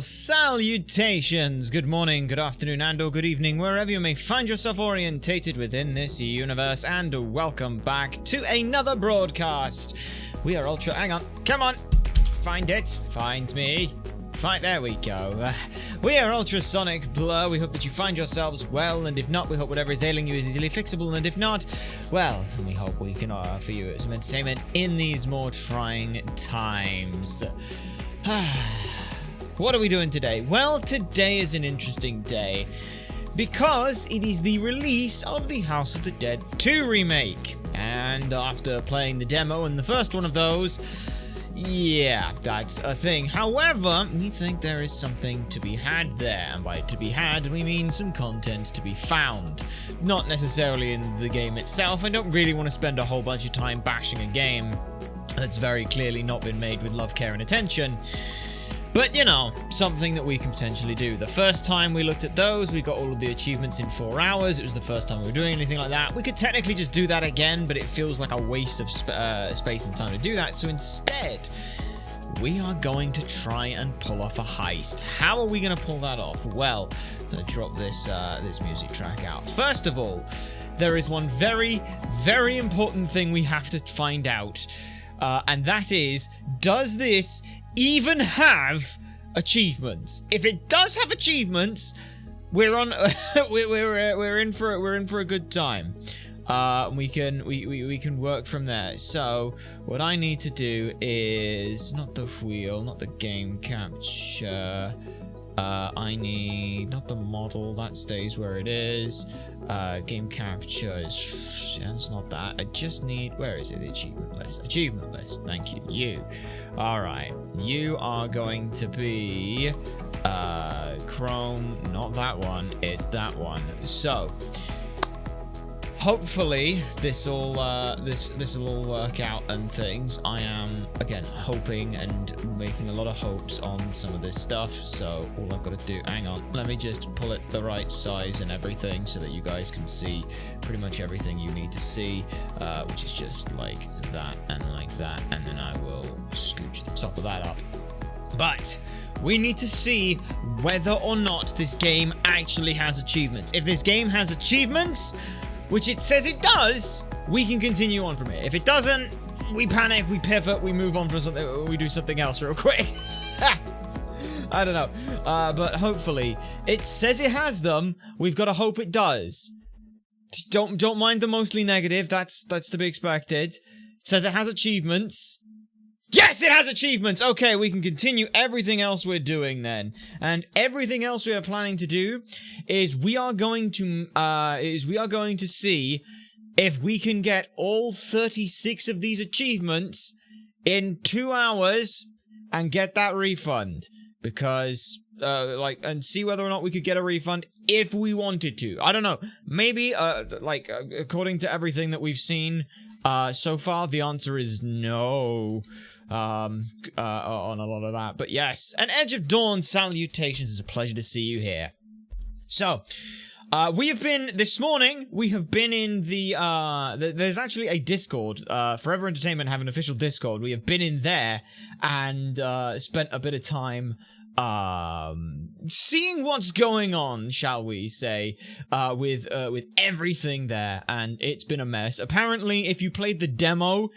salutations, good morning, good afternoon, and or good evening, wherever you may find yourself orientated within this universe, and welcome back to another broadcast. We are Ultra, hang on, come on, find it, find me, there we go. We are Ultrasonic Blur. We hope that you find yourselves well, and if not, we hope whatever is ailing you is easily fixable, and if not, well, we hope we can offer you some entertainment in these more trying times. What are we doing today? Well, today is an interesting day because it is the release of the House of the Dead 2 remake. And after playing the demo and the first one of those, yeah, that's a thing. However, we think there is something to be had there. And by to be had, we mean some content to be found. Not necessarily in the game itself. I don't really want to spend a whole bunch of time bashing a game that's very clearly not been made with love, care, and attention. But, you know, something that we can potentially do. The first time we looked at those, we got all of the achievements in 4 hours. It was the first time we were doing anything like that. We could technically just do that again, but it feels like a waste of space and time to do that. So instead, we are going to try and pull off a heist. How are we going to pull that off? Well, I'm going to drop this music track out. First of all, there is one very, very important thing we have to find out. And that is, does this even have achievements? If it does have achievements, we're on we're in for a good time. We can work from there. So what I need to do is not the wheel, not the game capture. I need not the model, that stays where it is. Game capture is, yeah, it's not that. I just need, where is it? The achievement list. Achievement list. Thank you. You. Alright. You are going to be Chrome, not that one. It's that one. So hopefully this'll all work out and things. I am again hoping and making a lot of hopes on some of this stuff. So all I've got to do, hang on, let me just pull it the right size and everything so that you guys can see pretty much everything you need to see, which is just like that and like that, and then I will scooch the top of that up. But we need to see whether or not this game actually has achievements. If this game has achievements, which it says it does, we can continue on from it. If it doesn't, we panic, we pivot, we move on from something, we do something else real quick. I don't know. But hopefully, it says it has them. We've got to hope it does. Don't mind the mostly negative. That's to be expected. It says it has achievements. Yes, it has achievements! Okay, we can continue everything else we're doing then. And everything else we are planning to do is we are going to see if we can get all 36 of these achievements in 2 hours and get that refund. Because, and see whether or not we could get a refund if we wanted to. I don't know. Maybe, according to everything that we've seen so far, the answer is no. On a lot of that, but yes, an Edge of Dawn salutations. It's a pleasure to see you here. So, we have been, this morning, we have been in the, there's actually a Discord, Forever Entertainment have an official Discord. We have been in there and, spent a bit of time, seeing what's going on, shall we say, with everything there, and it's been a mess. Apparently, if you played the demo,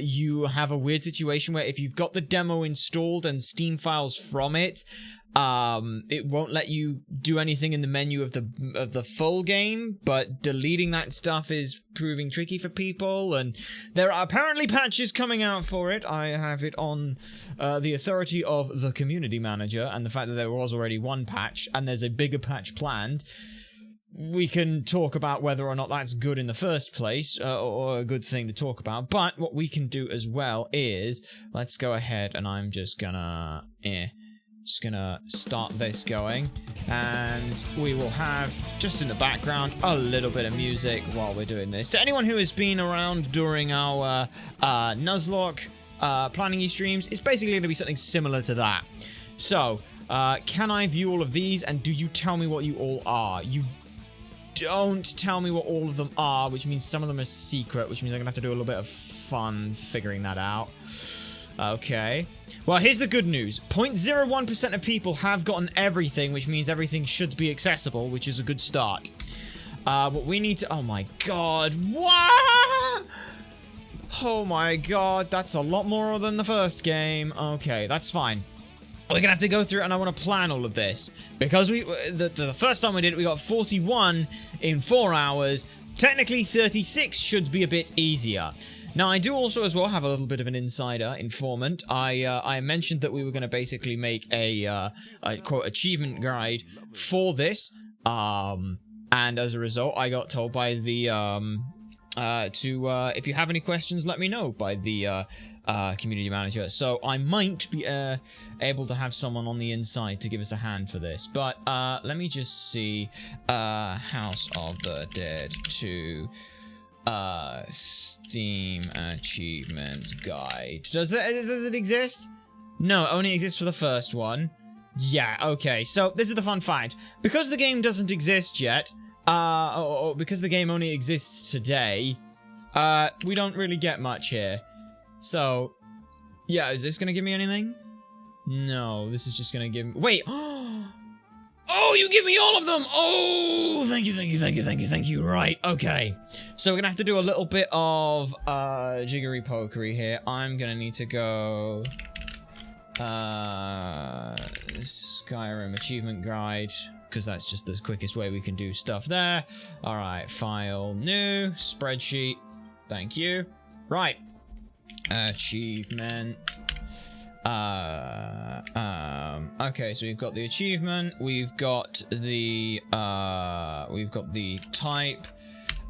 you have a weird situation where if you've got the demo installed and Steam files from it, it won't let you do anything in the menu of the full game, but deleting that stuff is proving tricky for people, and there are apparently patches coming out for it. I have it on the authority of the community manager, and the fact that there was already one patch, and there's a bigger patch planned. We can talk about whether or not that's good in the first place, or a good thing to talk about, but what we can do as well is, let's go ahead and I'm just gonna start this going, and we will have, just in the background, a little bit of music while we're doing this. To anyone who has been around during our Nuzlocke planning streams, it's basically going to be something similar to that. So, can I view all of these, and do you tell me what you all are? You don't tell me what all of them are, which means some of them are secret, which means I'm gonna have to do a little bit of fun figuring that out. Okay. Well, here's the good news. 0.01% of people have gotten everything, which means everything should be accessible, which is a good start. What we need to... Oh my god. What? Oh my god. That's a lot more than the first game. Okay, that's fine. We're gonna have to go through it, and I want to plan all of this. Because the first time we did it, we got 41 in 4 hours. Technically, 36 should be a bit easier. Now, I do also as well have a little bit of an insider informant. I mentioned that we were going to basically make a quote achievement guide for this. And as a result, I got told by the if you have any questions, let me know, by the community manager. So I might be able to have someone on the inside to give us a hand for this. But let me just see. House of the Dead 2 Steam achievement guide. Does it exist? No, it only exists for the first one. Yeah, okay. So this is the fun fact. Because the game doesn't exist yet, or because the game only exists today, we don't really get much here. So, yeah, is this gonna give me anything? No, this is just gonna give me... Wait! Oh, you give me all of them! Oh, thank you. Right, okay. So we're gonna have to do a little bit of jiggery-pokery here. I'm gonna need to go... Skyrim achievement guide, because that's just the quickest way we can do stuff there. Alright, file, new, spreadsheet. Thank you. Right. Achievement. Okay, so we've got the achievement, we've got the type,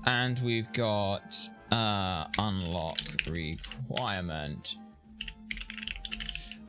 and we've got unlock requirement.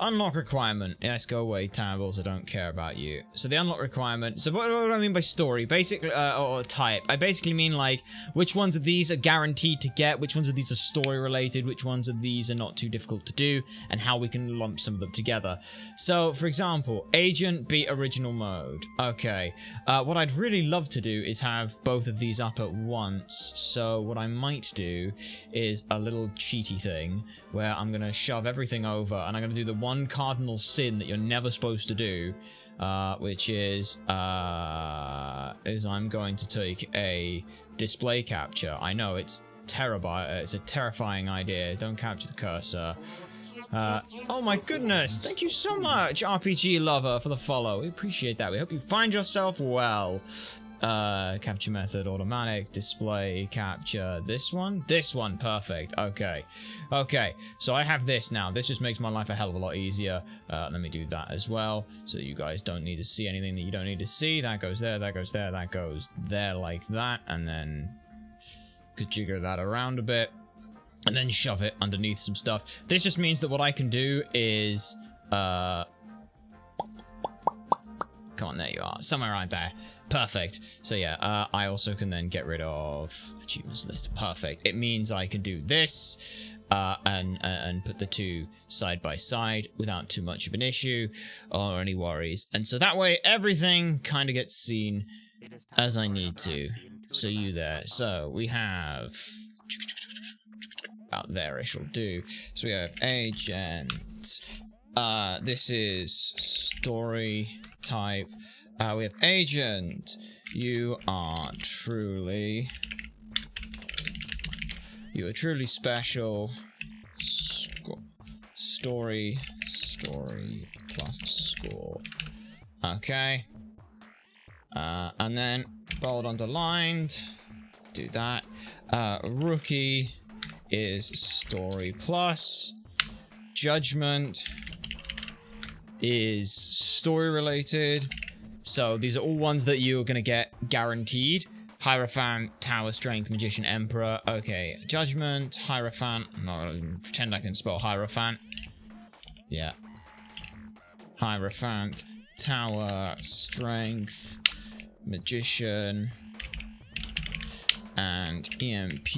Unlock requirement. Yes, go away, Tambles. I don't care about you. So the unlock requirement. So what do I mean by story? Basically, or type. I basically mean, like, which ones of these are guaranteed to get, which ones of these are story related, which ones of these are not too difficult to do, and how we can lump some of them together. So, for example, Agent beat original mode. Okay. What I'd really love to do is have both of these up at once. So what I might do is a little cheaty thing where I'm going to shove everything over, and I'm going to do the one cardinal sin that you're never supposed to do, which is I'm going to take a display capture. I know it's terrible. It's a terrifying idea. Don't capture the cursor. Oh my goodness! Thank you so much, RPG Lover, for the follow. We appreciate that. We hope you find yourself well. Capture method, automatic, display, capture, this one, perfect, okay, so I have this now. This just makes my life a hell of a lot easier. Let me do that as well, so you guys don't need to see anything that you don't need to see. That goes there, that goes there, that goes there, like that, and then could jigger that around a bit, and then shove it underneath some stuff. This just means that what I can do is, come on, there you are, somewhere right there. Perfect. So yeah, I also can then get rid of achievements list. Perfect. It means I can do this and put the two side by side without too much of an issue or any worries. And so that way everything kind of gets seen as I need to. So you there. So we have about there-ish will do. So we have agent. This is story type. We have agent. You are truly special. Story plus score. Okay. And then bold underlined. Do that. Rookie is story plus. Judgment is story related. So these are all ones that you're going to get guaranteed. Hierophant, Tower, Strength, Magician, Emperor. Okay, Judgment, Hierophant. No, pretend I can spell Hierophant. Yeah. Hierophant, Tower, Strength, Magician, and EMP,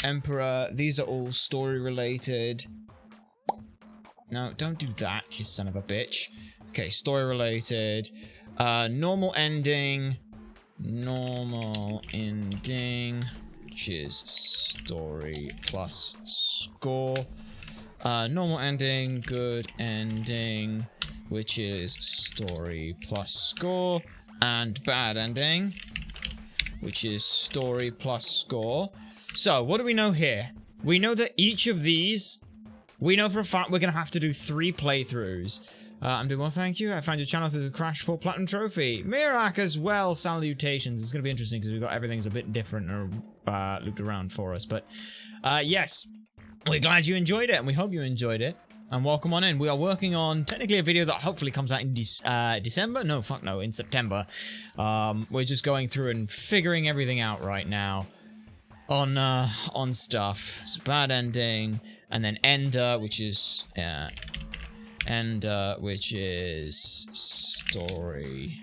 Emperor. These are all story related. No, don't do that, you son of a bitch. Okay, story related. Normal ending, which is story plus score. Normal ending, good ending, which is story plus score, and bad ending, which is story plus score. So, what do we know here? We know that each of these, we know for a fact we're going to have to do 3 playthroughs. I'm doing well, thank you. I found your channel through the Crash 4 Platinum Trophy. Mirak as well, salutations. It's going to be interesting because we've got everything's a bit different looped around for us. But, yes, we're glad you enjoyed it, and we hope you enjoyed it. And welcome on in. We are working on, technically, a video that hopefully comes out in December? No, fuck no, in September. We're just going through and figuring everything out right now on stuff. So, bad ending, and then Ender, which is... which is story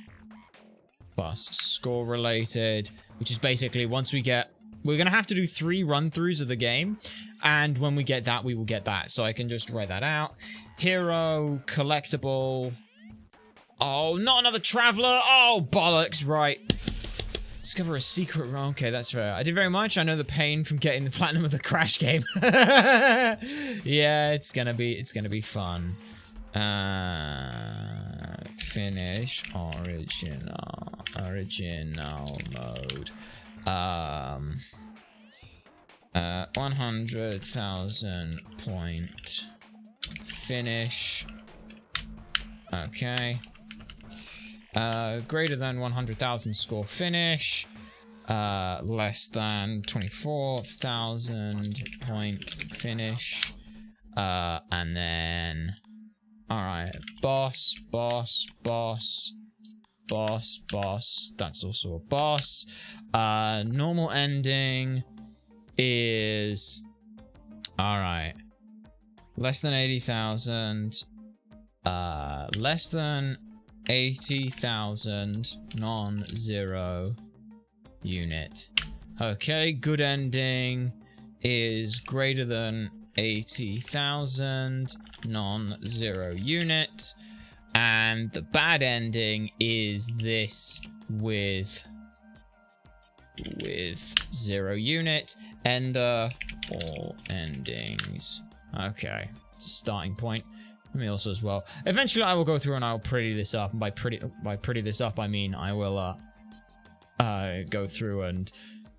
plus score related, which is basically once we get, we're gonna have to do 3 run-throughs of the game, and when we get that, we will get that. So I can just write that out. Hero, collectible. Oh, not another traveler. Oh, bollocks, right. Discover a secret room. Okay, that's fair. I did very much. I know the pain from getting the platinum of the Crash game. Yeah, it's gonna be fun. Finish original mode. 100,000 point finish. Okay. Greater than 100,000 score finish. Less than 24,000 point finish. And then, alright, boss. That's also a boss. Normal ending is, alright, less than 80,000. Less than 80,000 non-zero unit. Okay, good ending is greater than 80,000 non-zero unit, and the bad ending is this with 0 unit. Ender all endings. Okay, it's a starting point. Let me also as well. Eventually, I will go through and I'll pretty this up. And by pretty this up, I mean I will go through and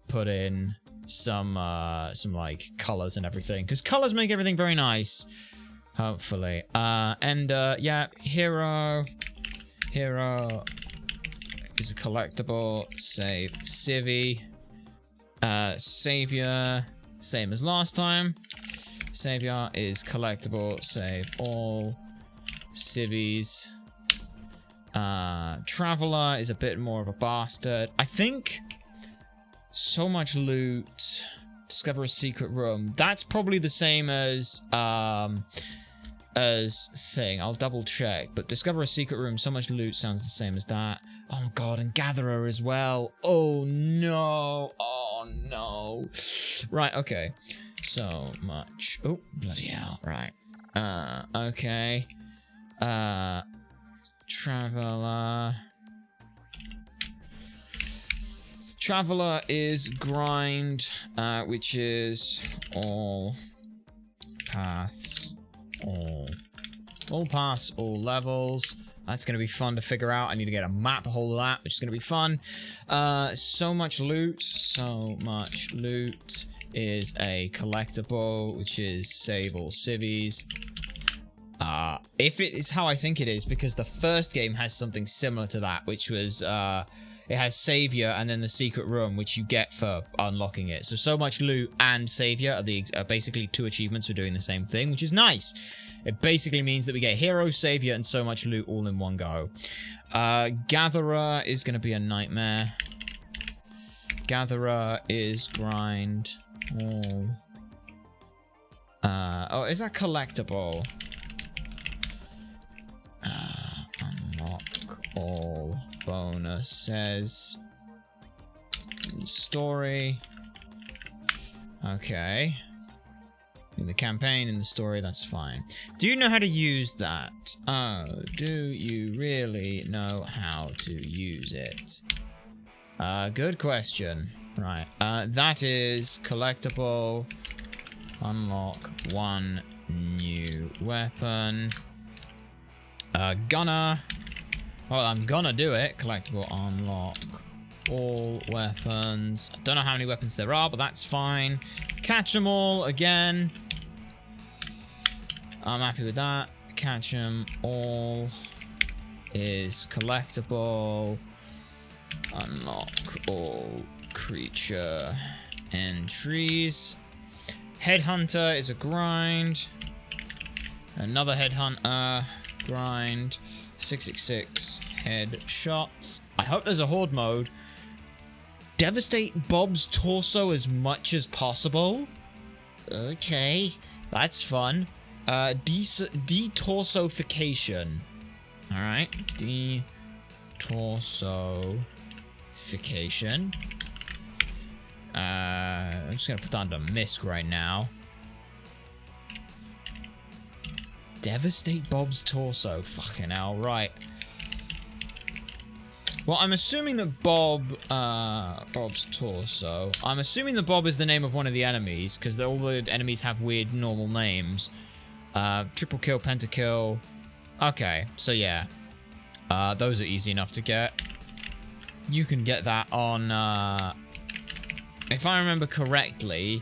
put in some like colors and everything, because colors make everything very nice. Hopefully. And yeah, hero is a collectible. Save civvy. Savior, same as last time. Savior is collectible. Save all civvies. Traveler is a bit more of a bastard. I think so much loot. Discover a secret room. That's probably the same as thing. I'll double check. But discover a secret room. So much loot sounds the same as that. Oh god, and gatherer as well. Oh no. Oh no. Right, okay. So much. Oh, bloody hell. Right. Okay. Traveler. Traveler is grind, which is all paths, all paths, all levels. That's going to be fun to figure out. I need to get a map of all of that, which is going to be fun. So much loot. So much loot is a collectible, which is save all civvies. If it is how I think it is, because the first game has something similar to that, which was, it has Savior and then the secret room, which you get for unlocking it. So much loot and Savior are basically 2 achievements for doing the same thing, which is nice. It basically means that we get Hero, Savior, and so much loot all in one go. Gatherer is going to be a nightmare. Gatherer is grind. Oh, is that collectible? Unlock all bonuses. Story. Okay. In the campaign, in the story, that's fine. Do you know how to use that? Oh, do you really know how to use it? Good question. Right. That is collectible. Unlock 1 new weapon. Gunner. Well, I'm gonna do it. Collectible unlock all weapons. I don't know how many weapons there are, but that's fine. Catch them all again. I'm happy with that. Catch them all is collectible. Unlock all creature entries. Headhunter is a grind. Another headhunter grind. 666 headshots. I hope there's a horde mode. Devastate Bob's torso as much as possible. Okay, that's fun. Detorsosification. All right, detorsosification. I'm just gonna put that under Misk right now. Devastate Bob's torso. Fucking hell, right. Well, I'm assuming that Bob's torso. I'm assuming that Bob is the name of one of the enemies, because all the enemies have weird normal names. Triple kill, pentakill. Okay, so yeah. Those are easy enough to get. You can get that on, if I remember correctly,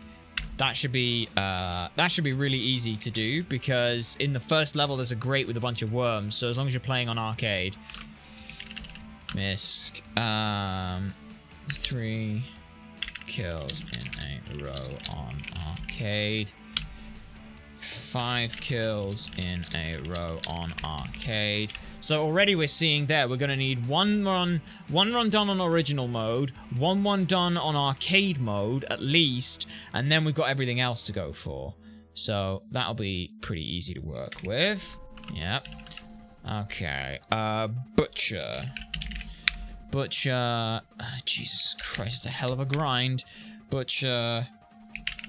that should be really easy to do, because in the first level there's a grate with a bunch of worms, so as long as you're playing on arcade. Misk. 3 kills in a row on arcade. 5 kills in a row on arcade. So already we're seeing there, we're going to need one run done on original mode, one done on arcade mode at least, and then we've got everything else to go for. So that'll be pretty easy to work with. Yep. Okay. Butcher. Jesus Christ, it's a hell of a grind. Butcher.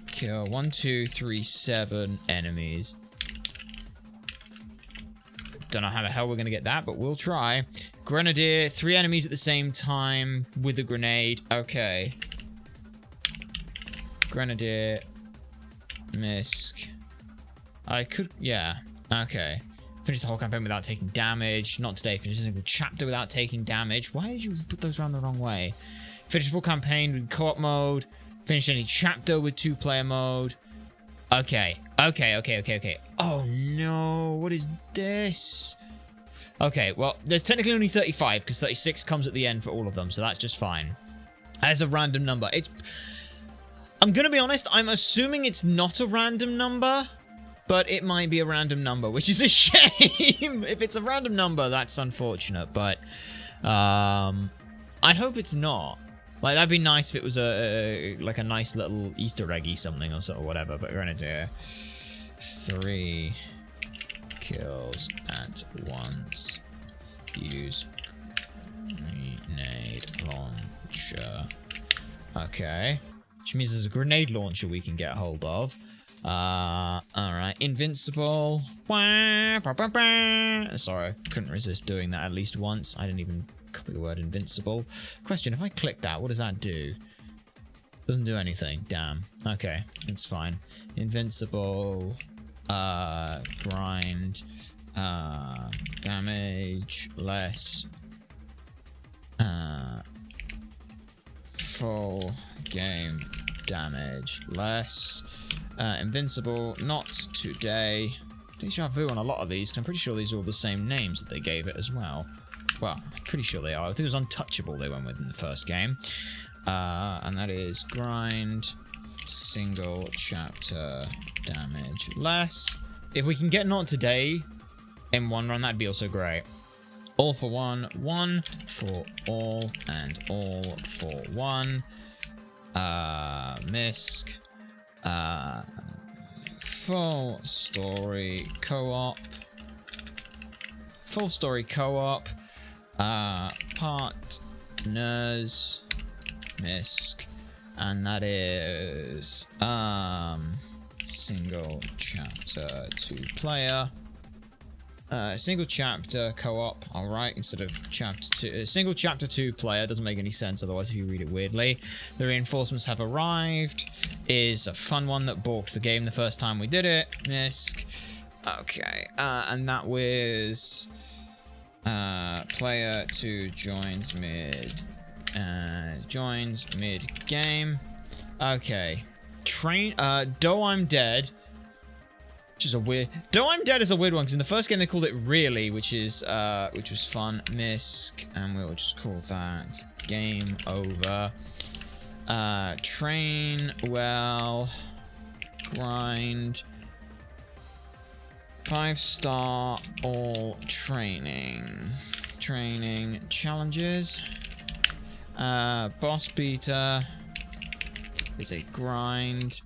Kill 1, 2, 3, 7 enemies. Don't know how the hell we're gonna get that, but we'll try. Grenadier, 3 enemies at the same time with a grenade. Okay. Grenadier. Misk. I could, yeah. Okay. Finish the whole campaign without taking damage. Not today. Finish a single chapter without taking damage. Why did you put those around the wrong way? Finish the full campaign with co-op mode. Finish any chapter with 2-player mode. Okay. Oh no, what is this? Okay, well, there's technically only 35, because 36 comes at the end for all of them, so that's just fine. As a random number. I'm gonna be honest, I'm assuming it's not a random number, but it might be a random number, which is a shame. If it's a random number, that's unfortunate, but I hope it's not. Like, that'd be nice if it was like a nice little Easter eggy something or whatever, but we're gonna do 3 kills at once. Use grenade launcher. Okay. Which means there's a grenade launcher we can get hold of. Alright. Invincible. Sorry, couldn't resist doing that at least once. I didn't even copy the word invincible. Question, if I click that, what does that do? Doesn't do anything. Damn. Okay, it's fine. Invincible. Grind. Damage. Less. Full game damage. Less. Invincible. Not today. Deja vu on a lot of these, because I'm pretty sure these are all the same names that they gave it as well. Well, I'm pretty sure they are. I think it was Untouchable they went with in the first game. And that is grind, single chapter, damage less. If we can get Not Today in one run, that'd be also great. All for one, one for all, and all for one. Misk. Full story co-op. Full story co-op. Partners. Misk. And that is single chapter 2-player. Single chapter co-op, alright, instead of chapter 2. Single chapter 2 player, doesn't make any sense otherwise if you read it weirdly. The reinforcements have arrived, is a fun one that balked the game the first time we did it. Misc. Okay, and that was player 2 joins mid game. Okay. Though I'm Dead. Which is a weird... Though I'm Dead is a weird one, because in the first game they called it Really, which was fun. Misc, and we'll just call that Game Over. Train well. Grind. 5-star all training. Training challenges. Boss beater is a grind.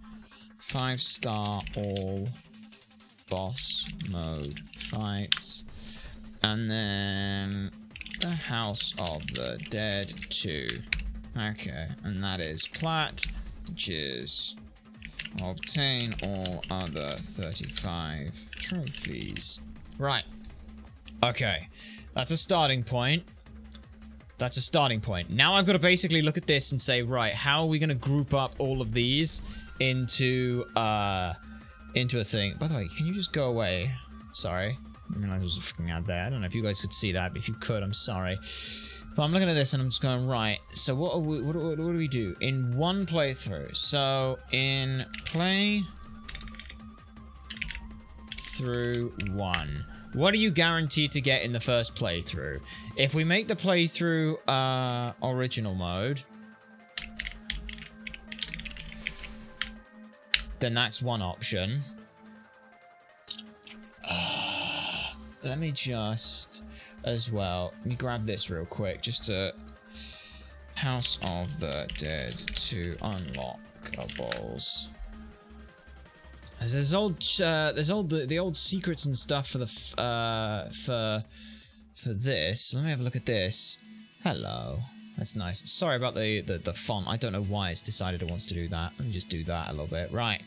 5-star all boss mode fights, and then the House of the Dead 2. Okay, and that is plat, which is obtain all other 35 trophies. Right. Okay, that's a starting point. That's a starting point. Now I've got to basically look at this and say, right, how are we going to group up all of these into a thing? By the way, can you just go away? Sorry. I didn't realize there was a fucking ad there. I don't know if you guys could see that, but if you could, I'm sorry. But I'm looking at this and I'm just going, right, so what do we do? In one playthrough. So, in playthrough 1. What are you guaranteed to get in the first playthrough? If we make the playthrough original mode, then that's one option. Let me just, as well, let me grab this real quick, just to House of the Dead 2 unlockables. There's the old secrets and stuff for the for this. Let me have a look at this. Hello. That's nice. Sorry about the font. I don't know why it's decided it wants to do that. Let me just do that a little bit. Right.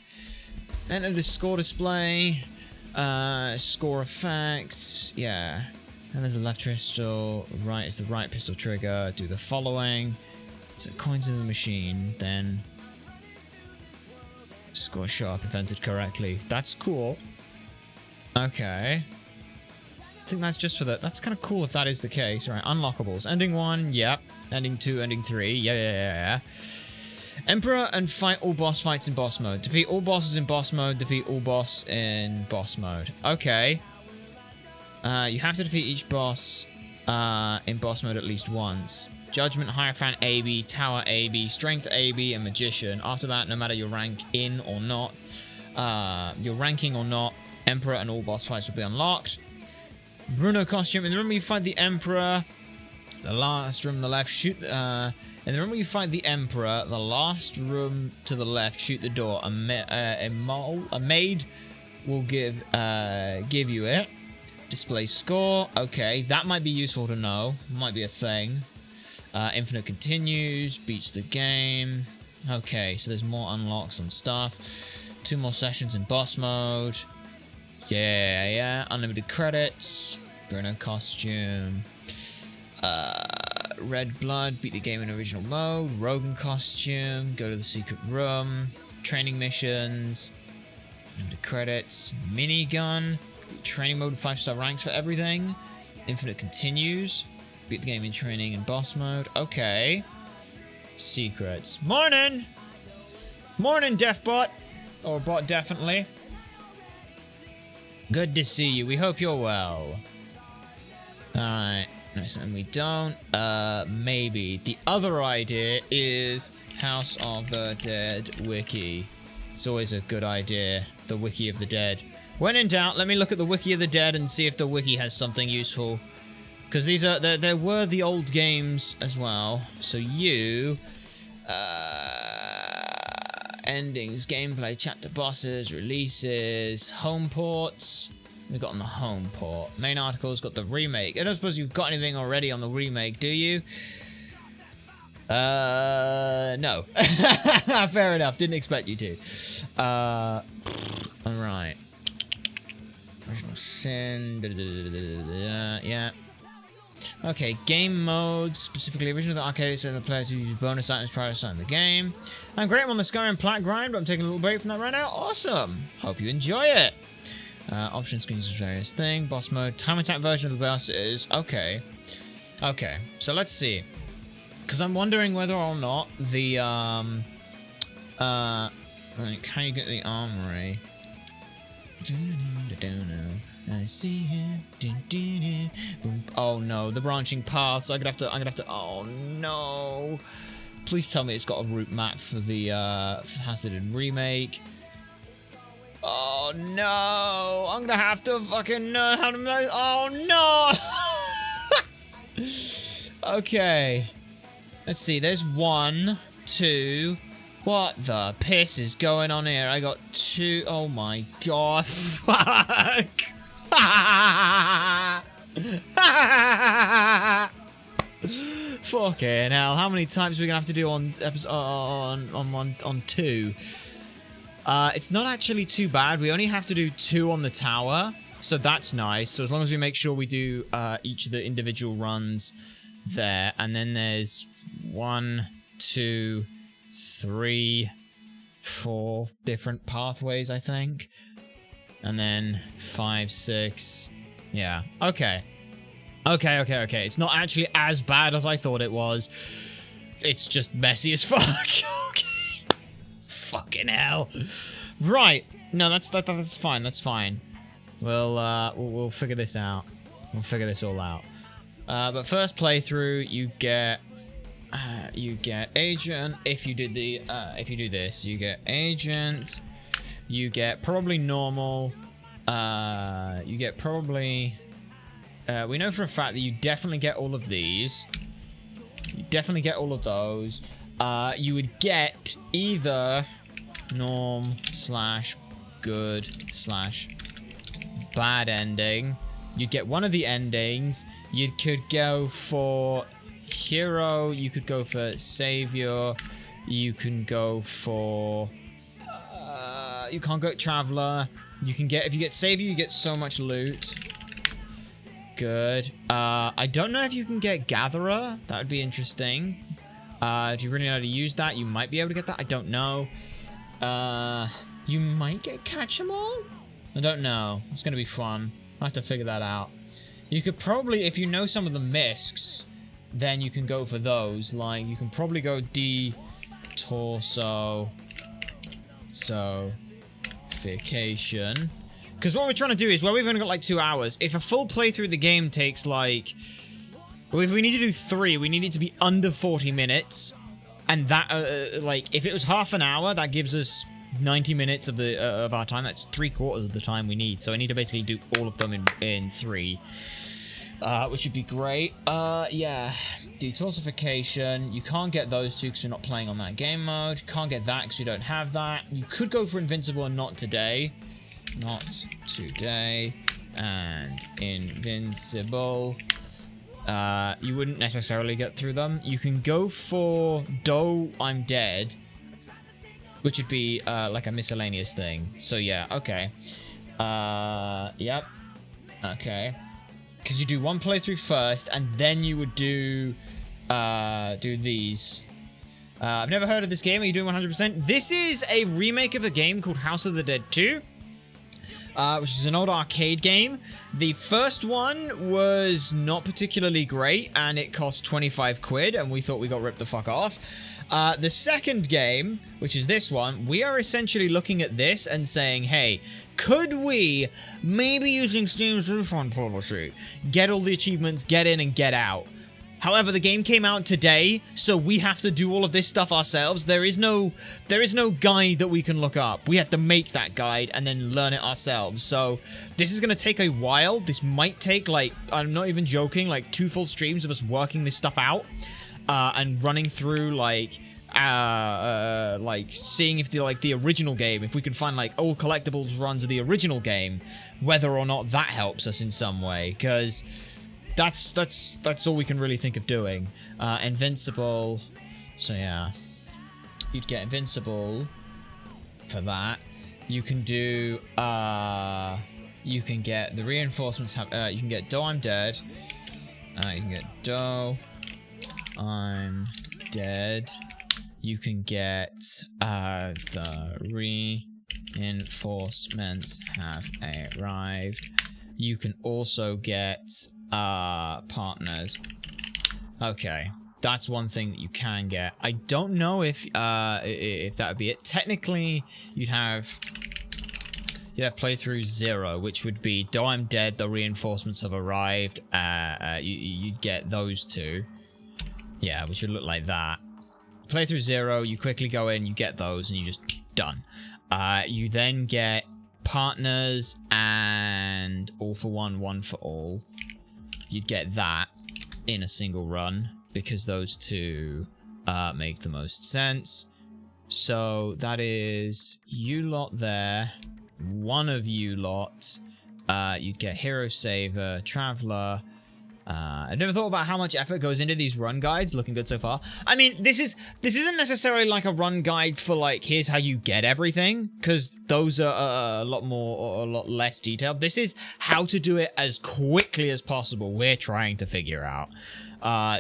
Enter the score display. Score effect. Yeah. And there's a left pistol. Right is the right pistol trigger. Do the following. So coins in the machine. Then score show up if entered correctly. That's cool. Okay. I think that's just for the... That's kind of cool if that is the case. Right, unlockables. Ending 1, yep. Ending 2, ending 3. Yeah. Emperor and fight all boss fights in boss mode. Defeat all bosses in boss mode. Defeat all boss in boss mode. Okay. You have to defeat each boss in boss mode at least once. Judgment, Hierophant AB, Tower AB, Strength AB, and Magician. After that, no matter your rank in or not, your ranking or not, Emperor and all boss fights will be unlocked. Bruno costume. In the room where you fight the Emperor, the last room on the left, shoot... in the room where you fight the Emperor, the last room to the left, shoot the door. A maid will give you it. Display score. Okay, that might be useful to know. Might be a thing. Infinite continues. Beats the game. Okay, so there's more unlocks and stuff. 2 more sessions in boss mode. Yeah. Unlimited credits. Bruno costume. Red blood. Beat the game in original mode. Rogan costume. Go to the secret room. Training missions. Unlimited credits. Minigun. Training mode. 5-star ranks for everything. Infinite continues. Beat the game in training and boss mode. Okay. Secrets. Morning! Morning, Deathbot. Or bot, definitely. Good to see you. We hope you're well. Alright. Nice, and we don't. Maybe. The other idea is House of the Dead Wiki. It's always a good idea. The Wiki of the Dead. When in doubt, let me look at the Wiki of the Dead and see if the Wiki has something useful. Because these are, there were the old games as well. So you, endings, gameplay, chapter bosses, releases, home ports. We've got on the home port. Main article's got the remake. I don't suppose you've got anything already on the remake, do you? No. Fair enough. Didn't expect you to. Alright. Original Sin. Yeah. Okay, game modes, specifically original arcade, so the player to use bonus items prior to starting the game. I'm great, I'm on the Skyrim Plat grind, but I'm taking a little break from that right now. Awesome! Hope you enjoy it. Option screens is various thing. Boss mode, time attack version of the boss is okay. Okay, so let's see. Because I'm wondering whether or not the like how you get the armory. I see him. Oh no, the branching paths. I'm gonna have to. Oh no! Please tell me it's got a route map for the Hazard and Remake. Oh no! I'm gonna have to fucking know how to make. Oh no! Okay. Let's see. There's 1, 2. What the piss is going on here? I got 2. Oh my god! Fuck! Fucking hell! How many times are we gonna have to do on episode on 2? It's not actually too bad. We only have to do 2 on the tower, so that's nice. So as long as we make sure we do each of the individual runs there, and then there's 1, 2, 3, 4 different pathways, I think. And then 5, 6. Yeah. Okay. Okay. It's not actually as bad as I thought it was. It's just messy as fuck. Okay. Fucking hell. Right. No, that's fine. That's fine. We'll figure this out. We'll figure this all out. But first playthrough, you get agent. If you do this, you get agent. You get probably normal. You get probably. We know for a fact that you definitely get all of these. You definitely get all of those. You would get either norm / good / bad ending. You'd get one of the endings. You could go for hero. You could go for savior. You can go for. You can't go traveler. You can get, if you get savior, you get so much loot. Good. I don't know if you can get gatherer. That would be interesting. If you really know how to use that, you might be able to get that. I don't know. You might get catch 'em all. I don't know. It's gonna be fun. I'll have to figure that out. You could probably, if you know some of the miscs, then you can go for those. Like, you can probably go D, torso, so, vacation. Because what we're trying to do is, well, we've only got like 2 hours. If a full playthrough of the game takes like, well, if we need to do 3, we need it to be under 40 minutes. And that, like, if it was half an hour, that gives us 90 minutes of the of our time. That's 3/4 of the time we need. So I need to basically do all of them in 3. Which would be great. Yeah. Detoxification. You can't get those 2 because you're not playing on that game mode. You can't get that because you don't have that. You could go for Invincible and not today. Not today. And Invincible. You wouldn't necessarily get through them. You can go for Doe I'm Dead, which would be like a miscellaneous thing. So yeah, okay. Yep. Okay. Because you do 1 playthrough first, and then you would do these. I've never heard of this game. Are you doing 100%? This is a remake of a game called House of the Dead 2. Which is an old arcade game. The first one was not particularly great, and it cost 25 quid, and we thought we got ripped the fuck off. The second game, which is this one, we are essentially looking at this and saying, hey, could we, maybe using Steam's refund policy, get all the achievements, get in and get out? However, the game came out today, so we have to do all of this stuff ourselves. There is no guide that we can look up. We have to make that guide and then learn it ourselves. So this is going to take a while. This might take, like, I'm not even joking, like 2 full streams of us working this stuff out and running through, like seeing if the original game, if we can find like old collectibles runs of the original game, whether or not that helps us in some way, because that's all we can really think of doing. Invincible. So yeah, you'd get Invincible for that. You can do you can get the reinforcements. You can get Doe I'm Dead. You can get Doe I'm Dead. You can get the reinforcements have arrived. You can also get partners. Okay, that's one thing that you can get. I don't know if that would be it. Technically, you'd have playthrough 0, which would be Doe I'm Dead, the reinforcements have arrived. You'd get those two. Yeah, which would look like that. Playthrough 0, you quickly go in, you get those, and you just done. You then get partners and all for one, one for all. You'd get that in a single run because those two make the most sense. So that is you lot there. One of you lot. You'd get Hero Saver, Traveler. I never thought about how much effort goes into these run guides. Looking good so far. I mean, this isn't necessarily like a run guide for like here's how you get everything, because those are a lot less detailed. This is how to do it as quickly as possible. We're trying to figure out.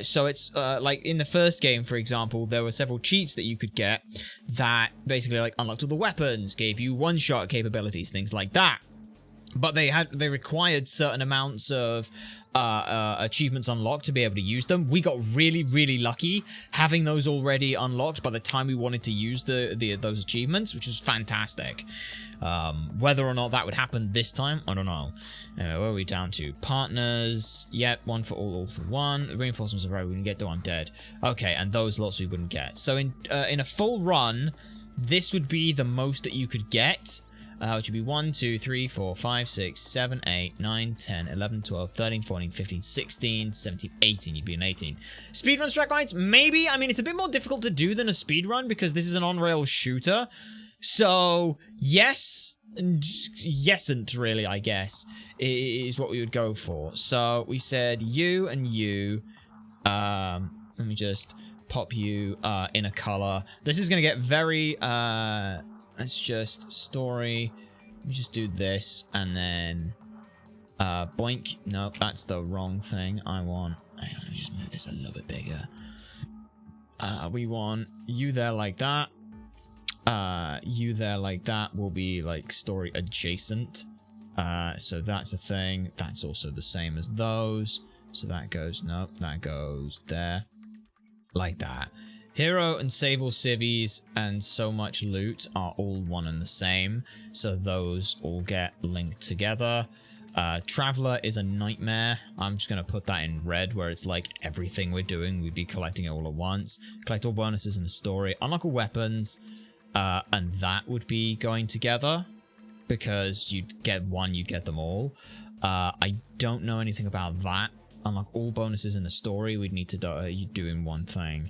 So it's like in the first game, for example, there were several cheats that you could get that basically like unlocked all the weapons, gave you one-shot capabilities, things like that. But they required certain amounts of achievements unlocked to be able to use them. We got really, really lucky having those already unlocked by the time we wanted to use those achievements, which was fantastic. Whether or not that would happen this time, I don't know. Where are we down to? Partners. Yep, one for all for one. Reinforcements are right. We can get Doe I'm Dead. Okay, and those lots we wouldn't get. So in a full run, this would be the most that you could get. Which would be 1, 2, 3, 4, 5, 6, 7, 8, 9, 10, 11, 12, 13, 14, 15, 16, 17, 18. You'd be an 18. Speedrun strat guides? Maybe. I mean, it's a bit more difficult to do than a speedrun because this is an on-rail shooter. So, yes, and yesn't really, I guess, is what we would go for. So, we said you and you. Let me just pop you in a color. This is going to get very... Let's just story. Let me just do this and then boink. No, that's the wrong thing. I want. Hang on, let me just move this a little bit bigger. We want you there like that. You there like that will be like story adjacent. So that's a thing. That's also the same as those. So that goes. Nope, that goes there. Like that. Hero and Save All Civvies and So Much Loot are all one and the same, so those all get linked together. Traveler is a nightmare. I'm just going to put that in red, where it's like everything we're doing, we'd be collecting it all at once. Collect all bonuses in the story. Unlock all weapons, and that would be going together, because you'd get one, you'd get them all. I don't know anything about that. Unlock all bonuses in the story, we'd need to do in one thing.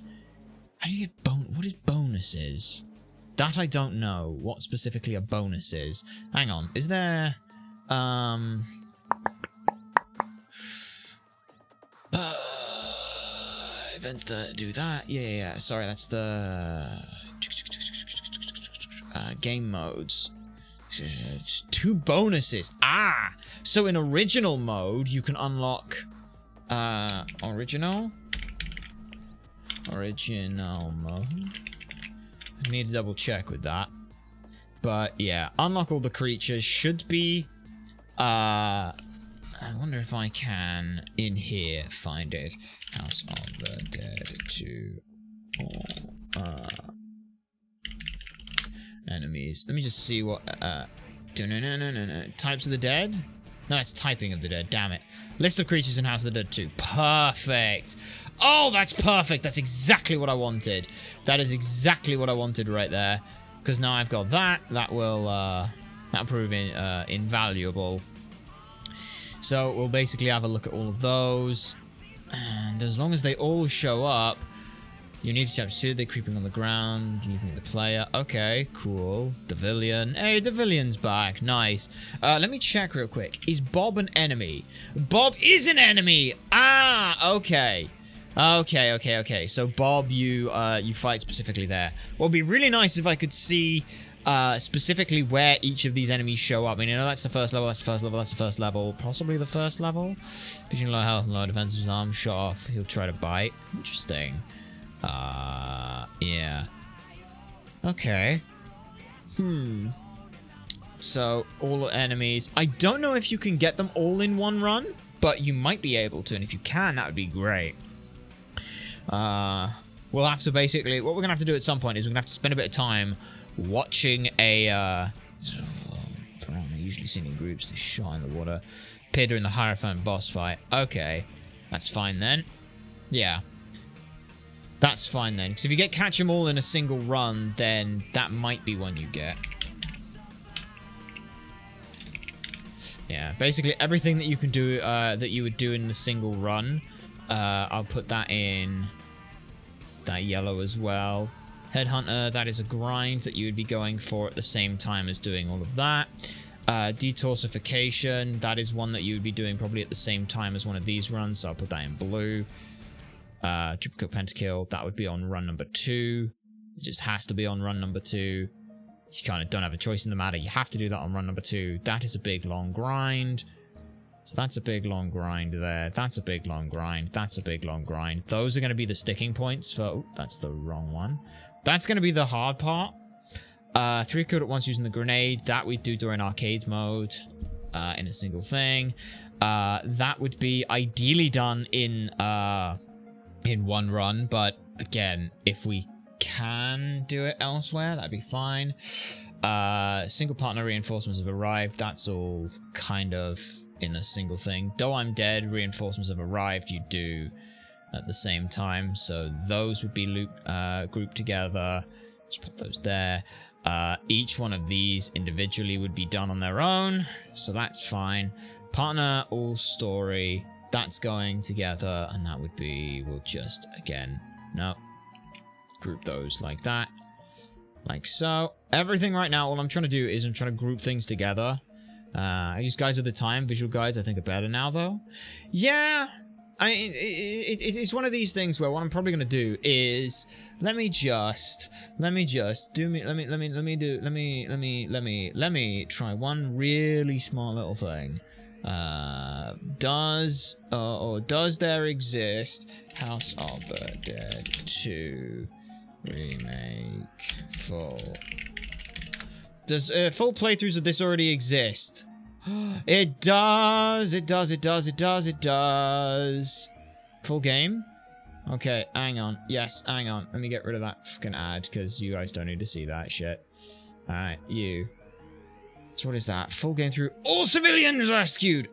How do you get what is bonuses? That I don't know. What specifically a bonus is. Hang on. Is there... events to do that? Yeah. Sorry, that's the... game modes. 2 bonuses. Ah! So in original mode, you can unlock... original mode. I need to double check with that. But yeah, unlock all the creatures should be... I wonder if I can, in here, find it. House of the Dead 2. Enemies. Let me just see what... No. Types of the Dead? No, it's typing of the dead, damn it. List of creatures in House of the Dead 2. Perfect. Oh, that's perfect. That's exactly what I wanted. That is exactly what I wanted right there. Because now I've got that. That will that'll prove invaluable. So we'll basically have a look at all of those. And as long as they all show up, you need to chapter 2, they're creeping on the ground, leaving the player. Okay, cool. Devilian. Hey, Devilian's back. Nice. Let me check real quick. Is Bob an enemy? Bob is an enemy! Ah, okay. Okay. So Bob, you fight specifically there. What would be really nice if I could see specifically where each of these enemies show up. I mean, you know, that's the first level, that's the first level, that's the first level. Possibly the first level. Featuring low health and low defense, his arm shot off. He'll try to bite. Interesting. Yeah. Okay. So, all enemies. I don't know if you can get them all in one run, but you might be able to, and if you can, that would be great. We'll have to basically... What we're going to have to do at some point is we're going to have to spend a bit of time watching a... usually seen in groups, they shot in the water. Appear during the Hierophant boss fight. Okay. That's fine then. Yeah. That's fine then. Because if you catch them all in a single run, then that might be one you get. Yeah, basically everything that you can do, that you would do in the single run, I'll put that in that yellow as well. Headhunter, that is a grind that you would be going for at the same time as doing all of that. Detoxification, that is one that you would be doing probably at the same time as one of these runs, so I'll put that in blue. Triplicate Pentakill, that would be on run number 2. It just has to be on run number 2. You kind of don't have a choice in the matter. You have to do that on run number 2. That is a big, long grind. So that's a big, long grind there. That's a big, long grind. That's a big, long grind. Those are going to be the sticking points for... Oh, that's the wrong one. That's going to be the hard part. 3 kills at once using the grenade. That we do during arcade mode. In a single thing. That would be ideally done in one run. But, again, if we can do it elsewhere, that'd be fine. Single partner reinforcements have arrived. That's all kind of in a single thing. Though I'm dead, reinforcements have arrived. You do at the same time, so those would be grouped together. Just put those there. Each one of these individually would be done on their own, so that's fine. Partner all story, that's going together, and that would be, we'll just again group those like that, like so. Everything right now, all I'm trying to do is I'm trying to group things together. I use guides of the time. Visual guides I think are better now though. Yeah, it's one of these things where what I'm probably gonna do is let me try one really small little thing. Does there exist House of the Dead 2 remake full? Does full playthroughs of this already exist? It does. Full game? Okay, hang on. Yes, hang on. Let me get rid of that fucking ad, because you guys don't need to see that shit. Alright, you. So what is that? Full game through. All civilians rescued!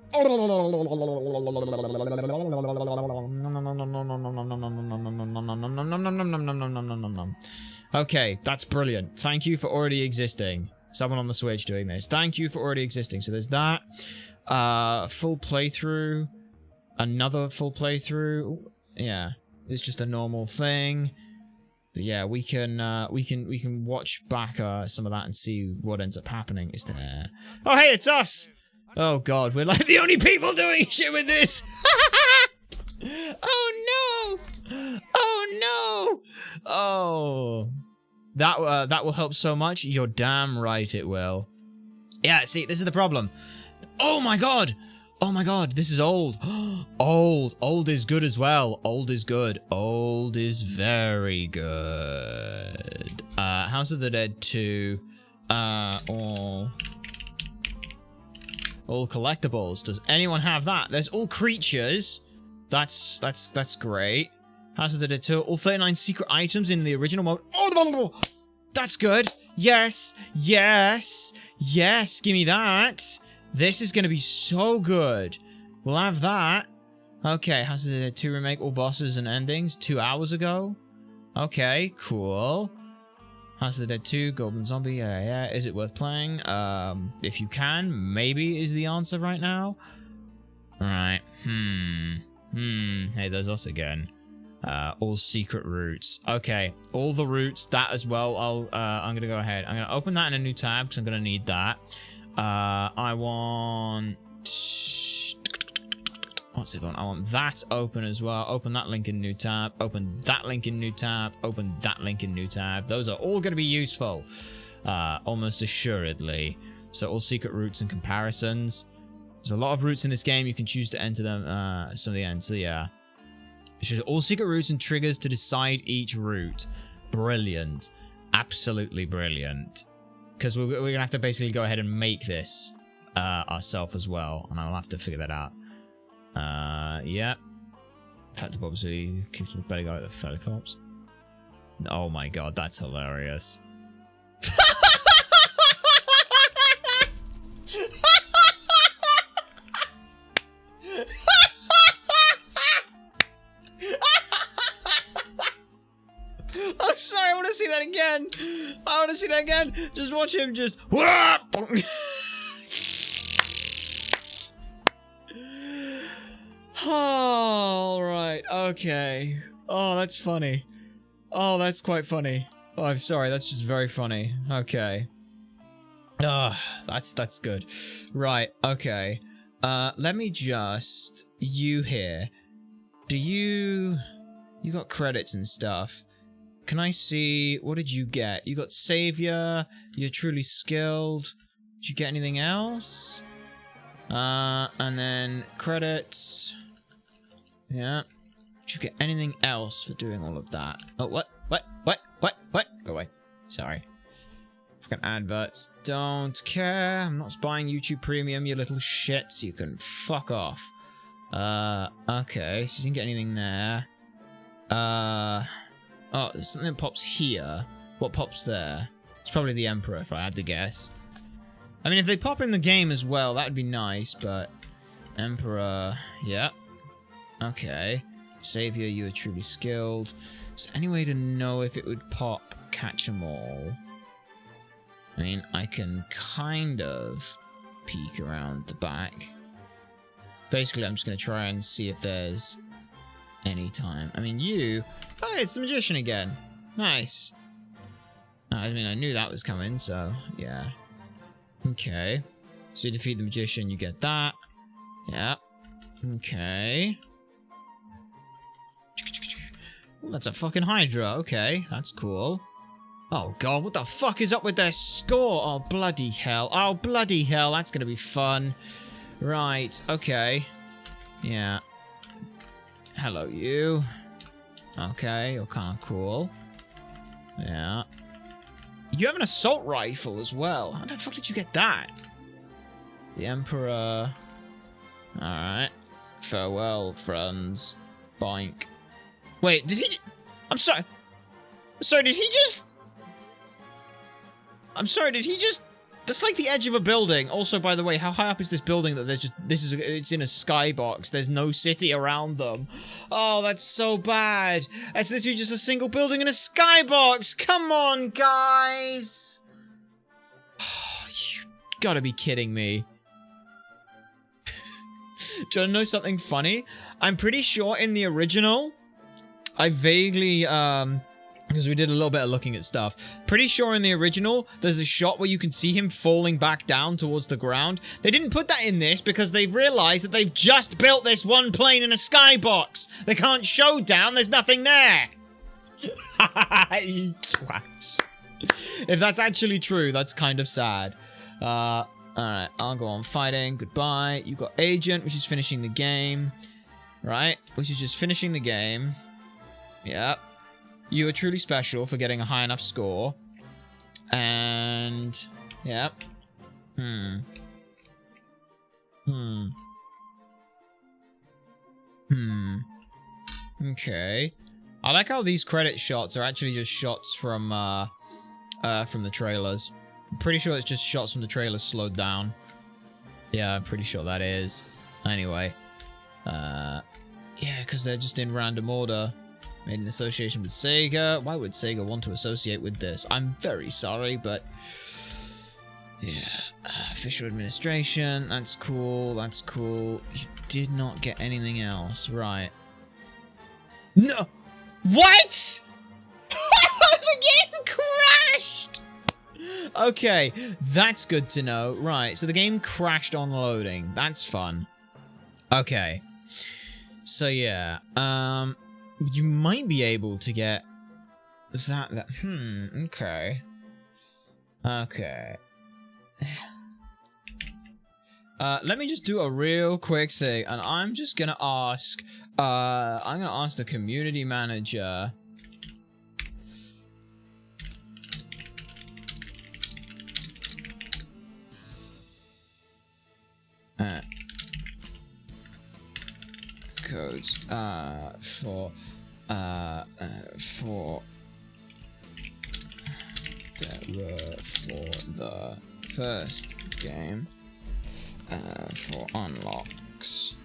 Okay, that's brilliant. Thank you for already existing. Someone on the Switch doing this. Thank you for already existing. So there's that. Full playthrough. Another full playthrough. Yeah. It's just a normal thing. But yeah, we can watch back some of that and see what ends up happening. Is there... Oh, hey, it's us! Oh, God, we're like the only people doing shit with this! Oh, no! Oh, no! Oh... That will help so much. You're damn right it will. Yeah, see, this is the problem. Oh my god! Oh my god, this is old. Old. Old is good as well. Old is good. Old is very good. House of the Dead 2. All collectibles. Does anyone have that? There's all creatures. That's great. House of the Dead 2. All 39 secret items in the original mode. Oh, that's good. Yes. Yes. Yes. Give me that. This is going to be so good. We'll have that. Okay. House of the Dead 2 remake. All bosses and endings. 2 hours ago. Okay. Cool. House of the Dead 2. Golden Zombie. Yeah. Is it worth playing? If you can, maybe is the answer right now. Alright. Hey, there's us again. All secret routes. Okay, all the routes, that as well. I'm gonna go ahead. I'm gonna open that in a new tab because I'm gonna need that. I want... What's the other one? I want that open as well. Open that link in new tab. Open that link in new tab. Open that link in new tab. Those are all gonna be useful. almost assuredly. So all secret routes and comparisons. There's a lot of routes in this game. You can choose to enter them some of the end. So yeah. It shows all secret routes and triggers to decide each route. Brilliant. Absolutely brilliant. Because we're going to have to basically go ahead and make this ourselves as well. And I'll have to figure that out. Yeah. In fact, obviously keeps the belly guy at the fairly pops. Oh my god, that's hilarious. I'm sorry, I want to see that again. I want to see that again. Just watch him just... All right, okay. Oh, that's funny. Oh, that's quite funny. Oh, I'm sorry, that's just very funny. Okay. That's good. Right, okay. Let me just... You here. Do you... You got credits and stuff. Can I see... What did you get? You got Savior. You're truly skilled. Did you get anything else? And then credits. Yeah. Did you get anything else for doing all of that? Oh, what? Go away. Sorry. Fucking adverts. Don't care. I'm not buying YouTube Premium, you little shits. You can fuck off. Okay. So you didn't get anything there. Oh, there's something that pops here. What pops there? It's probably the Emperor, if I had to guess. I mean, if they pop in the game as well, that would be nice, but... Emperor... Yeah. Okay. Savior, you are truly skilled. Is there any way to know if it would pop Catch 'em All? I mean, I can kind of peek around the back. Basically, I'm just going to try and see if there's any time. I mean, you... Oh, it's the Magician again. Nice. I mean, I knew that was coming, so, yeah. Okay. So you defeat the Magician, you get that. Yeah. Okay. Well, that's a fucking Hydra. Okay, that's cool. Oh god, what the fuck is up with their score? Oh, bloody hell. Oh, bloody hell. That's gonna be fun. Right, okay. Yeah. Hello, you. Okay, you're kind of cool. Yeah. You have an assault rifle as well. How the fuck did you get that? The Emperor. Alright. Farewell, friends. Boink. Wait, did he... I'm sorry. Sorry, did he just... I'm sorry, did he just... That's like the edge of a building. Also, by the way, how high up is this building that there's just... It's in a skybox. There's no city around them. Oh, that's so bad. It's literally just a single building in a skybox. Come on, guys. Oh, you gotta be kidding me. Do you want to know something funny? I'm pretty sure in the original... I vaguely, because we did a little bit of looking at stuff. Pretty sure in the original, there's a shot where you can see him falling back down towards the ground. They didn't put that in this because they've realized that they've just built this one plane in a skybox. They can't show down, there's nothing there. You twats. If that's actually true, that's kind of sad. Alright, I'll go on fighting. Goodbye. You got Agent, which is finishing the game. Right? Which is just finishing the game. Yep. You are truly special for getting a high enough score. And... Yep. Okay. I like how these credit shots are actually just shots from the trailers. I'm pretty sure it's just shots from the trailers slowed down. Yeah, I'm pretty sure that is. Anyway. Yeah, because they're just in random order. Made in association with Sega. Why would Sega want to associate with this? I'm very sorry, but... Yeah. Official administration. That's cool. That's cool. You did not get anything else. Right. No! What?! The game crashed! Okay, that's good to know. Right, so the game crashed on loading. That's fun. Okay. So yeah, you might be able to get that, okay. Okay. Let me just do a real quick thing, and I'm just gonna ask, the community manager. Codes, for the first game, for unlocks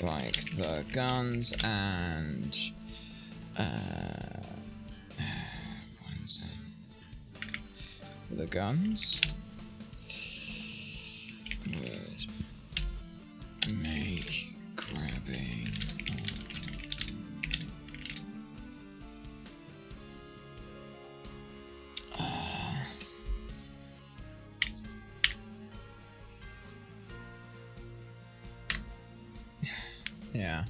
like the guns and for the guns would make grabbing yeah,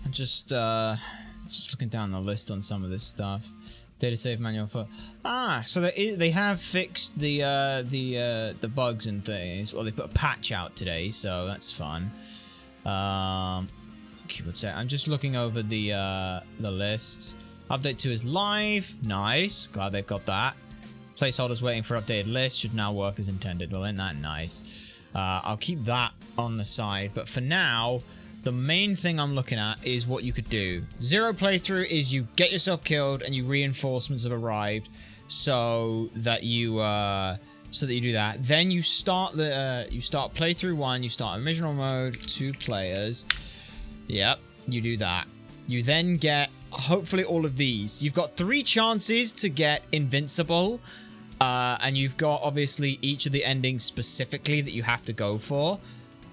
I'm just looking down the list on some of this stuff. Data save manual for so they have fixed the bugs and things. Well, they put a patch out today, so that's fun. Keyboard set. I'm just looking over the lists. Update 2 is live. Nice. Glad they've got that. Placeholders waiting for updated list should now work as intended. Well, isn't that nice? I'll keep that on the side, but for now, the main thing I'm looking at is what you could do. Zero playthrough is you get yourself killed and you reinforcements have arrived, so that you do that. Then you start playthrough 1. You start original mode, 2 players. Yep, you do that. You then get hopefully all of these. You've got 3 chances to get invincible, and you've got obviously each of the endings specifically that you have to go for.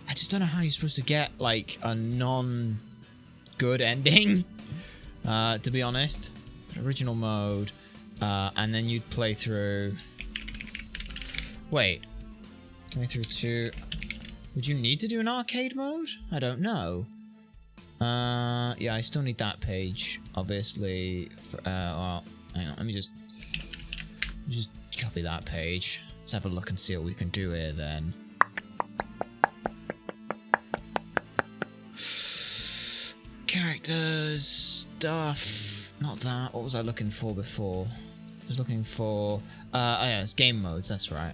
I just don't know how you're supposed to get, like, a non-good ending, to be honest. Original mode, and then you'd play through... Wait. Play through 2... Would you need to do an arcade mode? I don't know. Yeah, I still need that page, obviously. Well, hang on, let me just copy that page. Let's have a look and see what we can do here, then. Characters, stuff, not that. What was I looking for before? I was looking for, oh yeah, it's game modes, that's right.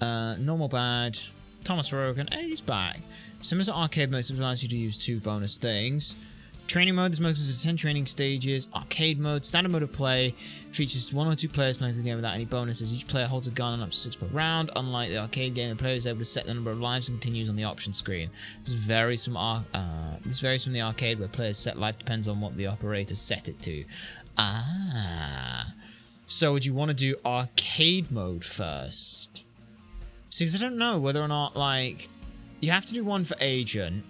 Normal bad, Thomas Rogan, hey, he's back. Similar to arcade mode, it allows you to use 2 bonus things. Training mode, this mode consists of 10 training stages. Arcade mode, standard mode of play, features 1 or 2 players playing the game without any bonuses. Each player holds a gun and up to 6 per round. Unlike the arcade game, the player is able to set the number of lives and continues on the option screen. This varies from the arcade, where players' set life depends on what the operator set it to. So would you want to do arcade mode first? See, because I don't know whether or not, like, you have to do 1 for agent,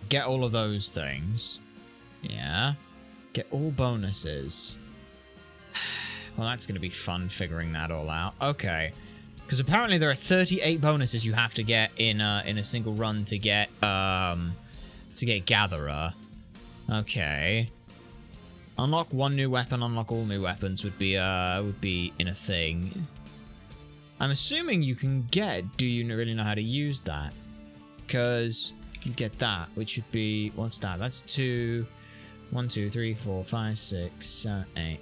get all of those things. Yeah. Get all bonuses. Well, that's going to be fun figuring that all out. Okay. Because apparently there are 38 bonuses you have to get in a single run to get Gatherer. Okay. Unlock 1 new weapon, unlock all new weapons would be in a thing. I'm assuming you can get, do you really know how to use that? Because you get that, which should be, what's that? That's 2... 1, 2, 3, 4, 5, 6, 7, 8.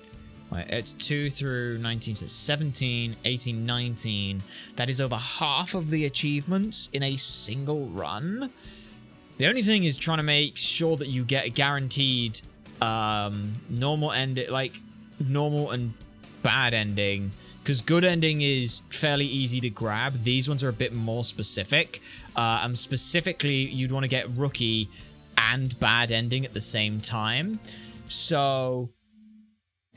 Wait, it's 2 through 19, so it's 17, 18, 19. That is over half of the achievements in a single run. The only thing is trying to make sure that you get a guaranteed normal end, like normal and bad ending. Because good ending is fairly easy to grab. These ones are a bit more specific. And specifically, you'd want to get rookie and bad ending at the same time. So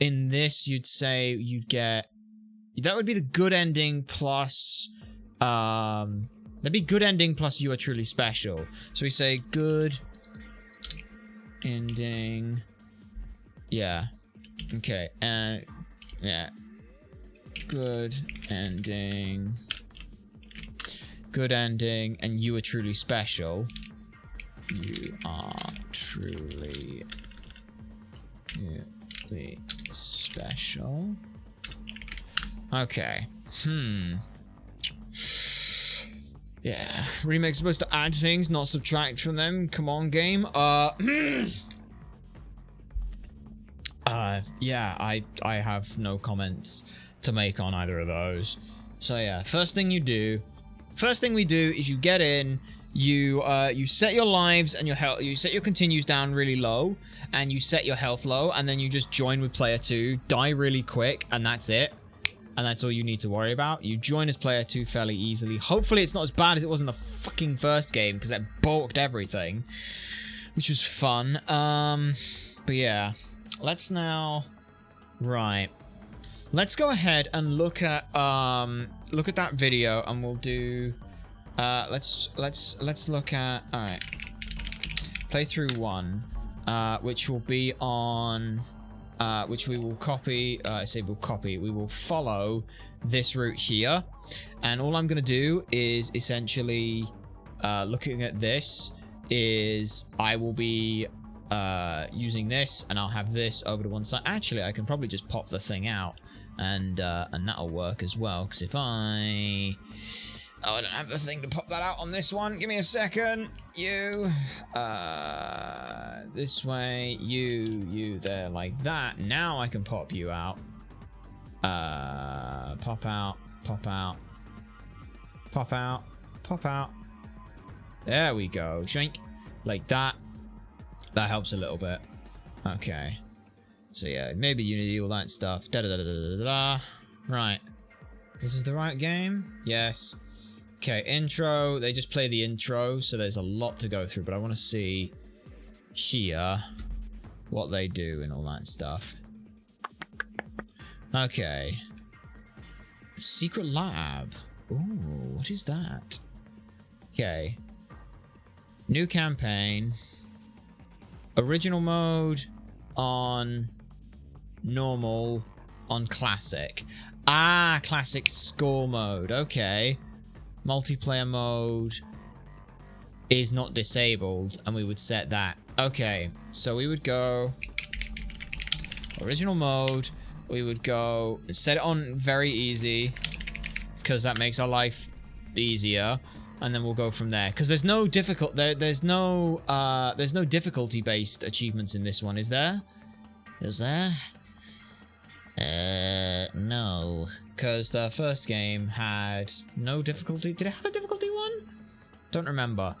in this, you'd say you'd get, that would be the good ending plus that'd be good ending plus you are truly special. So we say good ending, yeah, okay, and yeah, good ending, and you are truly special. You are truly special. Okay. Yeah. Remake's supposed to add things, not subtract from them. Come on, game. Yeah, I have no comments to make on either of those. So yeah, first thing we do is you get in, you set your lives and your health, you set your continues down really low, and you set your health low, and then you just join with player 2, die really quick, and that's it. And that's all you need to worry about. You join as player 2 fairly easily. Hopefully it's not as bad as it was in the fucking first game, because that balked everything, which was fun. But yeah, let's now, right. Let's go ahead and look at that video, and we'll do let's look at, all right, playthrough 1, which will be on which we will copy. I say we'll copy. We will follow this route here, and all I'm gonna do is essentially looking at this is I will be using this, and I'll have this over to one side. Actually, I can probably just pop the thing out. And that'll work as well, because if I don't have the thing to pop that out on this one. Give me a second. You this way, you there, like that. Now I can pop you out. Pop out, pop out, pop out, pop out. There we go. Shrink like that. That helps a little bit. Okay. So yeah, maybe Unity, all that stuff. Da da da da da da. Right. This is the right game? Yes. Okay, intro. They just play the intro, so there's a lot to go through, but I want to see here what they do and all that stuff. Okay. Secret lab. Ooh, what is that? Okay. New campaign. Original mode on normal, on classic. Ah, classic score mode. Okay. Multiplayer mode is not disabled, and we would set that. Okay, so we would go original mode. We would go set it on very easy, because that makes our life easier, and then we'll go from there. Because there's no there's no difficulty based achievements in this one, is there? Is there? No. Because the first game had no difficulty. Did it have a difficulty one? Don't remember.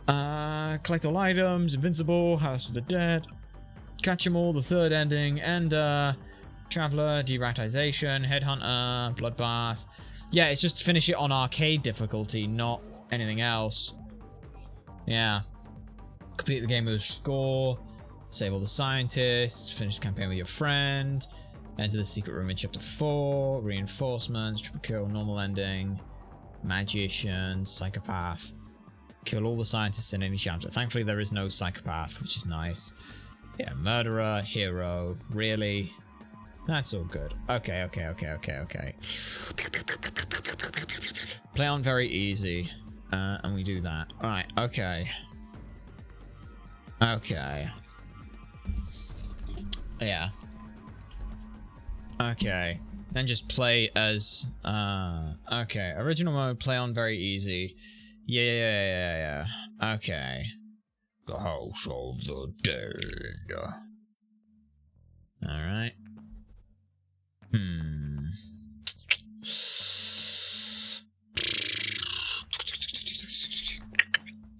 Collect all items, Invincible, House of the Dead, Catch 'em All, the third ending, and Traveler, Deratization, Headhunter, Bloodbath. Yeah, it's just to finish it on arcade difficulty, not anything else. Yeah. Complete the game with a score. Save all the scientists, finish the campaign with your friend, enter the secret room in chapter 4, reinforcements, triple kill, normal ending, magician, psychopath, kill all the scientists in any chapter. Thankfully there is no psychopath, which is nice. Yeah, murderer, hero, really? That's all good. Okay. Play on very easy, and we do that. Alright, okay. Okay. Yeah. Okay. Then just play as okay. Original mode, play on very easy. Yeah. Okay. The House of the Dead. Alright.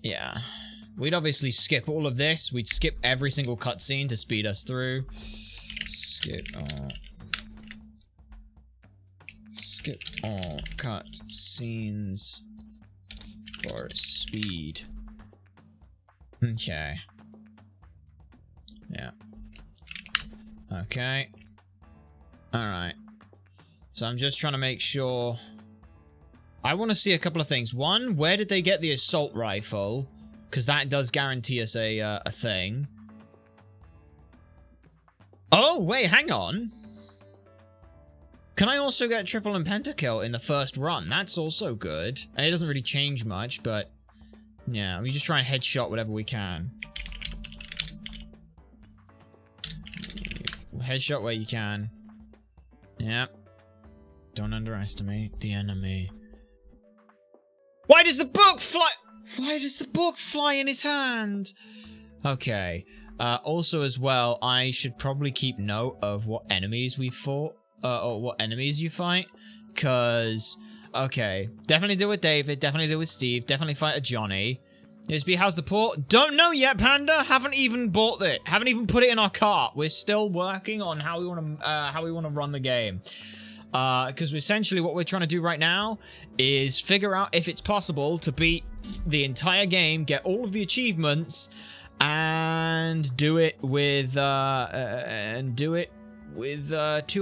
Yeah. We'd obviously skip all of this. We'd skip every single cutscene to speed us through. Skip all cutscenes for speed. Okay. Yeah. Okay. Alright. So I'm just trying to make sure. I want to see a couple of things. One, where did they get the assault rifle? Because that does guarantee us a thing. Oh, wait, hang on. Can I also get triple and pentakill in the first run? That's also good. And it doesn't really change much, but yeah, we just try and headshot whatever we can. Headshot where you can. Yep. Don't underestimate the enemy. Why does the book fly? Why does the book fly in his hand? Okay. Also as well, I should probably keep note of what enemies we fought. Or what enemies you fight. Because, okay. Definitely deal with David. Definitely deal with Steve. Definitely fight a Johnny. USB, how's the port? Don't know yet, Panda. Haven't even bought it. Haven't even put it in our cart. We're still working on how we want to run the game. Because essentially what we're trying to do right now is figure out if it's possible to beat the entire game, get all of the achievements, and do it with 2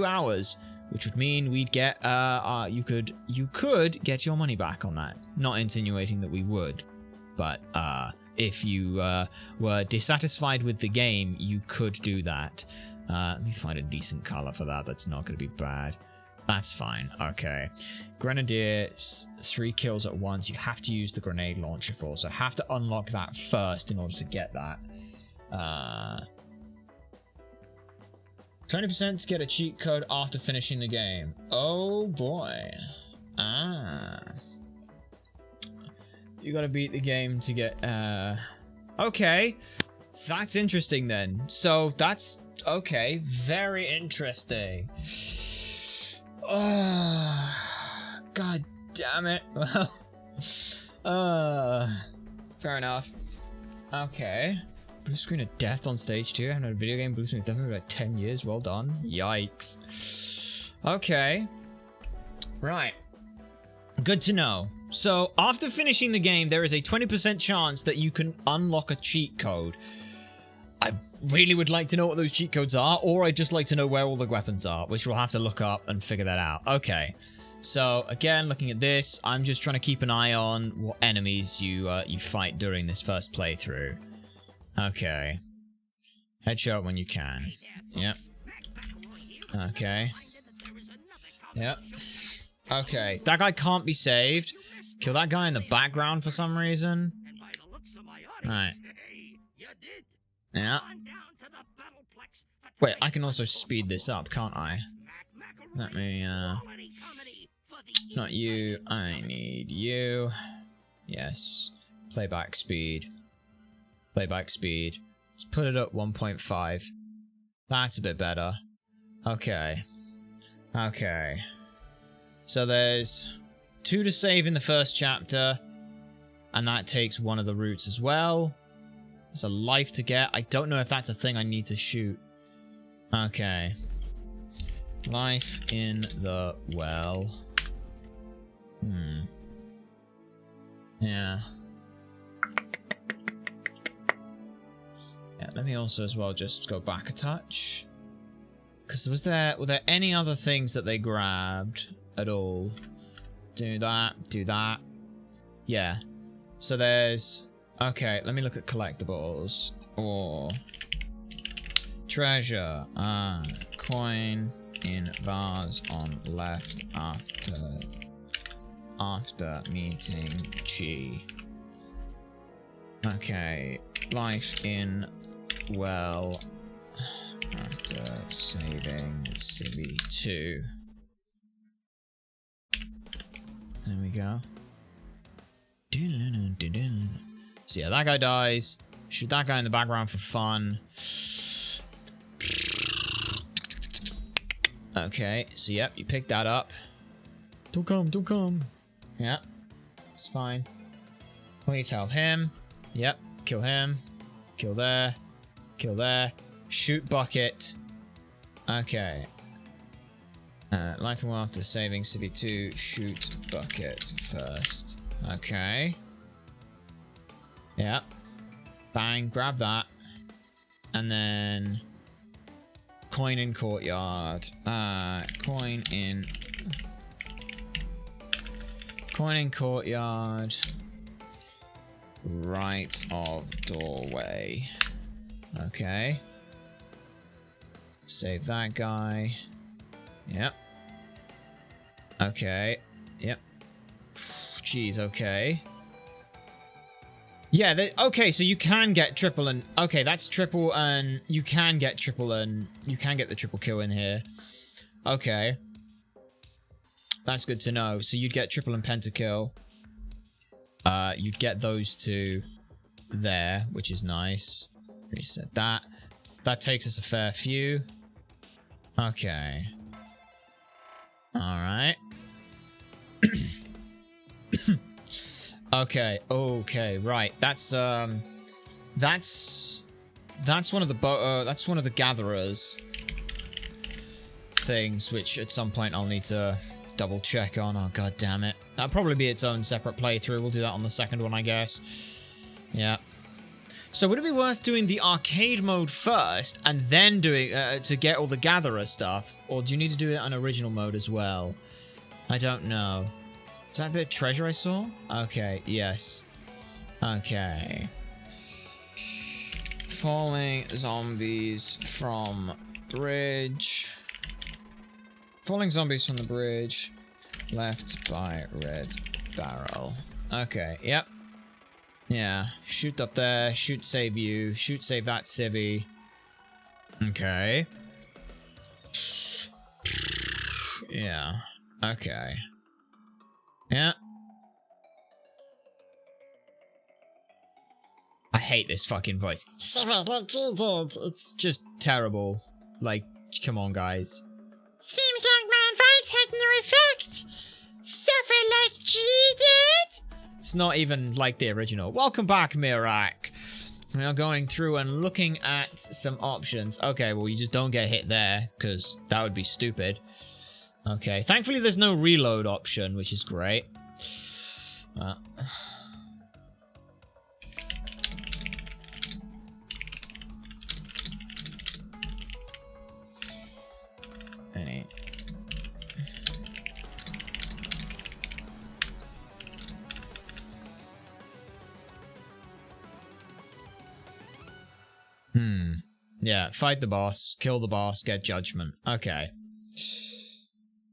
hours, which would mean we'd get you could get your money back on that. Not insinuating that we would. But if you were dissatisfied with the game, you could do that. Let me find a decent color for that. That's not going to be bad. That's fine. Okay. Grenadier, 3 kills at once. You have to use the grenade launcher for. So I have to unlock that first in order to get that. 20% to get a cheat code after finishing the game. Oh boy. You gotta beat the game to get, okay. That's interesting then. So that's, okay, very interesting. God damn it. Well, fair enough. Okay. Blue screen of death on stage 2. I haven't had a video game blue screen of death in like 10 years. Well done. Yikes. Okay. Right. Good to know. So, after finishing the game, there is a 20% chance that you can unlock a cheat code. I really would like to know what those cheat codes are, or I'd just like to know where all the weapons are, which we'll have to look up and figure that out. Okay. So, again, looking at this, I'm just trying to keep an eye on what enemies you fight during this first playthrough. Okay. Headshot when you can. Yep. Okay. Yep. Okay. That guy can't be saved. Kill that guy in the background for some reason. Right. Yeah. Wait, I can also speed this up, can't I? Let me, not you. I need you. Yes. Playback speed. Playback speed. Let's put it up 1.5. That's a bit better. Okay. Okay. So there's 2 to save in the first chapter, and that takes one of the routes as well. There's a life to get. I don't know if that's a thing I need to shoot. Okay. Life in the well. Yeah. Yeah, let me also as well just go back a touch. Because were there any other things that they grabbed at all? Do that, do that. Yeah. So there's... Okay, let me look at collectibles. Or... Treasure. Coin in vase on left after meeting G. Okay. Life in well after saving Civvy 2. There we go. So yeah, that guy dies. Shoot that guy in the background for fun. Okay, so yep, you picked that up. Don't come, don't come. Yeah, it's fine. Please help him. Yep, kill him. Kill there. Kill there. Shoot bucket. Okay. Life and well after saving Civvy 2. Shoot bucket first. Okay. Yep. Bang, grab that. And then... Coin in courtyard. Coin in courtyard. Right of doorway. Okay. Save that guy. Yep. Okay. Yep. Jeez, okay. Yeah, okay, so you can get triple and... Okay, that's triple and... You can get triple and... You can get the triple kill in here. Okay. That's good to know. So you'd get triple and pentakill. You'd get those two there, which is nice. Reset that. That takes us a fair few. Okay. Alright. Okay, right. That's one of the gatherers things, which at some point I'll need to double check on. Oh, god damn it. That'll probably be its own separate playthrough. We'll do that on the second one, I guess. Yeah. So would it be worth doing the arcade mode first and then doing to get all the gatherer stuff, or do you need to do it on original mode as well? I don't know. Is that a bit of treasure I saw? Okay, yes. Okay. Falling zombies from bridge. Falling zombies from the bridge. Left by red barrel. Okay, yep. Yeah, shoot up there, shoot save you, shoot save that civvy. Okay. Yeah, okay. Yeah. I hate this fucking voice. It's just terrible. Like, come on, guys. Seems like my advice had no effect. Suffer like cheated. It's not even like the original. Welcome back, Mirak. We are going through and looking at some options. Okay, well, you just don't get hit there, because that would be stupid. Okay, thankfully there's no reload option, which is great. Any... Yeah, fight the boss, kill the boss, get judgment. Okay.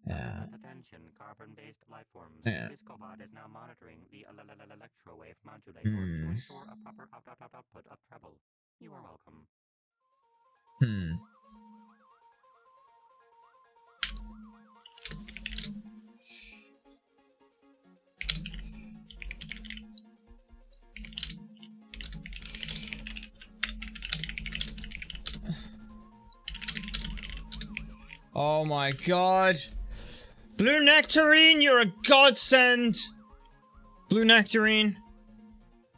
Yeah. Attention, carbon-based life forms. Yeah. This cobot is now monitoring the electrowave modulator to ensure a proper output of treble. You are welcome. Oh my god. Blue Nectarine, you're a godsend. Blue Nectarine.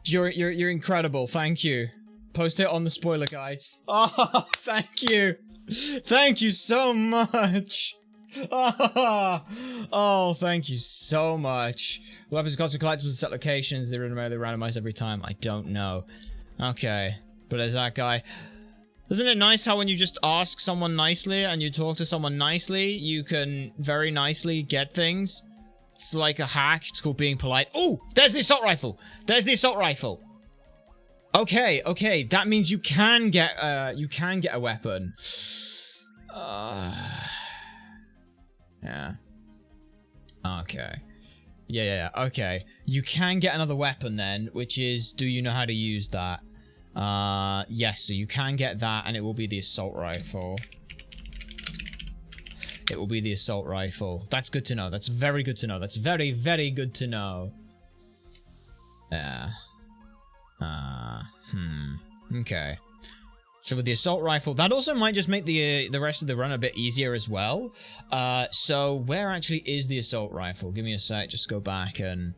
You're incredible, thank you. Post it on the spoiler guides. Oh, thank you. Thank you so much. Oh, thank you so much. Weapons, custom collectibles, and set locations. They're randomized every time. I don't know. Okay. But there's that guy. Isn't it nice how when you just ask someone nicely and you talk to someone nicely, you can very nicely get things? It's like a hack. It's called being polite. Oh, there's the assault rifle. There's the assault rifle. Okay, okay. That means you can get a weapon. Yeah. Okay. Yeah, okay. You can get another weapon then, which is, do you know how to use that? Yes, so you can get that, and it will be the assault rifle. It will be the assault rifle. That's good to know. That's very good to know. That's very, very good to know. Yeah. Okay. So with the assault rifle, that also might just make the rest of the run a bit easier as well. So where actually is the assault rifle? Give me a sec, just go back and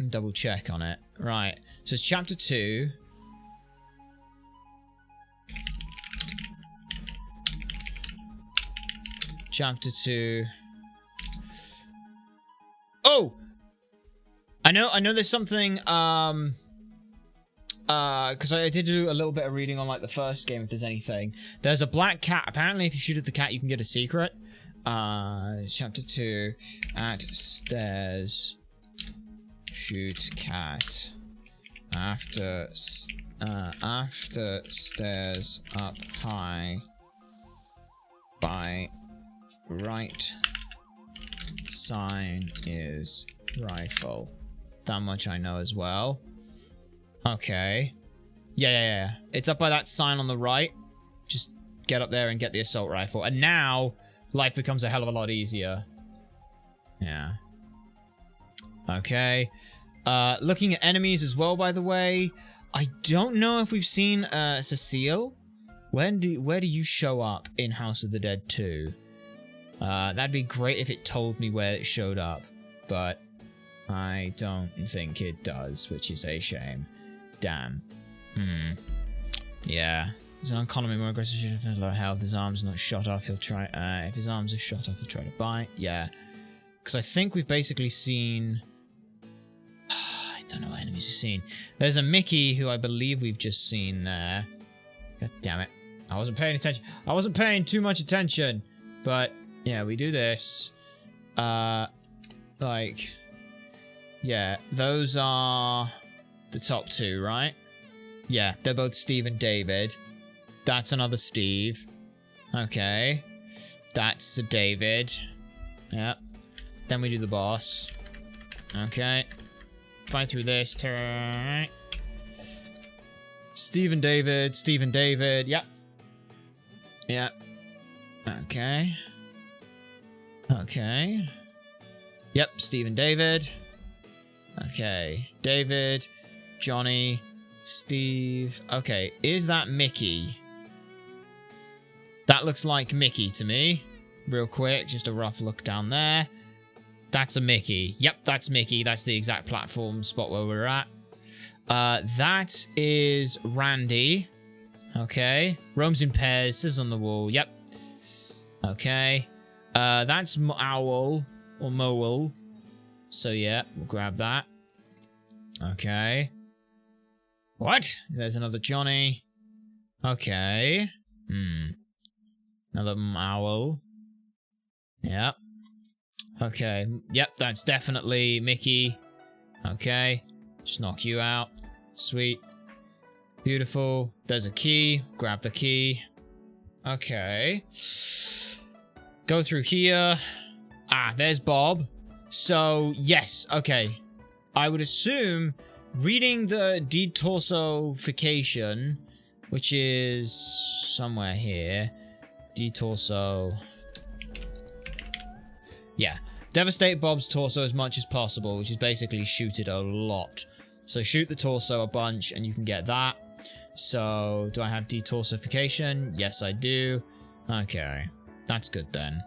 double check on it. Right. So it's chapter 2. Chapter 2. Oh! I know there's something, because I did do a little bit of reading on, like, the first game, if there's anything. There's a black cat. Apparently, if you shoot at the cat, you can get a secret. Chapter 2. At stairs. Shoot cat. After stairs up high. By right sign is rifle. That much I know as well. Okay. Yeah. It's up by that sign on the right. Just get up there and get the assault rifle. And now, life becomes a hell of a lot easier. Yeah. Okay. Looking at enemies as well, by the way. I don't know if we've seen Cecile. Where do you show up in House of the Dead 2? That'd be great if it told me where it showed up. But I don't think it does, which is a shame. Damn. Yeah. He's an economy more aggressive, low health. His arms are not shot off. He'll try. If his arms are shot off, he'll try to bite. Yeah. Because I think we've basically seen. I don't know what enemies we've seen. There's a Mickey who I believe we've just seen there. God damn it. I wasn't paying attention. I wasn't paying too much attention. But yeah, we do this. Like. Yeah, those are the top two, right? Yeah, they're both Steve and David. That's another Steve. Okay. That's the David. Yep. Then we do the boss. Okay. Fight through this. Steve and David. Steve and David. Yep. Yep. Okay. Okay. Yep, Steve and David. Okay. David. Johnny. Steve. Okay, is that Mickey? That looks like Mickey to me. Real quick, just a rough look down there. That's a Mickey. Yep, that's Mickey. That's the exact platform spot where we're at. That is Randy. Okay. Roams in pairs. Sits on the wall. Yep. Okay. That's Owl. Or Mowel. So yeah, we'll grab that. Okay. What? There's another Johnny. Okay. Another owl. Yep. Okay. Yep, that's definitely Mickey. Okay. Just knock you out. Sweet. Beautiful. There's a key. Grab the key. Okay. Go through here. Ah, there's Bob. So, yes. Okay. I would assume reading the detorsification, which is somewhere here. Detorso. Yeah. Devastate Bob's torso as much as possible, which is basically shoot it a lot. So shoot the torso a bunch and you can get that. So, do I have detorsification? Yes, I do. Okay. That's good then.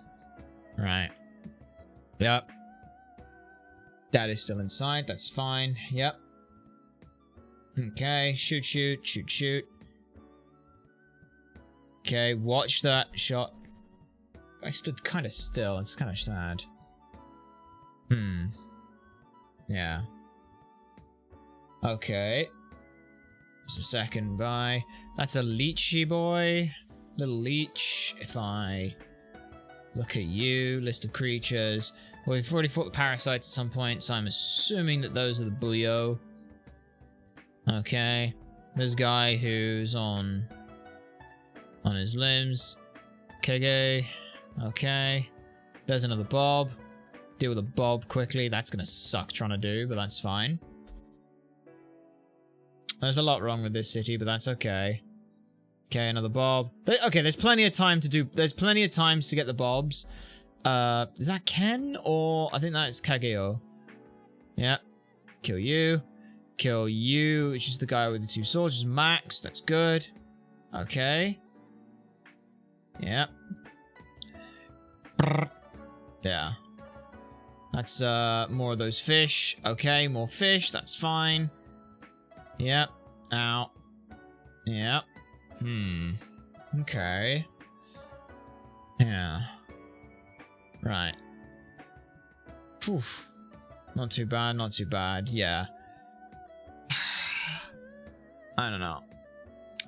Right. Yep. That is still inside. That's fine. Yep. Okay. Shoot, shoot, shoot, shoot. Okay, watch that shot. I stood kind of still. It's kind of sad. Yeah. Okay. Just a second by. That's a leechy boy. Little leech. If I look at you, list of creatures. Well, we've already fought the parasites at some point, so I'm assuming that those are the Buyo. Okay. There's a guy who's on his limbs. Kege. Okay. There's another Bob. Deal with a Bob quickly. That's gonna suck trying to do, but that's fine. There's a lot wrong with this city, but that's okay. Okay, another Bob. Okay, there's plenty of time to do. There's plenty of times to get the Bobs. Is that Ken or I think that's Kageo? Yeah. Kill you. Kill you, which is the guy with the two swords. Which is Max. That's good. Okay. Yeah. Yeah. That's more of those fish. Okay, more fish. That's fine. Yep. Ow. Yep. Okay. Yeah. Right. Poof. Not too bad, not too bad. Yeah. I don't know.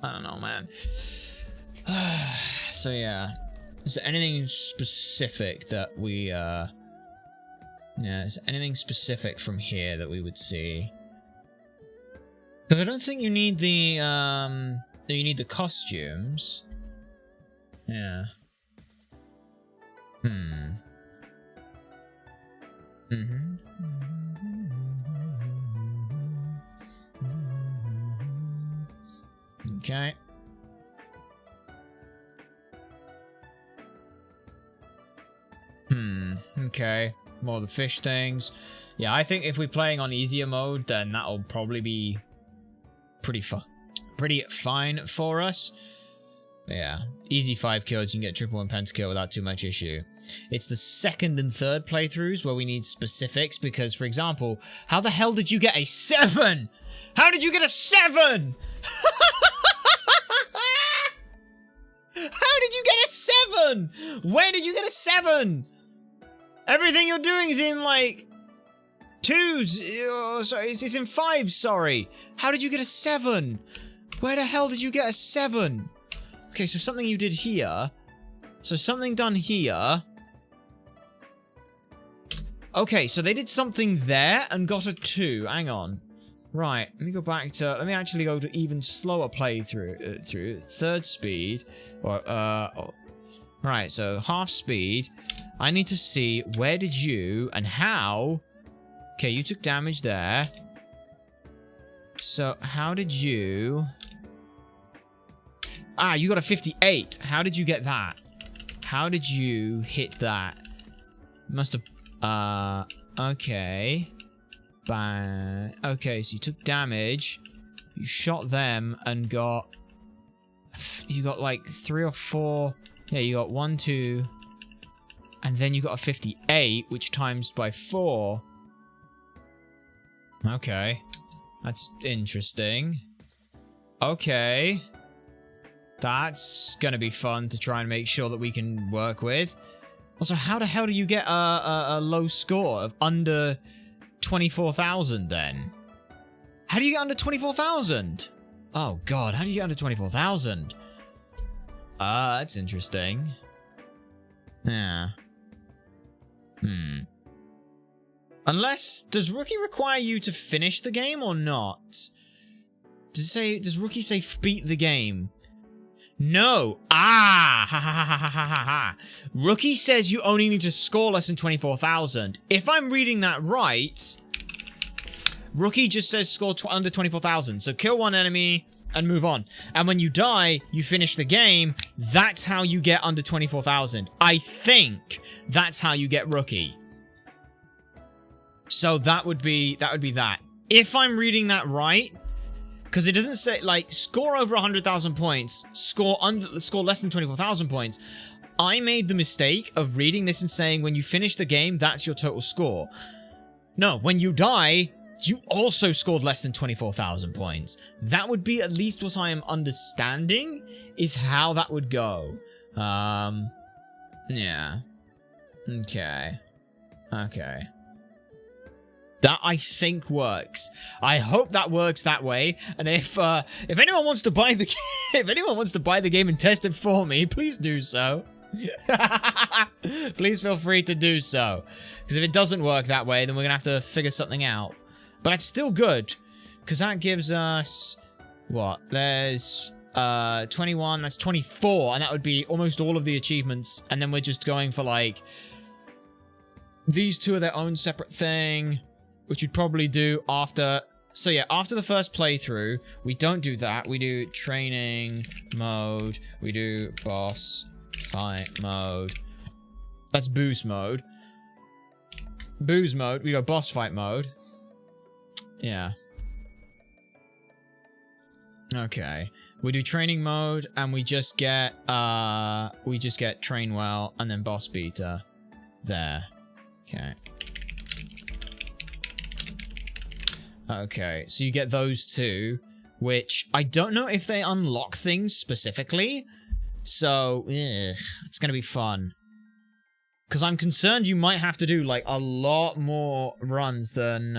I don't know, man. So yeah. Is there anything specific that we yeah, is there anything specific from here that we would see? Because I don't think you need the costumes. Yeah. Okay. Okay. more of the fish things. Yeah, I think if we're playing on easier mode, then that'll probably be pretty fine for us. Yeah, easy 5 kills, you can get triple and pentakill without too much issue. It's the second and third playthroughs where we need specifics because, for example, how the hell did you get a 7? How did you get a 7? How did you get a 7? Where did you get a 7? Everything you're doing is in, like, 2s. Sorry, it's in 5s, sorry. How did you get a 7? Where the hell did you get a 7? Okay, so something you did here. So something done here. Okay, so they did something there and got a 2. Hang on. Right, let me go back to... Let me actually go to even slower playthrough. Third speed. Right, so half speed. I need to see where did you and how... Okay, you took damage there. So, how did you... Ah, you got a 58. How did you get that? How did you hit that? Must have... Okay. Bang. Okay, so you took damage. You shot them and got... You got like 3 or 4... Yeah, you got 1, 2... And then you got a 58, which times by 4. Okay. That's interesting. Okay. That's gonna be fun to try and make sure that we can work with. Also, how the hell do you get a low score of under 24,000 then? How do you get under 24,000? Oh god, how do you get under 24,000? That's interesting. Yeah. Unless, does Rookie require you to finish the game or not? Does Rookie say beat the game? No. Ah! Ha ha ha ha ha ha ha. Rookie says you only need to score less than 24,000. If I'm reading that right, Rookie just says score under 24,000. So kill one enemy and move on. And when you die, you finish the game. That's how you get under 24,000. I think that's how you get Rookie. So that would be that. If I'm reading that right, because it doesn't say, like, score over 100,000 points, score less than 24,000 points. I made the mistake of reading this and saying when you finish the game, that's your total score. No, when you die, you also scored less than 24,000 points. That would be at least what I am understanding, is how that would go. Yeah. Okay. Okay. That, I think, works. I hope that works that way. And if anyone wants to buy the if anyone wants to buy the game and test it for me, please do so. Please feel free to do so. Because if it doesn't work that way, then we're gonna have to figure something out. But it's still good, because that gives us what? There's 21. That's 24, and that would be almost all of the achievements. And then we're just going for like these two are their own separate thing, which you'd probably do after... So yeah, after the first playthrough, we don't do that. We do training mode. We do boss fight mode. That's boost mode. Booze mode. We go boss fight mode. Yeah. Okay. We do training mode, and we just get train well, and then boss beater. There. Okay. Okay, so you get those two, which I don't know if they unlock things specifically, so it's gonna be fun. Because I'm concerned you might have to do, like, a lot more runs than,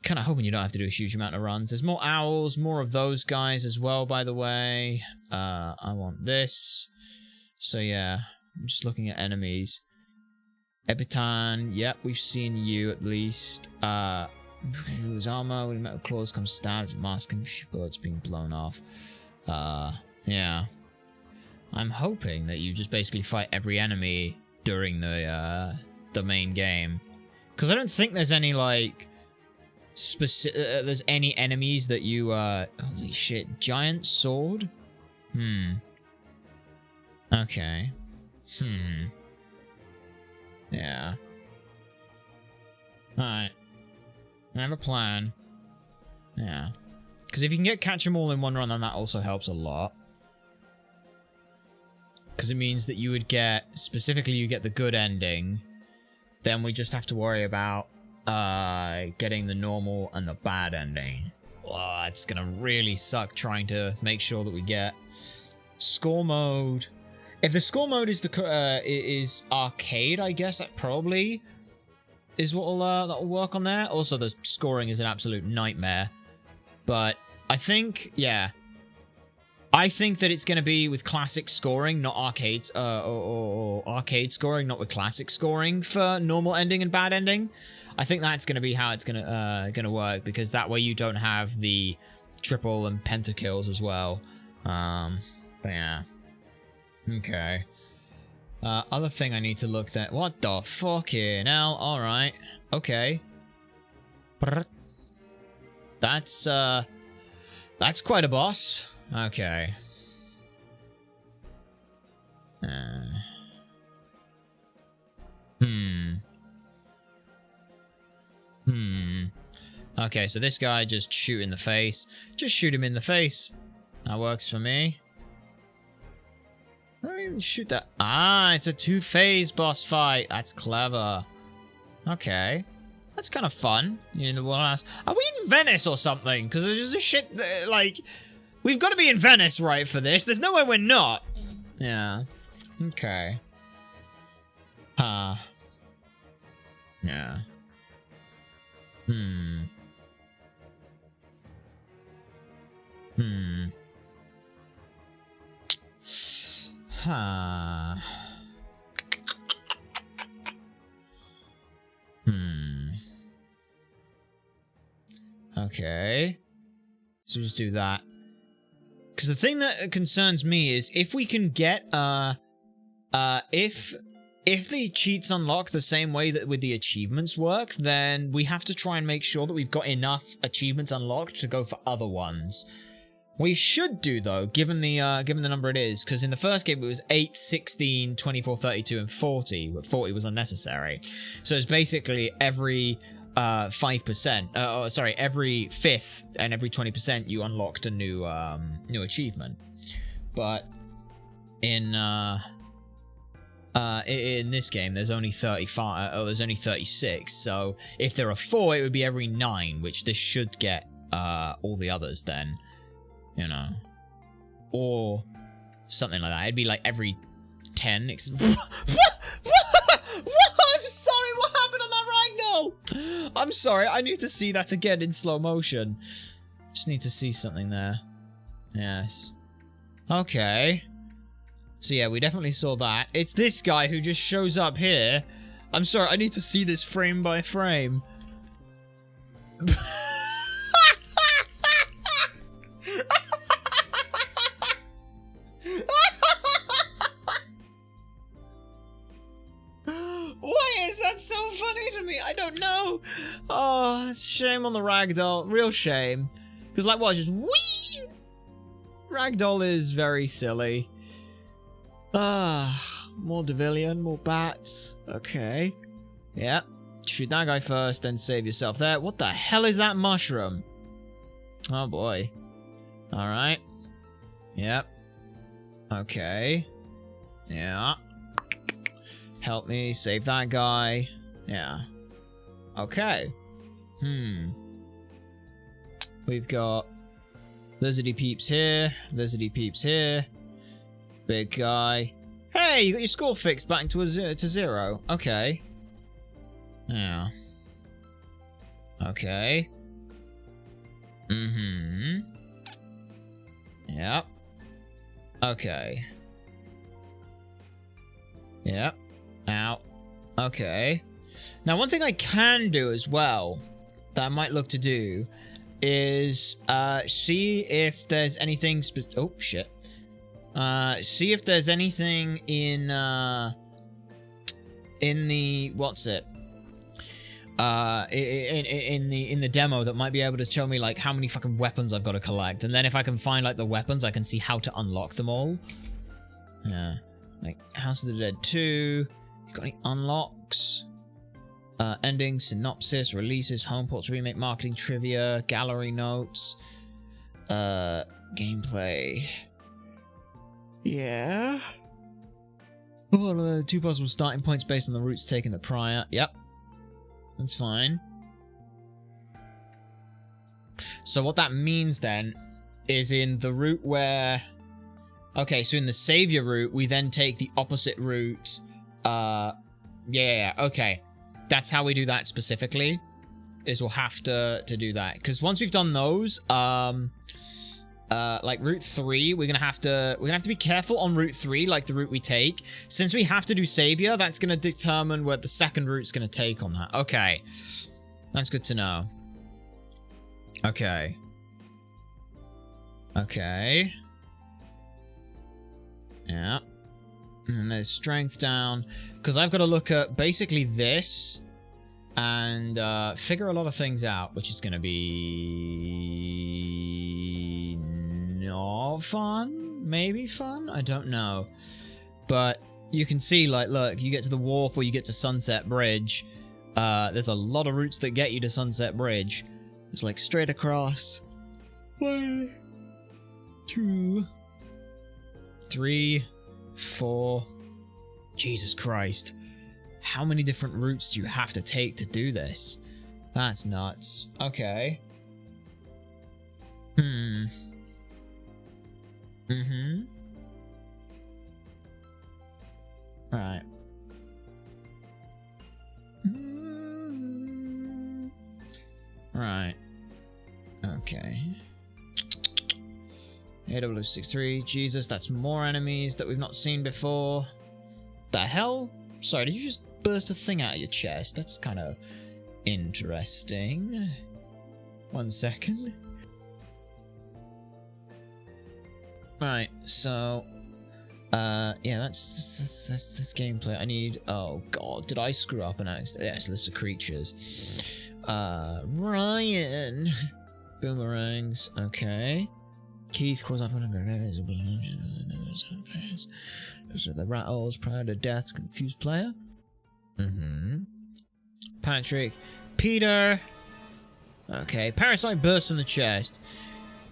Kinda hoping you don't have to do a huge amount of runs. There's more owls, more of those guys as well, by the way. I want this. So yeah, I'm just looking at enemies. Epitan, yep, we've seen you at least. His armor with metal claws comes stabs, mask and bullets being blown off. Yeah. I'm hoping that you just basically fight every enemy during the main game. Because I don't think there's any, like, there's any enemies that you, holy shit, giant sword? Okay. Yeah. Alright. I have a plan. Yeah. Because if you can catch them all in one run, then that also helps a lot. Because it means that you would get, specifically you get the good ending. Then we just have to worry about getting the normal and the bad ending. Oh, it's gonna really suck trying to make sure that we get score mode. If the score mode is is arcade, I guess that probably is what that'll work on there. Also, the scoring is an absolute nightmare. But I think, yeah, I think that it's going to be with classic scoring, not arcades, or arcade scoring, not with classic scoring for normal ending and bad ending. I think that's going to be how it's going to work, because that way you don't have the triple and pentakills as well. But yeah. Okay. Other thing I need to look at. What the fucking hell? Alright. Okay. That's quite a boss. Okay. Okay, so this guy just shoot in the face. Just shoot him in the face. That works for me. I don't even shoot that. Ah, it's a two-phase boss fight. That's clever. Okay. That's kind of fun. You know, are we in Venice or something? Because there's just a shit, like, we've got to be in Venice, right, for this. There's no way we're not. Yeah. Okay. Yeah. Okay. So just do that. Because the thing that concerns me is if we can get, if the cheats unlock the same way that with the achievements work, then we have to try and make sure that we've got enough achievements unlocked to go for other ones. We should do, though, given the number it is, because in the first game it was 8, 16, 24, 32, and 40, but 40 was unnecessary. So it's basically every 5%, every 5th and every 20% you unlocked a new achievement. But in this game there's only 35, there's only 36, so if there are 4 it would be every 9, which this should get all the others then, you know, or something like that. It'd be like every 10. What? I'm sorry, what happened on that ragdoll? I'm sorry, I need to see that again in slow motion. Just need to see something there. Yes. Okay. So yeah, we definitely saw that. It's this guy who just shows up here. I'm sorry, I need to see this frame by frame. Why is that so funny to me? I don't know. Oh, it's a shame on the ragdoll. Real shame. Because like what, just whee! Ragdoll is very silly. More Devilian, more bats. Okay. Yep. Shoot that guy first, then save yourself there. What the hell is that mushroom? Oh boy. Alright. Yep. Okay. Yeah. Help me save that guy. Yeah. Okay. We've got lizardy peeps here. Lizardy peeps here. Big guy. Hey, you got your score fixed back to zero. Okay. Yeah. Okay. Yep. Okay. Yep. Ow. Okay. Now, one thing I can do as well, that I might look to do, is see if there's anything oh, shit. See if there's anything in the what's it? In the demo that might be able to show me like how many fucking weapons I've got to collect, and then if I can find like the weapons, I can see how to unlock them all. Yeah. Like House of the Dead 2. You got any unlocks? Ending, synopsis, releases, home ports, remake, marketing, trivia, gallery notes, gameplay. Yeah. Oh, 2 possible starting points based on the routes taken the prior. Yep. That's fine. So what that means then is in the route where... Okay, so in the savior route, we then take the opposite route. Yeah, okay. That's how we do that specifically. Is we'll have to do that. Because once we've done those, like route 3, we're gonna have to be careful on route 3, like the route we take. Since we have to do savior, that's gonna determine what the second route's gonna take on that. Okay. That's good to know. Okay. Okay. Yeah. And there's strength down. Because I've got to look at basically this and figure a lot of things out, which is going to be not fun. Maybe fun? I don't know. But you can see, like, look, you get to the wharf or you get to Sunset Bridge. There's a lot of routes that get you to Sunset Bridge. It's like straight across. 1, 2, 3, 4. Jesus Christ. How many different routes do you have to take to do this? That's nuts. Okay. Right. Right. Okay. AW63. Jesus, that's more enemies that we've not seen before. The hell? Sorry, did you just burst a thing out of your chest? That's kind of interesting. 1 second. Right, so... yeah, that's this gameplay. I need... Oh, God. Did I screw up an accident? Yes, list of creatures. Ryan! Boomerangs. Okay. Keith crawls up on a those are the rattles prior to death. Confused player. Patrick. Peter. Okay. Parasite bursts from the chest.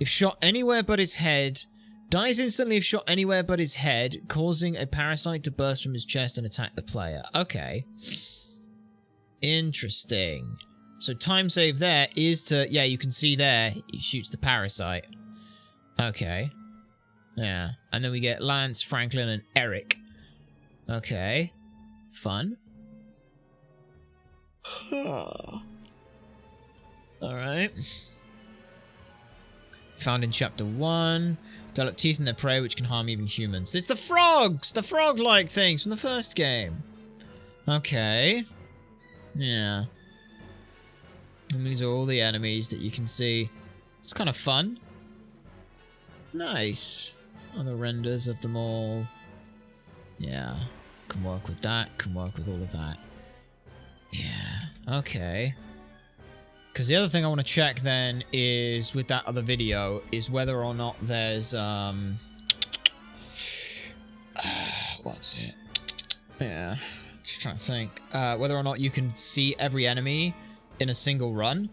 If shot anywhere but his head, dies instantly if shot anywhere but his head, causing a parasite to burst from his chest and attack the player. Okay. Interesting. So time save there is to... Yeah, you can see there. He shoots the parasite. Okay. Yeah. And then we get Lance, Franklin, and Eric. Okay. Fun. Alright. Found in Chapter 1. Develop teeth in their prey which can harm even humans. It's the frogs! The frog-like things from the first game. Okay. Yeah. And these are all the enemies that you can see. It's kind of fun. Nice. Other renders of them all. Yeah. Can work with that. Can work with all of that. Yeah. Okay. Because the other thing I want to check then is, with that other video, is whether or not there's, what's it? Yeah. Just trying to think. Whether or not you can see every enemy in a single run.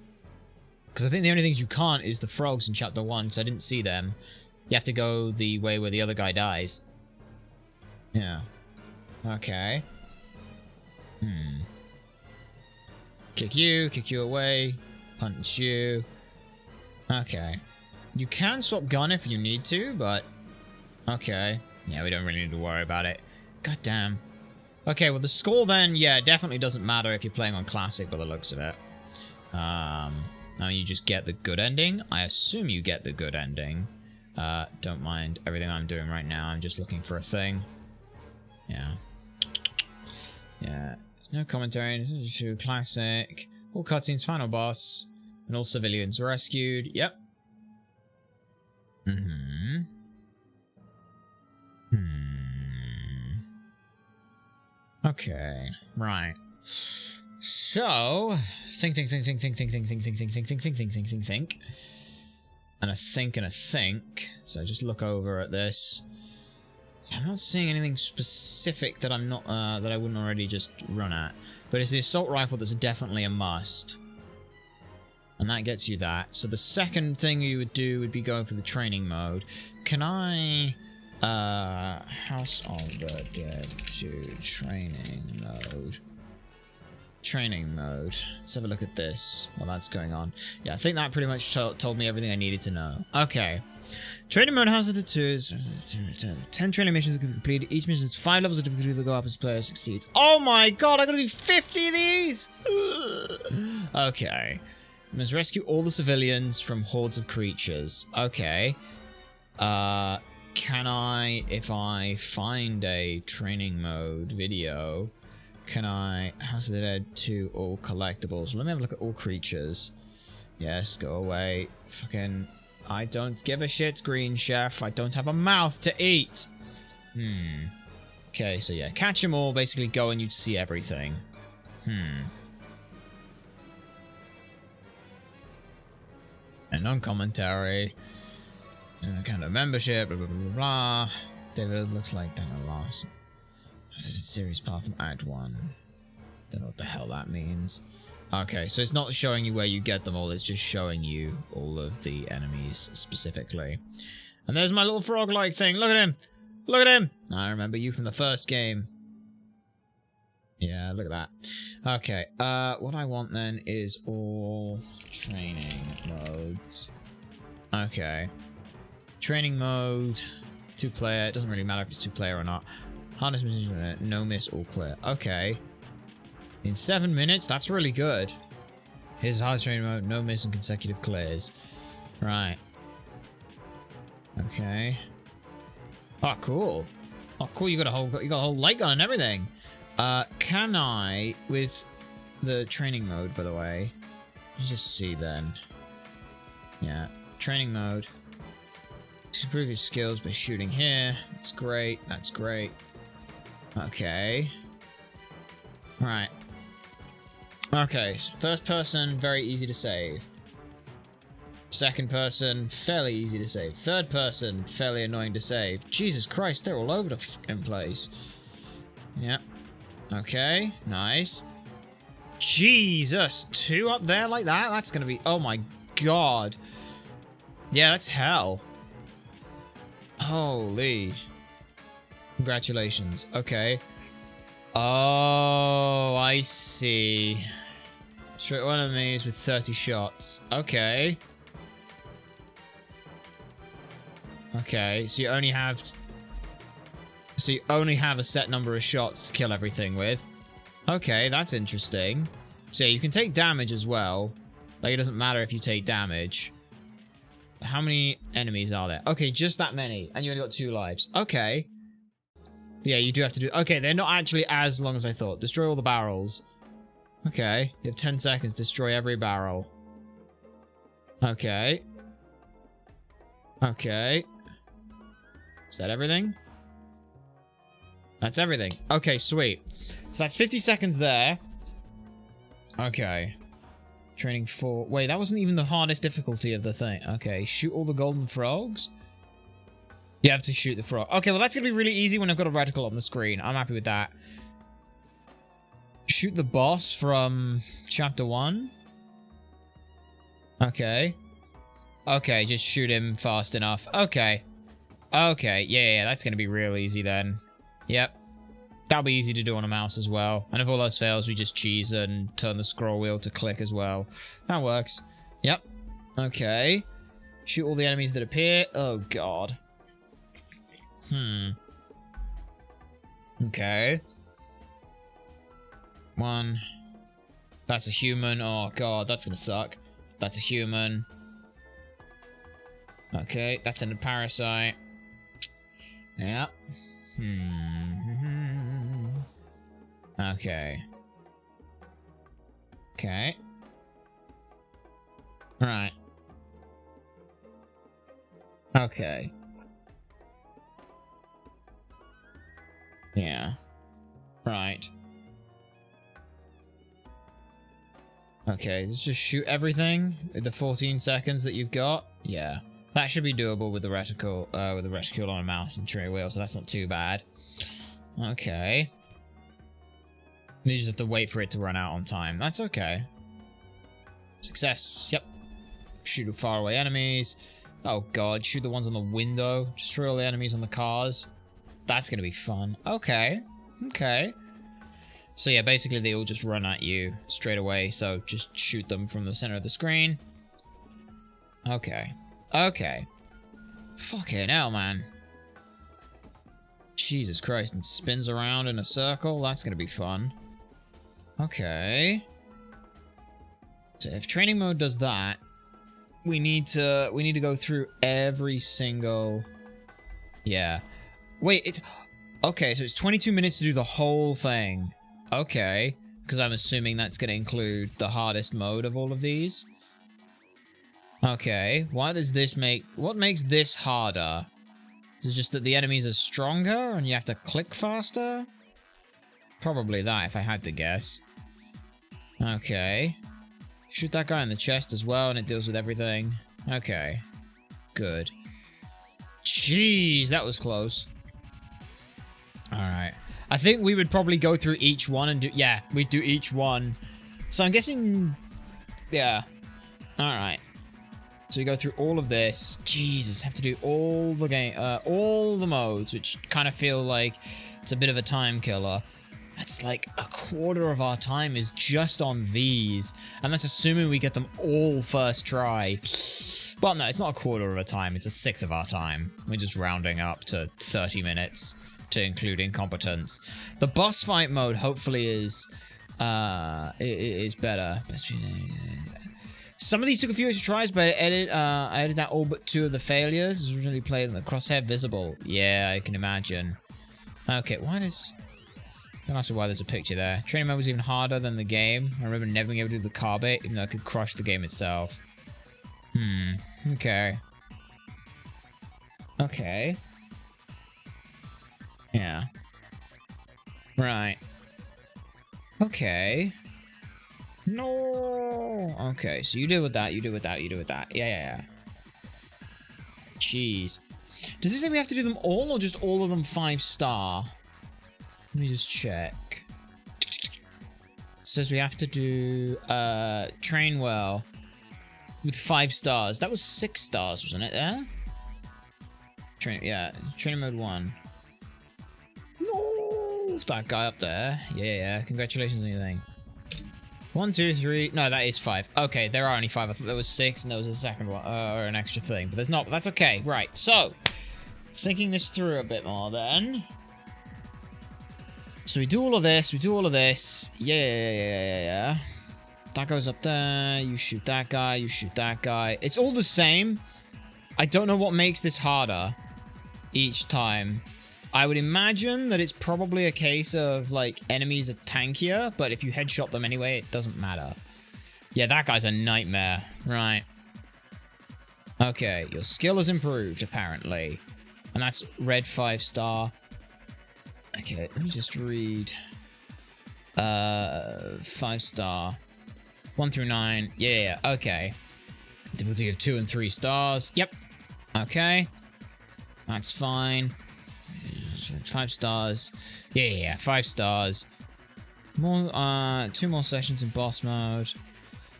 Because I think the only things you can't is the frogs in Chapter 1, because I didn't see them. You have to go the way where the other guy dies. Yeah. Okay. Kick you away. Punch you. Okay. You can swap gun if you need to, but... Okay. Yeah, we don't really need to worry about it. God damn. Okay, well the score then, yeah, definitely doesn't matter if you're playing on Classic by the looks of it. Now you just get the good ending. I assume you get the good ending. Don't mind everything I'm doing right now. I'm just looking for a thing. Yeah. Yeah. There's no commentary. This is true. Classic. All cutscenes, final boss. And all civilians rescued. Yep. Okay. Right. So, think. And a think. So just look over at this. I'm not seeing anything specific that I'm not that I wouldn't already just run at. But it's the assault rifle that's definitely a must. And that gets you that. So the second thing you would do would be going for the training mode. Can I House of the Dead 2 training mode. Training mode. Let's have a look at this while that's going on. Yeah, I think that pretty much told me everything I needed to know. Okay. Training mode House of the 2 is 10 training missions completed. Each mission has 5 levels of difficulty that go up as the player succeeds. Oh my god, I gotta do 50 of these! Okay. You must rescue all the civilians from hordes of creatures. Okay. Can I, if I find a training mode video, can I... House of the Dead 2 all collectibles? Let me have a look at all creatures. Yes, go away. Fucking... I don't give a shit, Green Chef. I don't have a mouth to eat. Okay, so yeah. Catch them all, basically go and you'd see everything. And non-commentary. Kind of membership, blah, blah, blah, blah. David looks like Daniel Lost. Is it a series apart from Act 1? Don't know what the hell that means. Okay, so it's not showing you where you get them all, it's just showing you all of the enemies specifically. And there's my little frog-like thing. Look at him! Look at him! I remember you from the first game. Yeah, look at that. Okay, what I want then is all training modes. Okay. Training mode, 2-player. It doesn't really matter if it's 2-player or not. Hardest mission, no miss, all clear. Okay. In 7 minutes, that's really good. Here's hardest training mode, no miss and consecutive clears. Right. Okay. Oh, cool. Oh, cool. You got a whole light gun and everything. Can I, with the training mode, by the way, let me just see then. Yeah, training mode. Improve your skills by shooting here. That's great. That's great. Okay. Right. Okay, so first person, very easy to save. Second person, fairly easy to save. Third person, fairly annoying to save. Jesus Christ, they're all over the fucking place. Yep. Okay, nice. Jesus, 2 up there like that? That's gonna be... Oh my god. Yeah, that's hell. Holy. Congratulations. Okay. Oh, I see. Straight one enemies with 30 shots. Okay. Okay, so you only have... So you only have a set number of shots to kill everything with. Okay, that's interesting. So yeah, you can take damage as well. Like, it doesn't matter if you take damage. How many enemies are there? Okay, just that many. And you only got 2 lives. Okay. Yeah, you do have to do... Okay, they're not actually as long as I thought. Destroy all the barrels. Okay. You have 10 seconds to destroy every barrel. Okay. Okay. Is that everything? That's everything. Okay, sweet. So that's 50 seconds there. Okay. Training 4. Wait, that wasn't even the hardest difficulty of the thing. Okay, shoot all the golden frogs. You have to shoot the frog. Okay, well that's gonna be really easy when I've got a reticle on the screen. I'm happy with that. Shoot the boss from chapter 1. Okay. Okay, just shoot him fast enough. Okay. Okay, yeah, that's gonna be real easy then. Yep. That'll be easy to do on a mouse as well. And if all else fails, we just cheese and turn the scroll wheel to click as well. That works. Yep. Okay. Shoot all the enemies that appear. Oh, God. Okay. 1. That's a human. Oh, God, that's gonna suck. That's a human. Okay, that's a parasite. Yep. Okay. Okay. Right. Okay. Yeah. Right. Okay, let's just shoot everything in the 14 seconds that you've got. Yeah. That should be doable with the reticule on a mouse and tray wheel, so that's not too bad. Okay. You just have to wait for it to run out on time. That's okay. Success. Yep. Shoot faraway enemies. Oh god, shoot the ones on the window. Destroy all the enemies on the cars. That's gonna be fun. Okay. Okay. So yeah, basically they all just run at you straight away, so just shoot them from the center of the screen. Okay. Okay. Fucking hell, man. Jesus Christ, and spins around in a circle? That's gonna be fun. Okay. So if training mode does that, we need to go through every single... Yeah. Wait, it's... Okay, so it's 22 minutes to do the whole thing. Okay. Because I'm assuming that's going to include the hardest mode of all of these. Okay. What does this make... What makes this harder? Is it just that the enemies are stronger and you have to click faster? Probably that, if I had to guess. Okay. Shoot that guy in the chest as well, and it deals with everything. Okay. Good. Jeez, that was close. Alright. I think we would probably go through each one and do... Yeah, we'd do each one. So I'm guessing... Yeah. Alright. So we go through all of this. Jesus, have to do all the game... all the modes, which kind of feel like it's a bit of a time killer. That's like a quarter of our time is just on these. And that's assuming we get them all first try. Well, no, it's not a quarter of a time. It's a sixth of our time. We're just rounding up to 30 minutes to include incompetence. The boss fight mode hopefully is better. Some of these took a few extra tries, but I edited out all but 2 of the failures. It was originally played in the crosshair visible. Yeah, I can imagine. Okay, why does... Don't ask me why there's a picture there. Training mode was even harder than the game. I remember never being able to do the car bit, even though I could crush the game itself. Okay. Okay. Yeah. Right. Okay. No. Okay, so you deal with that, you deal with that, you deal with that. Yeah. Jeez. Does this say we have to do them all, or just all of them 5-star? Let me just check. It says we have to do train well with 5 stars. That was 6 stars, wasn't it? There. Training mode 1. No, that guy up there. Yeah. Congratulations on your thing. 1, 2, 3. No, that is 5. Okay, there are only 5. I thought there was 6, and there was a second one or an extra thing, but there's not. But that's okay. Right. So, thinking this through a bit more, then. So we do all of this, yeah. That goes up there, you shoot that guy, you shoot that guy. It's all the same. I don't know what makes this harder each time. I would imagine that it's probably a case of, like, enemies are tankier, but if you headshot them anyway, it doesn't matter. Yeah, that guy's a nightmare. Right. Okay, your skill has improved, apparently. And that's red 5-star. Okay, let me just read. 5-star. 1 through 9. Yeah, okay. Difficulty of 2 and 3 stars. Yep. Okay. That's fine. 5 stars. Yeah, 5 stars. More, 2 more sessions in boss mode.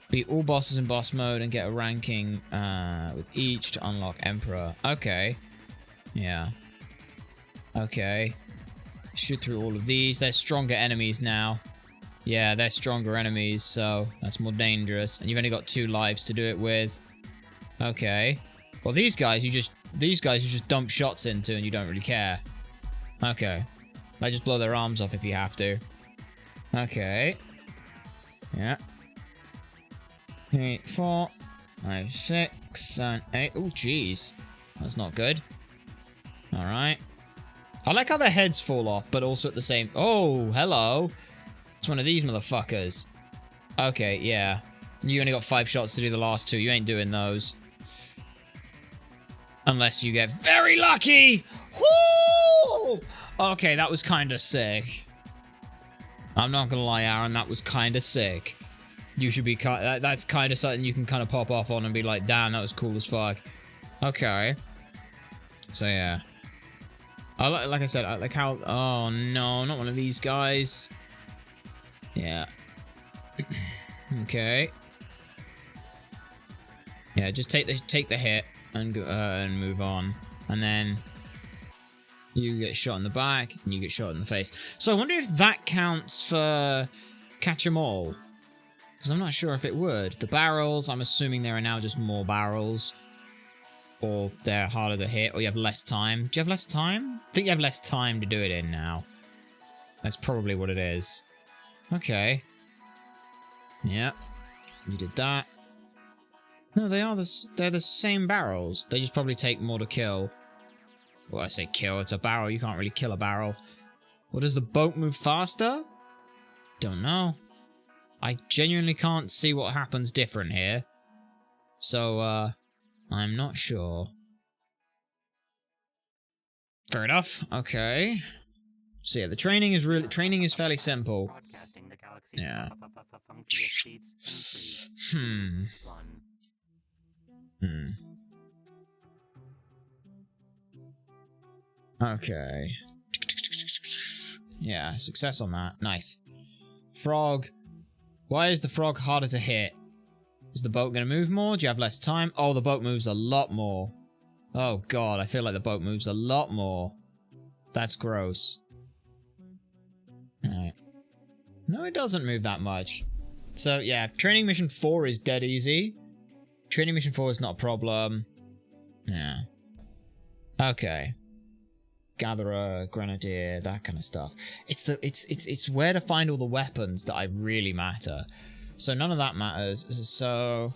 Beat all bosses in boss mode and get a ranking with each to unlock Emperor. Okay. Yeah. Okay. Shoot through all of these. They're stronger enemies now. Yeah, they're stronger enemies, so that's more dangerous. And you've only got 2 lives to do it with. Okay. Well, these guys you just dump shots into and you don't really care. Okay. Like, just blow their arms off if you have to. Okay. Yeah. 8, 4, 5, 6, 7, 8. Oh, jeez. That's not good. Alright. I like how their heads fall off, but also at the same... Oh, hello. It's one of these motherfuckers. Okay, yeah. You only got 5 shots to do the last 2. You ain't doing those. Unless you get very lucky. Woo! Okay, that was kind of sick. I'm not gonna lie, Aaron. That was kind of sick. You should be... That's kind of something you can kind of pop off on and be like, damn, that was cool as fuck. Okay. So yeah. Like I said, I like how... Oh no, not one of these guys. Yeah. Okay. Yeah, just take the hit and go, and move on, and then you get shot in the back and you get shot in the face. So I wonder if that counts for catch 'em all, because I'm not sure if it would. The barrels, I'm assuming there are now just more barrels, or they're harder to hit, or you have less time. Do you have less time? I think you have less time to do it in now. That's probably what it is. Okay. Yep. You did that. No, they're the same barrels. They just probably take more to kill. Well, I say kill, it's a barrel. You can't really kill a barrel. Well, does the boat move faster? Don't know. I genuinely can't see what happens different here. So, I'm not sure. Fair enough. Okay. So yeah, the training is fairly simple. Yeah. Okay. Yeah, success on that. Nice. Frog. Why is the frog harder to hit? Is the boat going to move more? Do you have less time? Oh, the boat moves a lot more. Oh god, I feel like the boat moves a lot more. That's gross. Alright. No, it doesn't move that much. So, yeah, training mission 4 is dead easy. Training mission 4 is not a problem. Yeah. Okay. Gatherer, grenadier, that kind of stuff. It's where to find all the weapons that I really matter. So none of that matters. So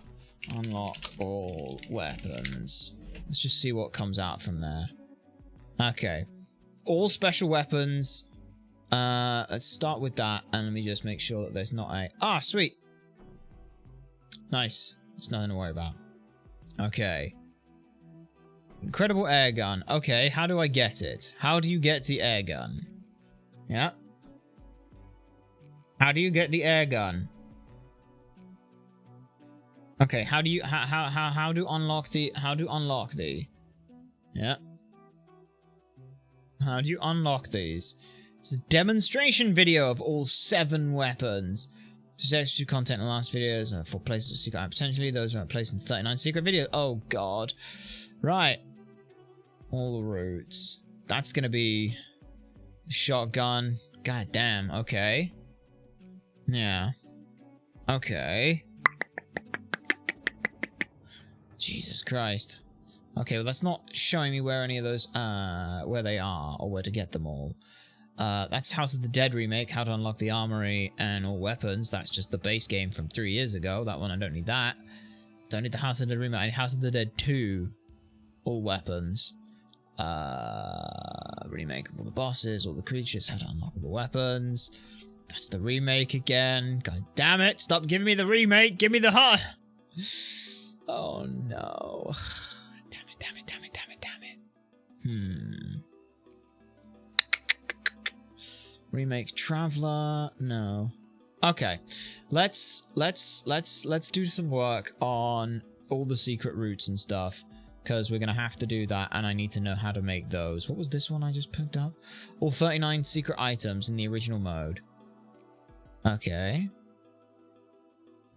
unlock all weapons. Let's just see what comes out from there. Okay. All special weapons. Let's start with that, and let me just make sure that there's not a... Ah, sweet! Nice. It's nothing to worry about. Okay. Incredible air gun. Okay, how do I get it? How do you get the air gun? Yeah. How do you get the air gun? Okay, how do unlock the... Yeah. How do you unlock these? It's a demonstration video of all 7 weapons. Just extra content in the last videos, 4 places of secret, potentially those are placed in 39 secret videos. Oh god. Right. All the routes. That's gonna be shotgun. God damn. Okay. Yeah. Okay. Jesus Christ. Okay, well that's not showing me where any of those, where they are, or where to get them all. That's House of the Dead remake, how to unlock the armory and all weapons. That's just the base game from 3 years ago. That one, I don't need that. Don't need the House of the Dead remake. I need House of the Dead 2. All weapons. Remake of all the bosses, all the creatures, how to unlock all the weapons. That's the remake again. God damn it, stop giving me the remake, give me the heart. Oh no. Damn it, damn it, damn it, damn it, damn it. Remake Traveler, no. Okay, let's do some work on all the secret routes and stuff, because we're gonna have to do that, and I need to know how to make those. What was this one I just picked up? All 39 secret items in the original mode. Okay.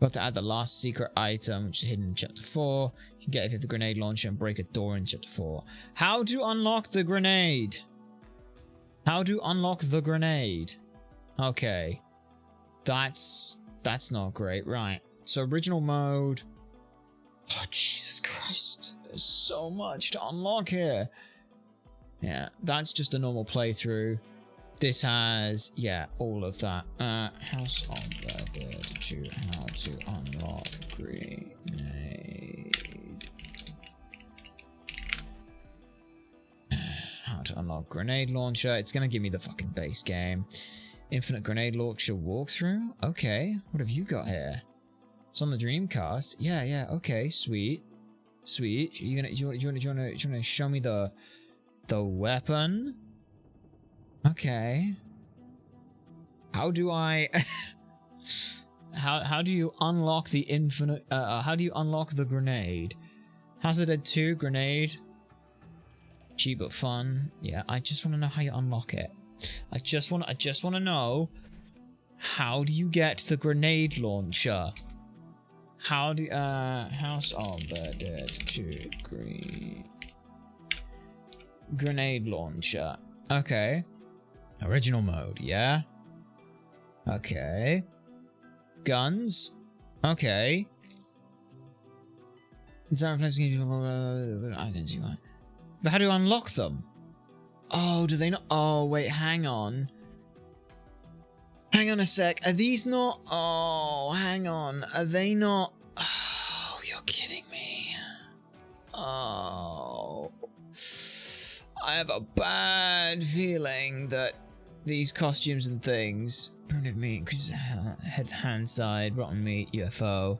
Got to add the last secret item, which is hidden in Chapter 4. You can get it if you have the grenade launcher and break a door in Chapter 4. How to unlock the grenade? How to unlock the grenade? Okay. That's not great. Right. So original mode. Oh, Jesus Christ. There's so much to unlock here. Yeah, that's just a normal playthrough. This has, yeah, all of that. House of the Dead 2, how to unlock grenade. How to unlock grenade launcher. It's gonna give me the fucking base game. Infinite grenade launcher walkthrough. Okay, what have you got here? It's on the Dreamcast. Yeah. Okay, sweet. Do you wanna show me the weapon? Okay. How do I? how do you unlock the infinite? How do you unlock the grenade? Hazarded 2, grenade. Cheap but fun. Yeah, I just want to know how you unlock it. I just want to know, how do you get the grenade launcher? How do House of the Dead 2 grenade launcher. Okay. Original mode, yeah. Okay. Guns. Okay. Is that replacing icons? But how do you unlock them? Oh, do they not? Oh, wait, hang on. Hang on a sec. Are these not? Oh, hang on. Are they not? Oh, you're kidding me. Oh. I have a bad feeling that these costumes and things. Primitive meat increases head, hand side, rotten meat, UFO.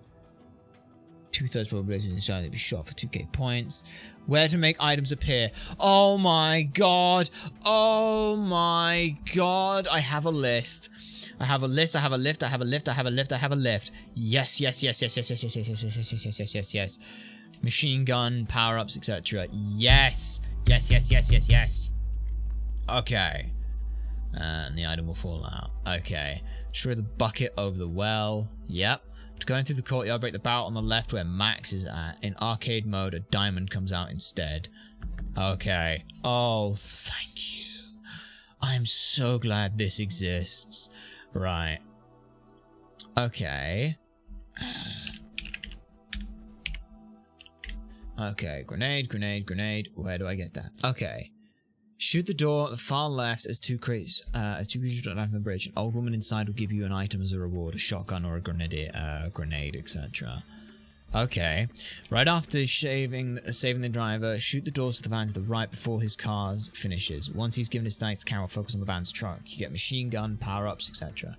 2/3 probability to be shot for 2k points. Where to make items appear. Oh my god. Oh my god. I have a list. I have a list. I have a lift. I have a lift. I have a lift. I have a lift. Yes, yes, yes, yes, yes, yes, yes, yes, yes, yes, yes, yes, yes, yes, yes. Machine gun, power-ups, etc. Yes. Yes, yes, yes, yes, yes. Okay. And the item will fall out. Okay. Throw the bucket over the well. Yep. Going through the courtyard, break the barrel on the left where Max is at. In arcade mode, a diamond comes out instead. Okay. Oh, thank you. I'm so glad this exists. Right. Okay. Okay. Grenade, grenade, grenade. Where do I get that? Okay. Shoot the door at the far left as two creatures drop down from the bridge. An old woman inside will give you an item as a reward, a shotgun or a grenade, etc. Okay. Right after saving the driver, shoot the doors to the van to the right before his car finishes. Once he's given his thanks, the camera will focus on the van's truck. You get machine gun, power-ups, etc.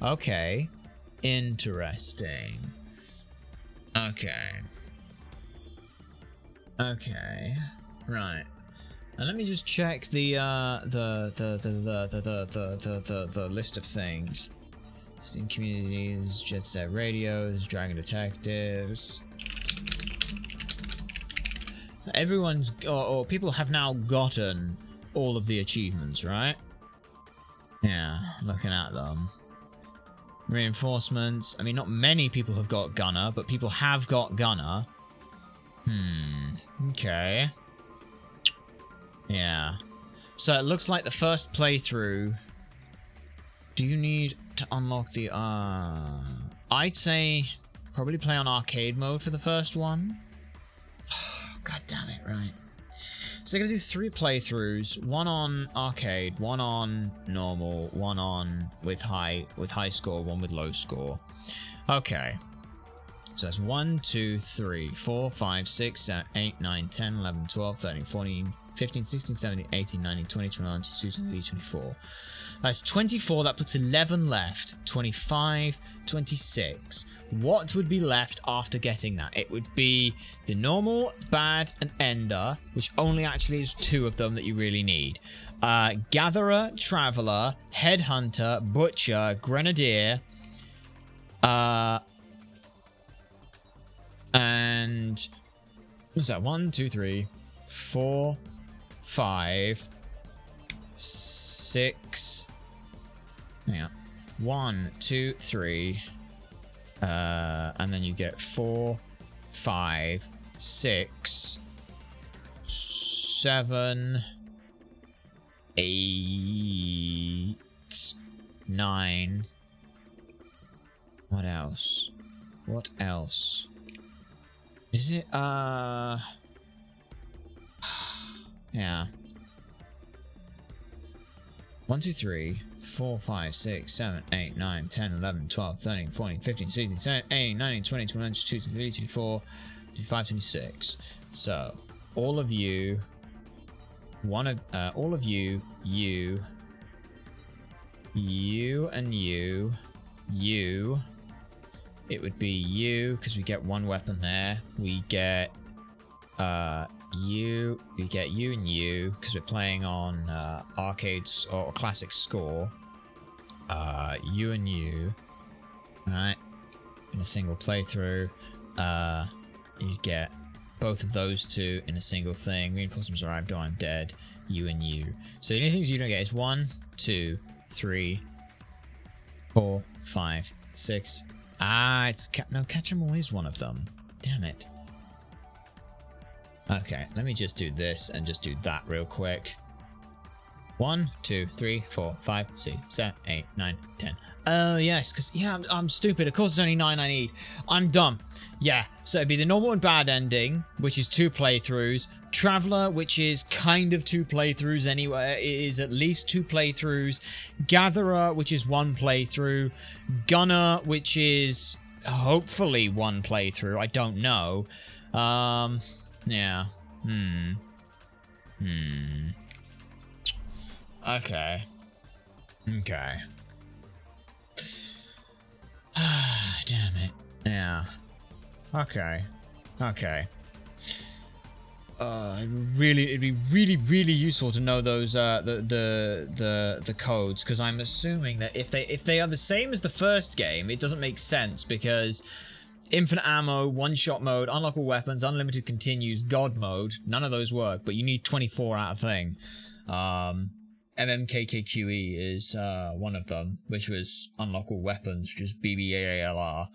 Okay. Interesting. Okay. Okay. Right. And let me just check the list of things. Steam communities, Jet Set Radios, Dragon Detectives. Everyone's or people have now gotten all of the achievements, right? Yeah, looking at them. Reinforcements. I mean, not many people have got Gunner, but people have got Gunner. Okay. Yeah. So it looks like the first playthrough. Do you need to unlock the I'd say probably play on arcade mode for the first one. God damn it, right. So I'm gonna do 3 playthroughs, one on arcade, one on normal, one on with high score, one with low score. Okay. So that's 1, 2, 3, 4, 5, 6, 7, 8, 9, 10, 11, 12, 13, 14, 15, 16, 17, 18, 19, 20, 21, 22, 23, 24. That's 24. That puts 11 left. 25, 26. What would be left after getting that? It would be the normal, bad, and ender, which only actually is 2 of them that you really need. Gatherer, Traveler, Headhunter, Butcher, Grenadier, and what's that? 1, 2, 3, 4, 5, 6. Hang on. 1, 2, 3. And then you get 4, 5, 6, 7, 8, 9. What else? What else? Is it, yeah. 1, 2, 3, 4, 5, 6, 7, 8, 9, 10, 11, 12, 13, 14, 15, 16, 17, 18, 19, 20, 21, 22, 23, 24, 25, 26. So, all of you, all of you, you, and you. It would be you, because we get 1 weapon there. We get, you and you, because we're playing on arcades or classic score. You and you, right? In a single playthrough, you get both of those two in a single thing. Reinforcements arrived. Oh, I'm dead. You and you. So the only things you don't get is 1, 2, 3, 4, 5, 6. Ah, it's no, catch 'em all is one of them. Damn it. Okay, let me just do this and just do that real quick. 1, 2, 3, 4, 5, 6, 7, 8, 9, 10. Oh, yes, because, yeah, I'm stupid. Of course, it's only 9 I need. I'm dumb. Yeah, so it'd be the normal and bad ending, which is 2 playthroughs. Traveler, which is kind of 2 playthroughs anyway. It is at least 2 playthroughs. Gatherer, which is 1 playthrough. Gunner, which is hopefully 1 playthrough. I don't know. Yeah. Okay. Okay. Damn it. Yeah. Okay. Okay. It'd be really useful to know those the codes, because I'm assuming that if they are the same as the first game, it doesn't make sense, because infinite ammo, one-shot mode, unlockable weapons, unlimited continues, god mode, none of those work, but you need 24 out of thing. MMKKQE is one of them, which was unlockable weapons, just BBALR.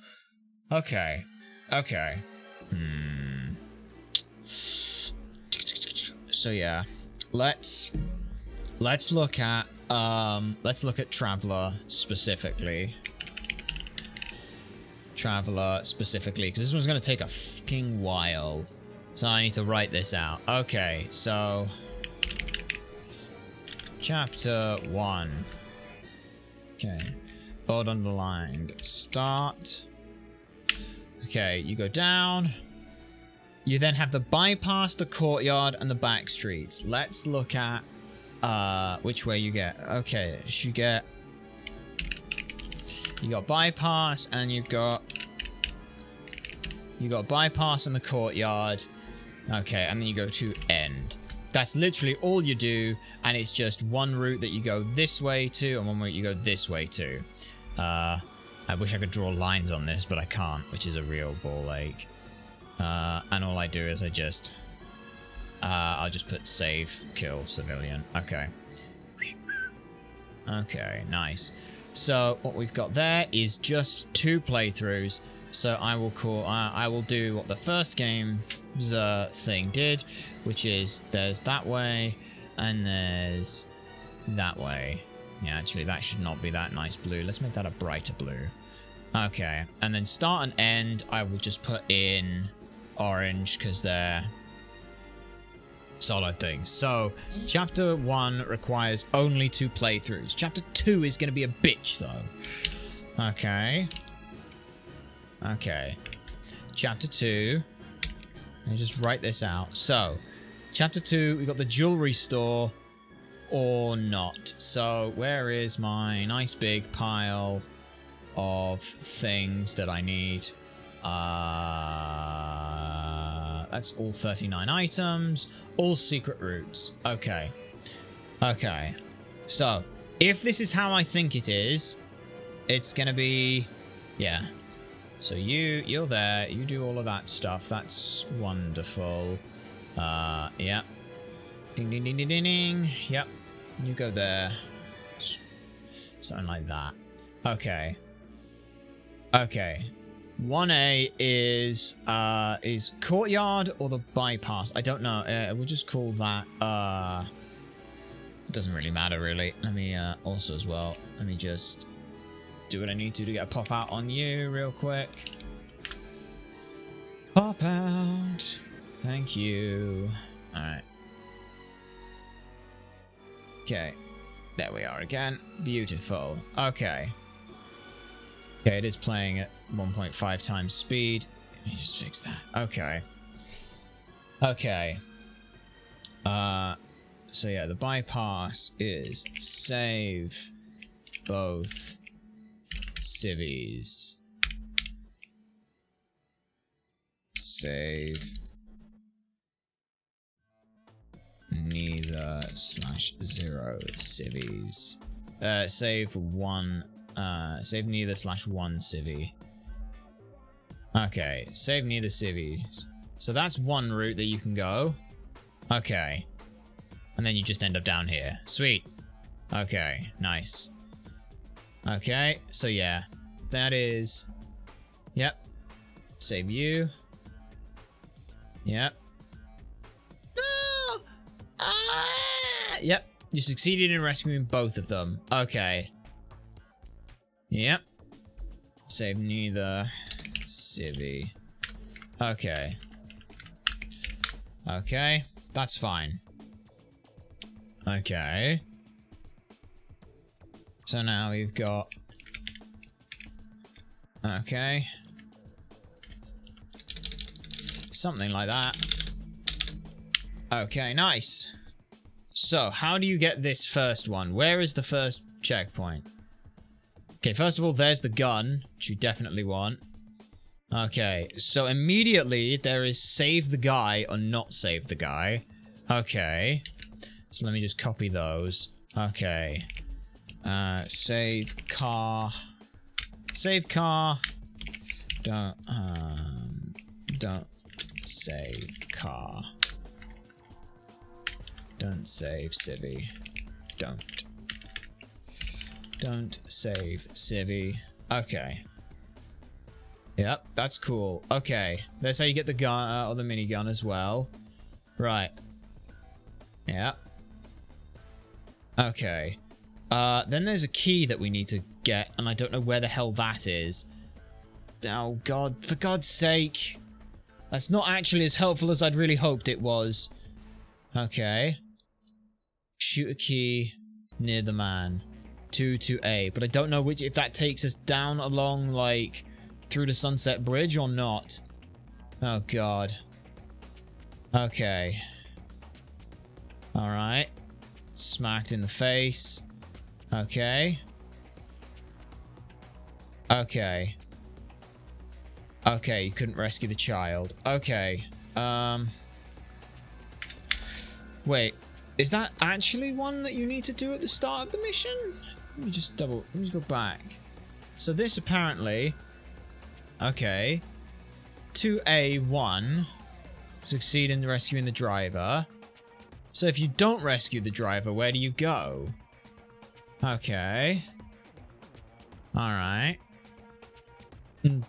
Okay. Okay. So yeah, let's look at Traveler specifically. Because this one's gonna take a fucking while. So I need to write this out. Okay, so Chapter 1. Okay. Bold underlined. Start. Okay, you go down. You then have the bypass, the courtyard, and the back streets. Let's look at which way you get. Okay, you got bypass, and you got bypass in the courtyard. Okay, and then you go to end. That's literally all you do, and it's just one route that you go this way to, and one route you go this way to. I wish I could draw lines on this, but I can't, which is a real ball ache. And all I do is I'll just put save, kill, civilian. Okay. Okay, nice. So what we've got there is just 2 playthroughs. So I will do what the first game's thing did, which is there's that way and there's that way. Yeah, actually that should not be that nice blue. Let's make that a brighter blue. Okay, and then start and end, I will just put in orange because they're solid things. So chapter 1 requires only 2 playthroughs. Chapter 2 is going to be a bitch though. Okay. Okay. Chapter 2. Let me just write this out. So, chapter 2, we got the jewelry store or not. So, where is my nice big pile of things that I need? That's all 39 items. All secret routes. Okay. Okay. So, if this is how I think it is, it's gonna be... Yeah. So you're there, you do all of that stuff, that's wonderful. Yeah. Ding ding ding ding ding ding. Yep. You go there. Something like that. Okay. Okay. 1A is courtyard or the bypass? I don't know. We'll just call that it doesn't really matter really. Let me also as well, let me just do what I need to get a pop out on you real quick. Pop out. Thank you. Alright. Okay. There we are again. Beautiful. Okay. Okay, it is playing at 1.5 times speed. Let me just fix that. Okay. Okay. So yeah, the bypass is save both civvies. Save neither /0 civvies. Save one. Save neither /1 civvy. Okay, save neither civvies. So that's one route that you can go. Okay. And then you just end up down here. Sweet. Okay, nice. Okay, so yeah. That is... Yep. Save you. Yep. No! Ah! Yep. You succeeded in rescuing both of them. Okay. Yep. Save neither. Civvy. Okay. Okay. That's fine. Okay. So now we've got... Okay. Something like that. Okay, nice. So, how do you get this first one? Where is the first checkpoint? Okay, first of all, there's the gun, which you definitely want. Okay, so immediately there is save the guy or not save the guy. Okay. So let me just copy those. Okay. Save car. Save car. Don't save car. Don't save civvy. Don't save civvy. Okay. Yep, that's cool. Okay. That's how you get the gun, or the minigun as well. Right. Yep. Okay. Then there's a key that we need to get, and I don't know where the hell that is. Oh god, for God's sake. That's not actually as helpful as I'd really hoped it was. Okay. Shoot a key near the man. 2A. But I don't know which, if that takes us down along, like, through the Sunset Bridge or not. Oh god. Okay. Alright. Smacked in the face. Okay. Okay. Okay, you couldn't rescue the child. Okay. Wait. Is that actually one that you need to do at the start of the mission? Let me just go back. So this apparently... Okay. 2A1. Succeed in rescuing the driver. So if you don't rescue the driver, where do you go? Okay. Alright.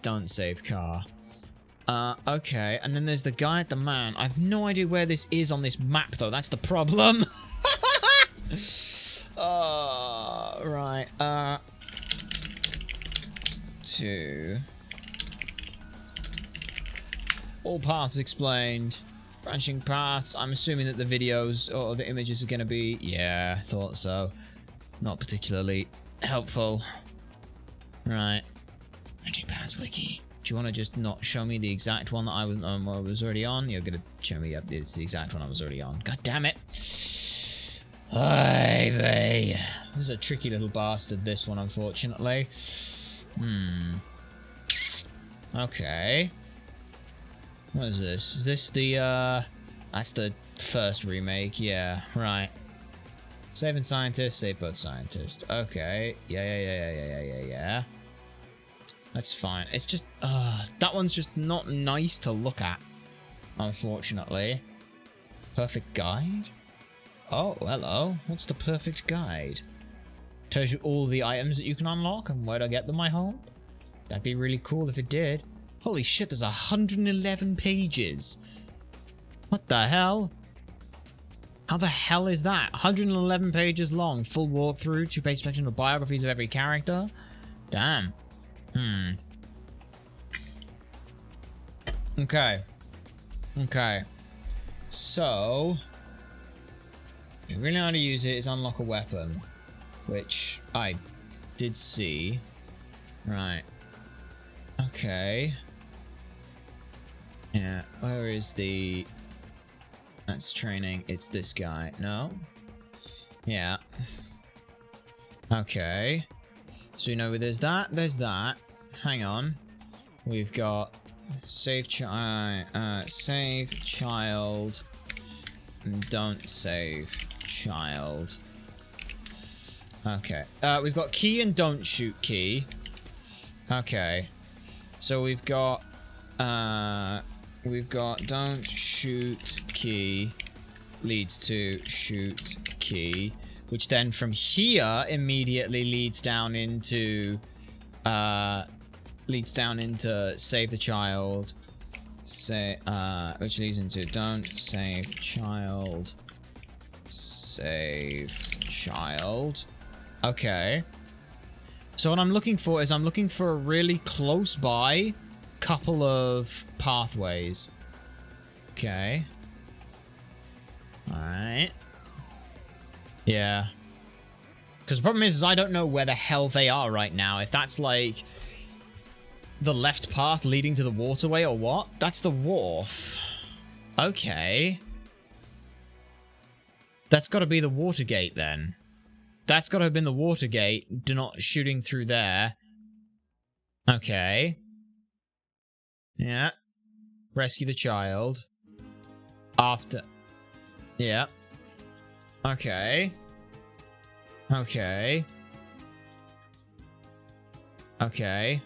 Don't save car. Okay. And then there's the guy at the man. I have no idea where this is on this map, though. That's the problem. Right. 2. All paths explained. Branching paths. I'm assuming that the videos or the images are going to be... Yeah, I thought so. Not particularly helpful. Right. Branching paths wiki. Do you want to just not show me the exact one that I was already on? You're going to show me it's the exact one I was already on. God damn it. This is a tricky little bastard, this one, unfortunately. Okay. What is this? Is this the, that's the first remake, yeah, right. Saving scientists, save both scientists. Okay, yeah. That's fine. It's just, that one's just not nice to look at, unfortunately. Perfect guide? Oh, hello. What's the perfect guide? Tells you all the items that you can unlock and where to get them, I hope. That'd be really cool if it did. Holy shit, there's 111 pages. What the hell? How the hell is that? 111 pages long. Full walkthrough, 2-page selection of biographies of every character. Damn. Okay. So... you really know how to use it is unlock a weapon. Which I did see. Right. Okay. Yeah, where is the... That's training. It's this guy. No? Yeah. Okay. So you know there's that. Hang on. We've got save save child. Don't save child. Okay. We've got key and don't shoot key. Okay. So we've got we've got don't shoot key leads to shoot key, which then from here immediately leads down into save the child. Which leads into don't save child. Save child. Okay. So what I'm looking for is I'm looking for a really close by couple of pathways. Okay. Alright. Yeah. Because the problem is I don't know where the hell they are right now. If that's like the left path leading to the waterway or what? That's the wharf. Okay. That's got to be the water gate then. That's got to have been the water gate. Do not shooting through there. Okay. Yeah. Rescue the child. After. Yeah. Okay. Okay. Okay.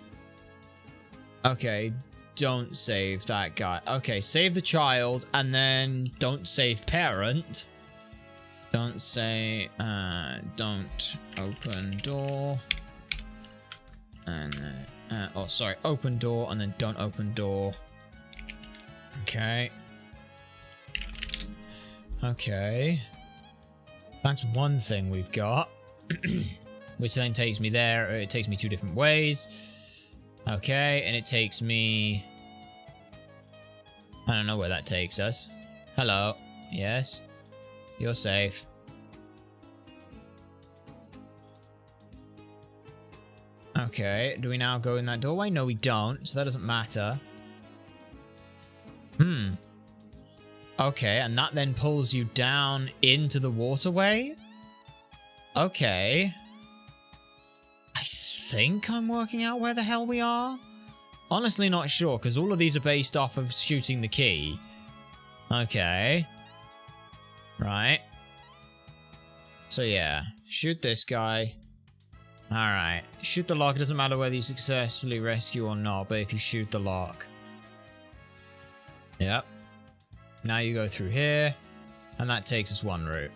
Okay. Don't save that guy. Okay, save the child and then don't save parent. Don't say, don't open door. And, oh, sorry, open door and then don't open door. Okay. Okay. That's one thing we've got. Which then takes me there. It takes me 2 different ways. Okay, and it takes me... I don't know where that takes us. Hello. Yes. You're safe. Okay, do we now go in that doorway? No, we don't, so that doesn't matter. Okay, and that then pulls you down into the waterway? Okay. I think I'm working out where the hell we are. Honestly not sure, because all of these are based off of shooting the key. Okay. Right. So yeah, shoot this guy. Alright, shoot the lock. It doesn't matter whether you successfully rescue or not, but if you shoot the lock. Yep. Now you go through here, and that takes us one route.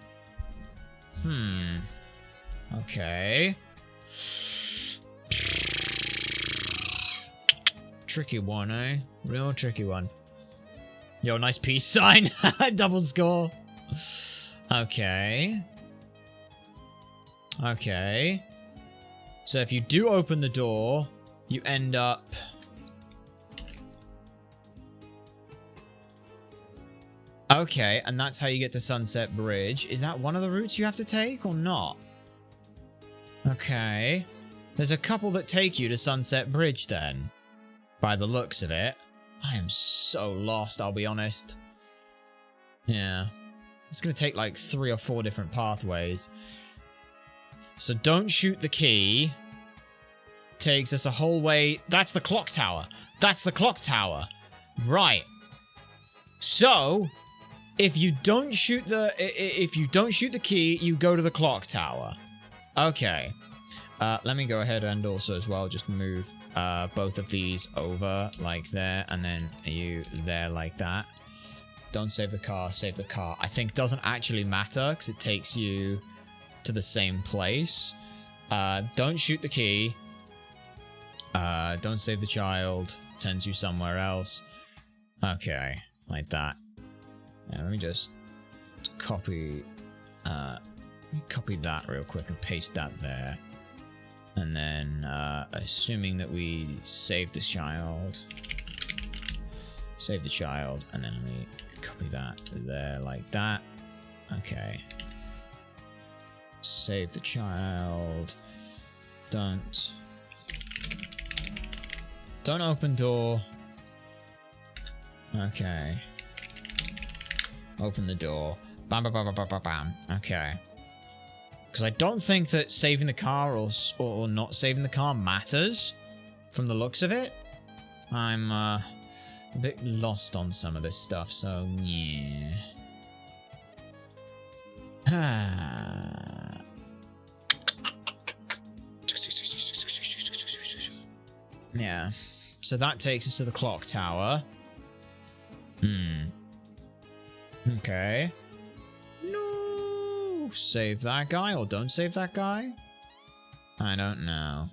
Okay. Tricky one, eh? Real tricky one. Yo, nice peace sign. Double score. Okay. Okay. So if you do open the door, you end up... Okay, and that's how you get to Sunset Bridge. Is that one of the routes you have to take or not? Okay. There's a couple that take you to Sunset Bridge then. By the looks of it. I am so lost, I'll be honest. Yeah. It's going to take like 3 or 4 different pathways. So don't shoot the key. Takes us a whole way. That's the clock tower. That's the clock tower. Right. So, if you don't shoot the key, you go to the clock tower. Okay. Let me go ahead and also as well just move both of these over like there, and then you there like that. Don't save the car, save the car. I think doesn't actually matter because it takes you to the same place. Don't shoot the key. Don't save the child. Sends you somewhere else. Okay, like that. Yeah, let me just copy that real quick and paste that there. And then, assuming that we save the child, and then we copy that there like that. Okay. Save the child. Don't open door. Okay. Open the door. Bam, bam, bam, bam, bam, bam. Okay. Because I don't think that saving the car or not saving the car matters from the looks of it. I'm a bit lost on some of this stuff, so yeah. Yeah. So that takes us to the clock tower. Okay. No. Save that guy or don't save that guy? I don't know.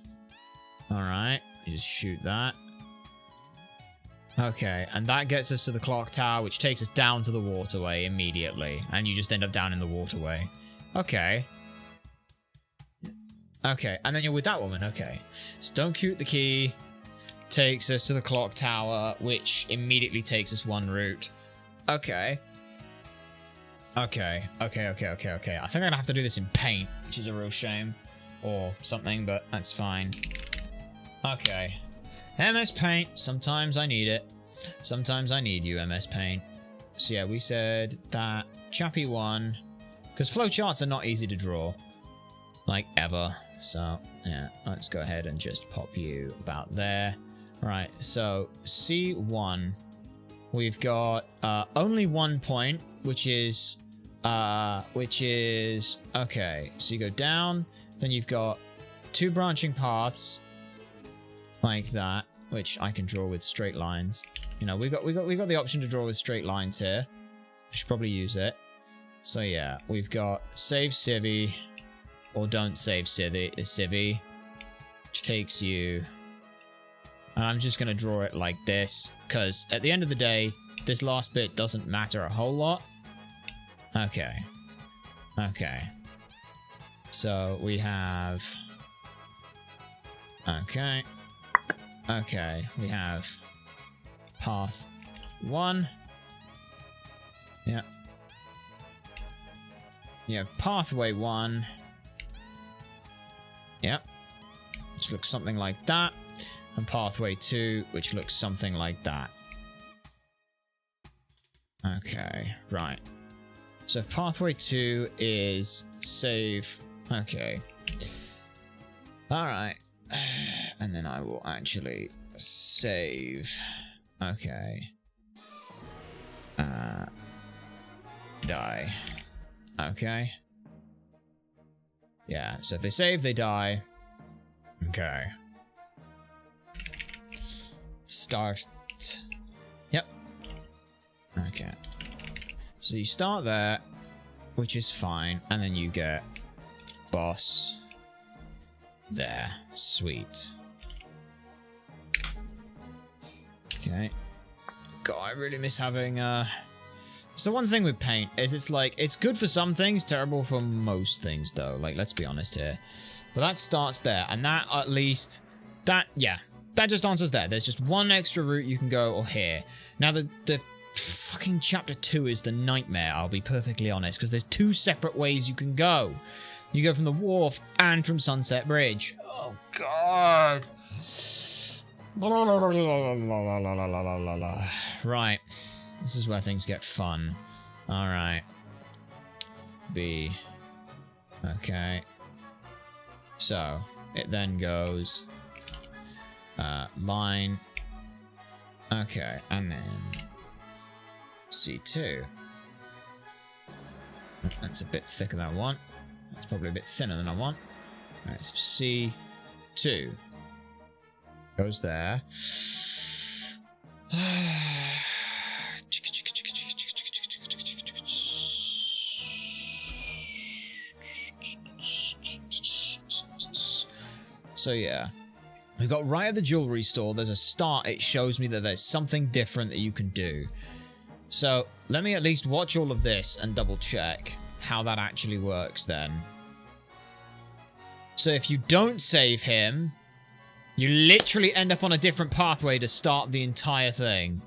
Alright. You just shoot that. Okay, and that gets us to the clock tower, which takes us down to the waterway immediately. And you just end up down in the waterway. Okay. Okay, and then you're with that woman. Okay. So don't shoot the key. Takes us to the clock tower, which immediately takes us one route. Okay. Okay. I think I'm gonna have to do this in paint, which is a real shame. Or something, but that's fine. Okay. MS Paint. Sometimes I need it. Sometimes I need you, MS Paint. So yeah, we said that Chappie 1. Because flowcharts are not easy to draw. Like, ever. So, yeah, let's go ahead and just pop you about there. Right, so C1. We've got only 1 point, which is... okay, so you go down, then you've got 2 branching paths, like that, which I can draw with straight lines. You know, we got the option to draw with straight lines here. I should probably use it. So yeah, we've got save civvy, or don't save civvy, which takes you. And I'm just gonna draw it like this, because at the end of the day, this last bit doesn't matter a whole lot. Okay. Okay. So we have... Okay. Okay, we have path 1. Yeah. You have pathway 1. Yep. Which looks something like that. And pathway 2, which looks something like that. Okay, right. So if pathway 2 is save... Okay. Alright. And then I will actually save... Okay. Die. Okay. Yeah, so if they save, they die. Okay. Start. Yep. Okay. So you start there, which is fine, and then you get boss there. Sweet. Okay. God, I really miss having It's the one thing with paint, is it's like, it's good for some things, terrible for most things though. Like, let's be honest here. But that starts there, and that at least, that, yeah, that just answers there. There's just one extra route you can go, or here. Now the fucking chapter 2 is the nightmare, I'll be perfectly honest, because there's 2 separate ways you can go. You go from the wharf and from Sunset Bridge. Oh, God. Right. This is where things get fun. Alright. B. Okay. So, it then goes... line. Okay, and then... C2. That's a bit thicker than I want. That's probably a bit thinner than I want. Alright, so C2. Goes there. So yeah, we got right at the jewelry store. There's a start. It shows me that there's something different that you can do. So let me at least watch all of this and double check how that actually works then. So if you don't save him, you literally end up on a different pathway to start the entire thing.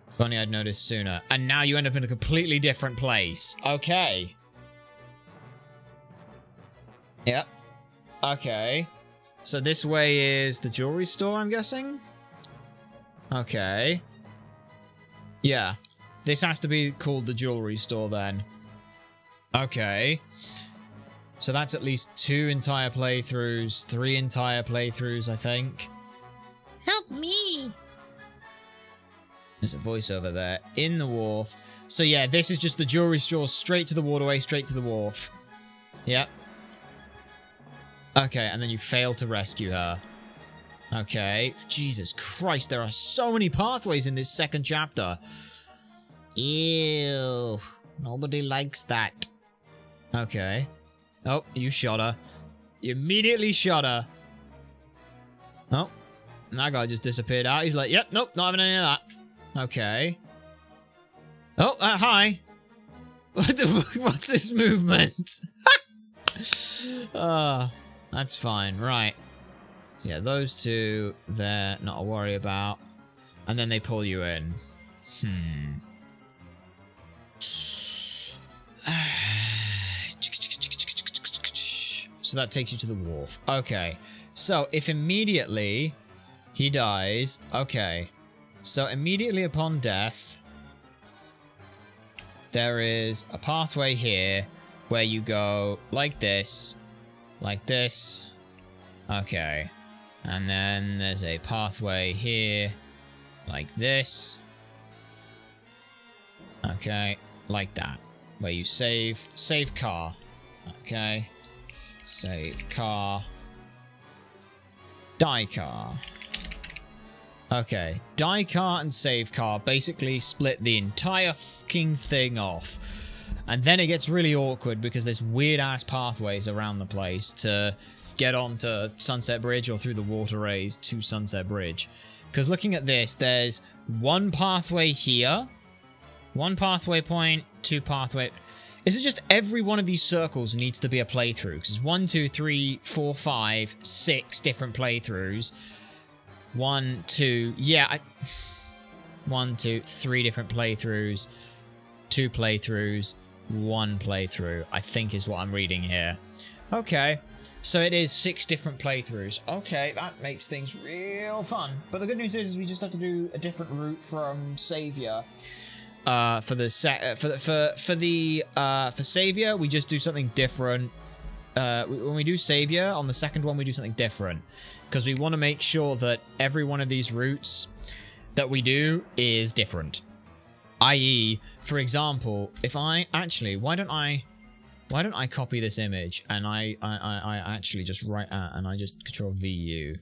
If only I'd noticed sooner. And now you end up in a completely different place. Okay. Yep. Okay. So this way is the jewelry store, I'm guessing? Okay. Yeah. This has to be called the jewelry store then. Okay. So that's at least 2 entire playthroughs, 3 entire playthroughs, I think. Help me! There's a voiceover there. In the wharf. So yeah, this is just the jewelry store, straight to the waterway, straight to the wharf. Yep. Okay, and then you fail to rescue her. Okay. Jesus Christ, there are so many pathways in this second chapter. Ew. Nobody likes that. Okay. Oh, you shot her. You immediately shot her. Oh. That guy just disappeared out. He's like, yep, nope, not having any of that. Okay. Oh, hi. What the fuck? What's this movement? That's fine. Right. So yeah, those two, they're not a worry about. And then they pull you in. So that takes you to the wharf. Okay. So if immediately he dies, okay. So immediately upon death, there is a pathway here where you go like this, okay. And then there's a pathway here, like this, okay, like that, where you save car, okay, save car, die car. Okay, die car and save car basically split the entire fucking thing off. And then it gets really awkward because there's weird-ass pathways around the place to get onto Sunset Bridge or through the waterways to Sunset Bridge. Because looking at this, there's one pathway here, one pathway point, two pathway... Is it just every one of these circles needs to be a playthrough? Because it's 1, 2, 3, 4, 5, 6 different playthroughs. 1, 2, yeah, 1, 2, 3 different playthroughs, 2 playthroughs, 1 playthrough, I think is what I'm reading here. Okay, so it is 6 different playthroughs. Okay, that makes things real fun. But the good news is we just have to do a different route from Savior. For Savior, we just do something different. When we do Savior, on the second one, we do something different. Because we want to make sure that every one of these routes that we do is different. I.e., for example, if I... Actually, why don't I copy this image and I actually just write out and I just Control VU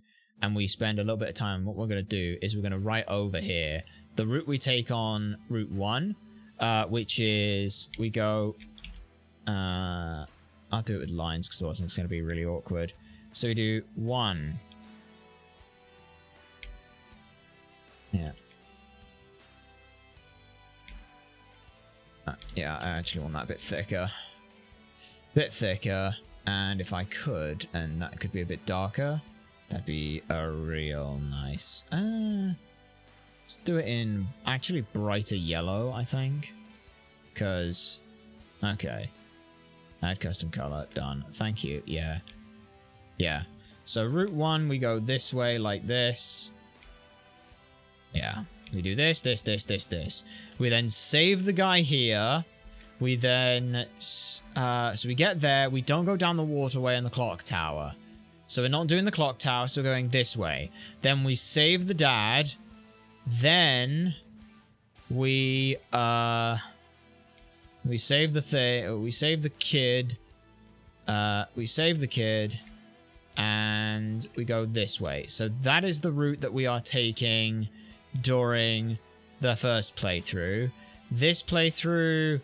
and we spend a little bit of time. What we're going to do is we're going to write over here the route we take on Route 1, which is we go... I'll do it with lines because otherwise it's going to be really awkward. So we do 1. Yeah. Yeah, I actually want that a bit thicker. And if I could, and that could be a bit darker, that'd be a real nice. Let's do it in actually brighter yellow, I think. Because, okay. Add custom color, done. Thank you, yeah. Yeah. So Route 1, we go this way like this. Yeah. We do this. We then save the guy here. We then... so we get there. We don't go down the waterway and the clock tower. So we're not doing the clock tower, so we're going this way. Then we save the dad. Then... We save the thing. We save the kid. We save the kid. And we go this way. So that is the route that we are taking during the first playthrough. This playthrough,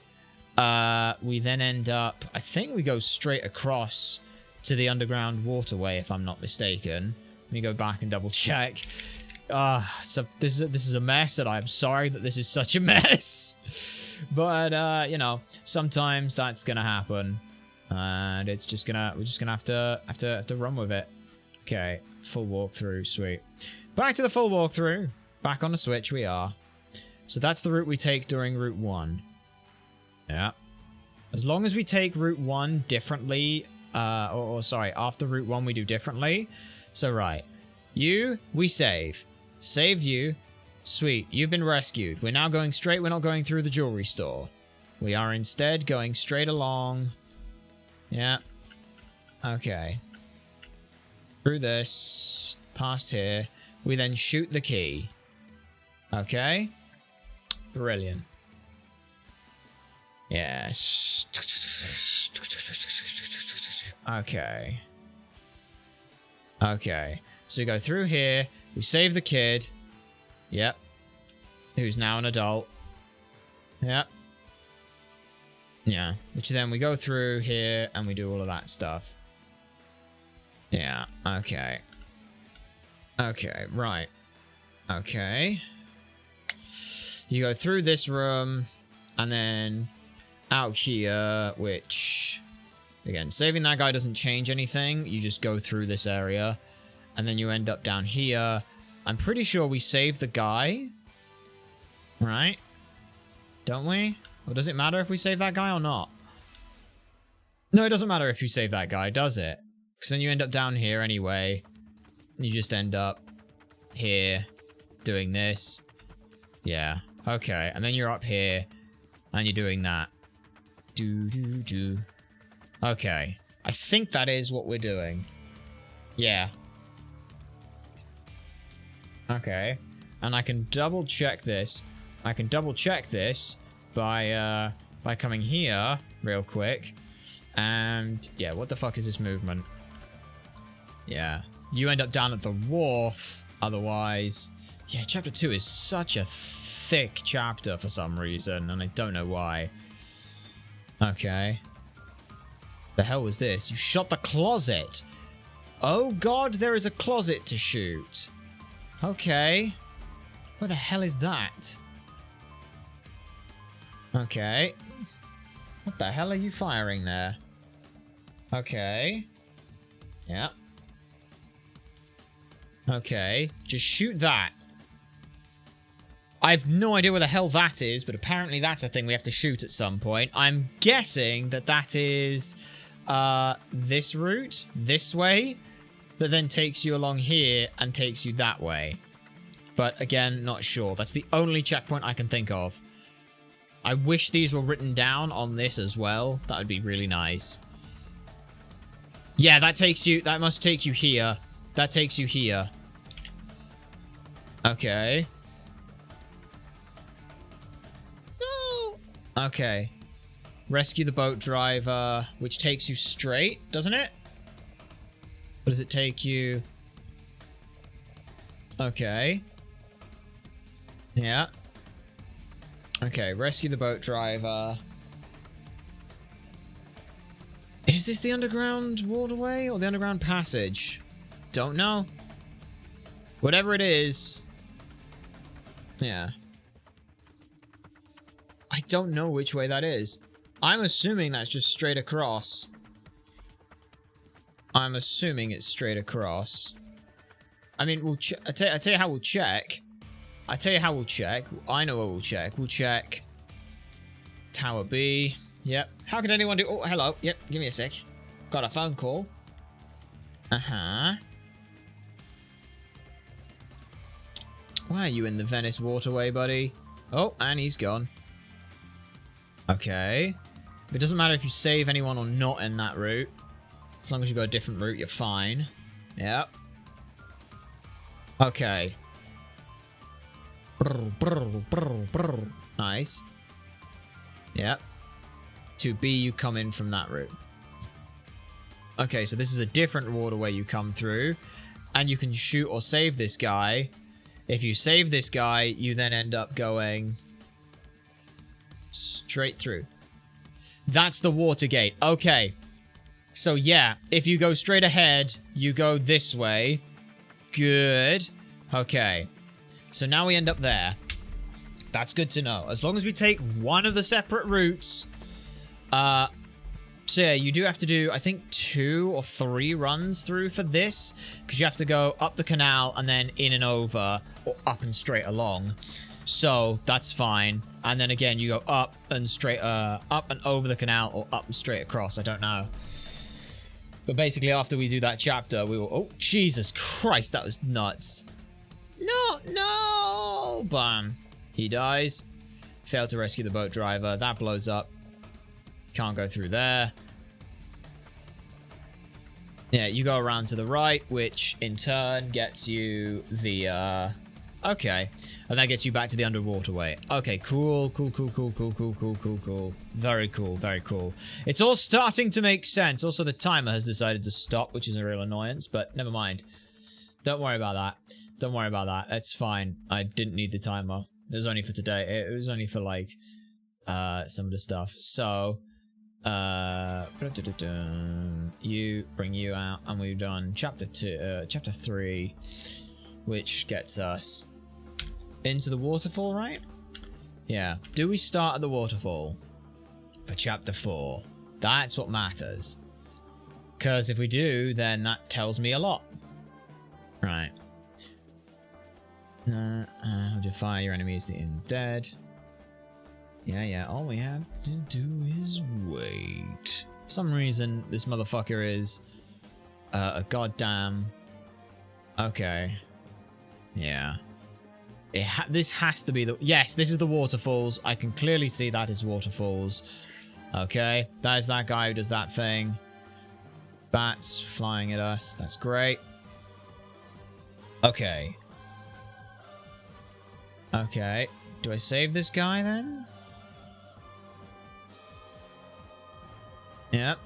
we then end up, I think we go straight across to the underground waterway, if I'm not mistaken. Let me go back and double check. So this is a mess, and I'm sorry that this is such a mess. But, you know, sometimes that's gonna happen. And it's just gonna, we're just gonna have to run with it. Okay, full walkthrough, sweet. Back to the full walkthrough. Back on the Switch we are. So that's the route we take during Route 1. Yeah. As long as we take Route 1 differently, sorry, after Route 1 we do differently. So right, we save. Saved you. Sweet, you've been rescued. We're now going straight, we're not going through the jewelry store. We are instead going straight along. Yeah. Okay. Through this. Past here. We then shoot the key. Okay. Brilliant. Yes. Okay. Okay. So we go through here. We save the kid. Yep. Who's now an adult. Yep. Yeah. Which then we go through here and we do all of that stuff. Yeah. Okay. Okay. Right. Okay. You go through this room and then out here, which... Again, saving that guy doesn't change anything. You just go through this area. And then you end up down here. I'm pretty sure we save the guy. Right? Don't we? Or does it matter if we save that guy or not? No, it doesn't matter if you save that guy, does it? Because then you end up down here anyway. You just end up here doing this. Yeah. Okay. And then you're up here. And you're doing that. Do. Okay. I think that is what we're doing. Yeah. Okay. And I can double check this. I can double check this by coming here real quick. And yeah, what the fuck is this movement? Yeah. You end up down at the wharf otherwise. Yeah, chapter 2 is such a thick chapter for some reason, and I don't know why. Okay. The hell was this? You shot the closet. Oh god, there is a closet to shoot. Okay. Where the hell is that? Okay. What the hell are you firing there? Okay. Yeah. Okay. Just shoot that. I have no idea where the hell that is, but apparently that's a thing we have to shoot at some point. I'm guessing that that is this route, this way, that then takes you along here and takes you that way. But again, not sure. That's the only checkpoint I can think of. I wish these were written down on this as well. That would be really nice. Yeah, that takes you... That must take you here. That takes you here. Okay. No! Okay. Rescue the boat driver, which takes you straight, doesn't it? Or does it take you... Okay. Yeah. Okay, rescue the boat driver. Is this the underground waterway or the underground passage? Don't know. Whatever it is. Yeah. I don't know which way that is. I'm assuming that's just straight across. I'm assuming it's straight across. I mean, we'll I tell you how we'll check. I tell you how we'll check. I know what we'll check. We'll check Tower B. Yep. How could anyone do... Oh, hello. Yep. Give me a sec. Got a phone call. Uh-huh. Why are you in the Venice waterway, buddy? Oh, and he's gone. Okay. It doesn't matter if you save anyone or not in that route. As long as you go a different route, you're fine. Yep. Okay. Nice. Yep. To B, you come in from that route. Okay, so this is a different waterway you come through. And you can shoot or save this guy. If you save this guy, you then end up going straight through. That's the water gate. Okay. So yeah, if you go straight ahead, you go this way. Good. Okay. So now we end up there. That's good to know. As long as we take one of the separate routes. So yeah, you do have to do, I think, 2 or 3 runs through for this. Because you have to go up the canal and then in and over. Or up and straight along. So that's fine. And then again, you go up and straight, up and over the canal or up and straight across. I don't know. But basically, after we do that chapter, we will... Oh, Jesus Christ, that was nuts. No! Bam. He dies. Failed to rescue the boat driver. That blows up. Can't go through there. Yeah, you go around to the right, which in turn gets you the Okay. And that gets you back to the underwater way. Okay, cool. Very cool, very cool. It's all starting to make sense. Also, the timer has decided to stop, which is a real annoyance, but never mind. Don't worry about that. Don't worry about that. That's fine. I didn't need the timer. It was only for today. It was only for, like, some of the stuff. So, you bring you out, and we've done chapter 3, which gets us into the waterfall, right? Yeah. Do we start at the waterfall for chapter 4? That's what matters. Because if we do, then that tells me a lot. Right. Defy your enemies in dead. Yeah. All we have to do is wait. For some reason, this motherfucker is a goddamn... Okay. Yeah. This has to be the... Yes, this is the waterfalls. I can clearly see that is waterfalls. Okay. There's that guy who does that thing. Bats flying at us. That's great. Okay. Okay. Do I save this guy then? Yep.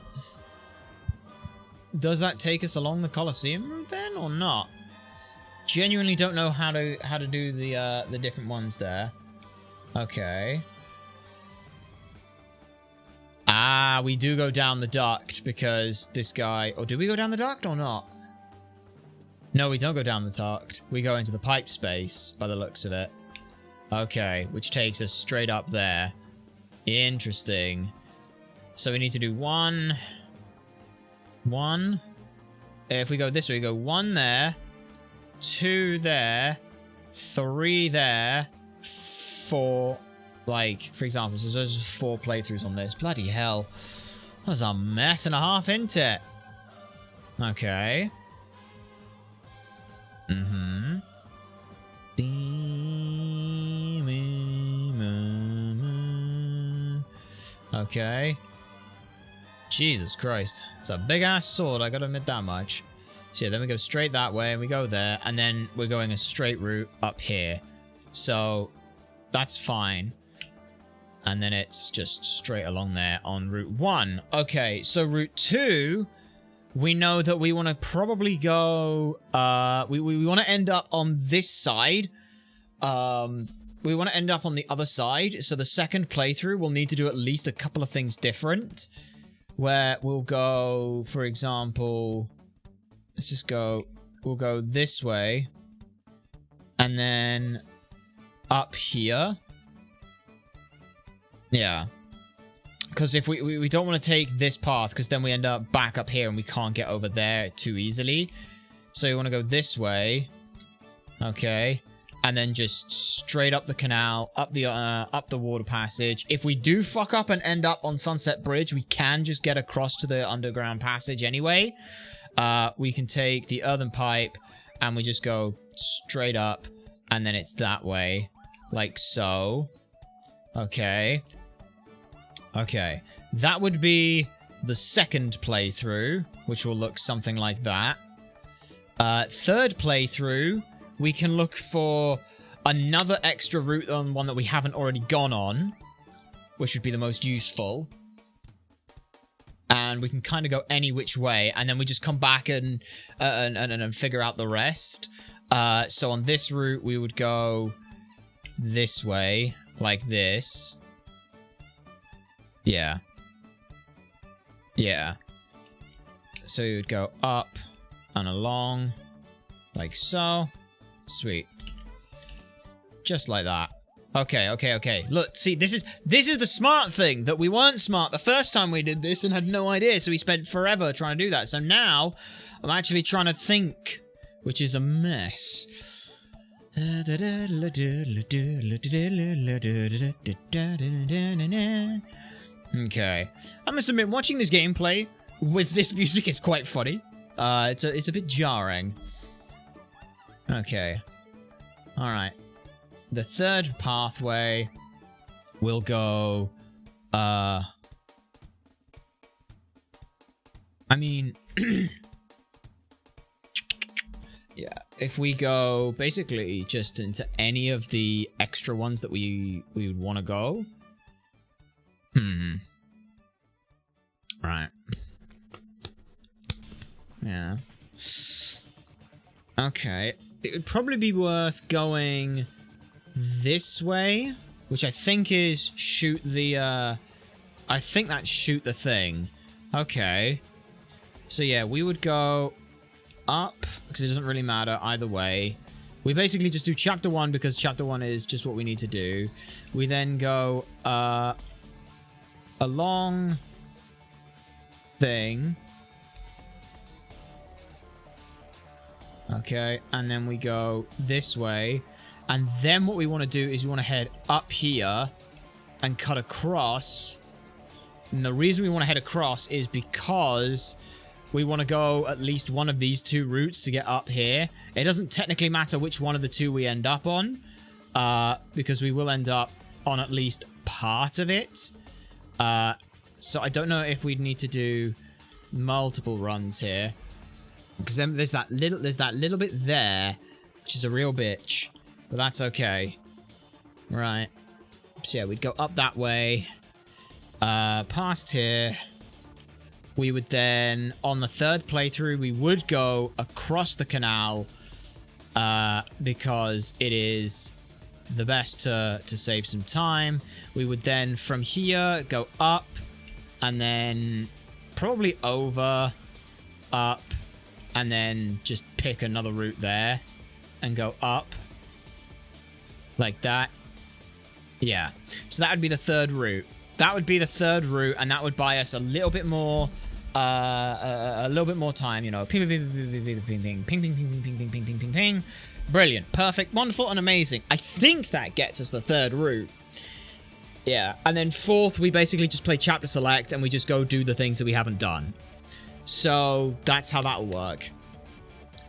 Does that take us along the Colosseum route then, or not? Genuinely don't know how to do the different ones there. Okay. Ah, we do go down the duct because this guy... Or do we go down the duct or not? No, we don't go down the duct. We go into the pipe space by the looks of it. Okay, which takes us straight up there. Interesting. So we need to do one. If we go this way, we go 1 there, 2 there, 3 there, 4. Like, for example, so there's 4 playthroughs on this. Bloody hell. That's a mess and a half, isn't it? Okay. Okay. Jesus Christ. It's a big-ass sword, I gotta admit that much. So yeah, then we go straight that way, and we go there, and then we're going a straight route up here. So, that's fine. And then it's just straight along there on Route 1. Okay, so Route 2, we know that we want to probably go... we want to end up on this side. We want to end up on the other side. So the second playthrough, we'll need to do at least a couple of things different. Where we'll go, for example... Let's just go... We'll go this way. And then... up here. Yeah. Because if we don't want to take this path, because then we end up back up here and we can't get over there too easily. So you want to go this way. Okay. And then just straight up the canal, up the water passage. If we do fuck up and end up on Sunset Bridge, we can just get across to the underground passage anyway. We can take the earthen pipe and we just go straight up and then it's that way. Like so. Okay. Okay. That would be the second playthrough, which will look something like that. Third playthrough, we can look for another extra route on one that we haven't already gone on, which would be the most useful. And we can kind of go any which way, and then we just come back and figure out the rest. So on this route, we would go this way, like this. Yeah. Yeah. So you would go up and along, like so. Sweet. Just like that. Okay. Look, see, this is the smart thing, that we weren't smart the first time we did this and had no idea, so we spent forever trying to do that. So now, I'm actually trying to think, which is a mess. Okay. I must admit, watching this gameplay with this music is quite funny. It's a bit jarring. Okay. Alright. The third pathway will go... I mean... yeah, if we go basically just into any of the extra ones that we would want to go. Right. Yeah. Okay. It would probably be worth going this way, which I think is shoot the, I think that's shoot the thing. Okay. So yeah, we would go up, because it doesn't really matter either way. We basically just do chapter 1, because chapter 1 is just what we need to do. We then go, along thing. Okay, and then we go this way. And then what we want to do is we want to head up here and cut across. And the reason we want to head across is because we want to go at least one of these 2 routes to get up here. It doesn't technically matter which one of the 2 we end up on, because we will end up on at least part of it. So I don't know if we'd need to do multiple runs here. Because then there's that little bit there, which is a real bitch. But that's okay. Right. So yeah, we'd go up that way. Past here. We would then, on the 3rd playthrough, we would go across the canal. Because it is the best to save some time. We would then, from here, go up. And then probably over, up. And then just pick another route there and go up like that. Yeah. So that would be the 3rd route. That would be the 3rd route, and that would buy us a little bit more time, you know. Ping, ping, ping, ping, ping, ping, ping, ping, ping, ping, ping, ping, ping, ping, ping. Brilliant, perfect, wonderful, and amazing. I think that gets us the 3rd route. Yeah, and then 4th, we basically just play chapter select, and we just go do the things that we haven't done. So that's how that'll work.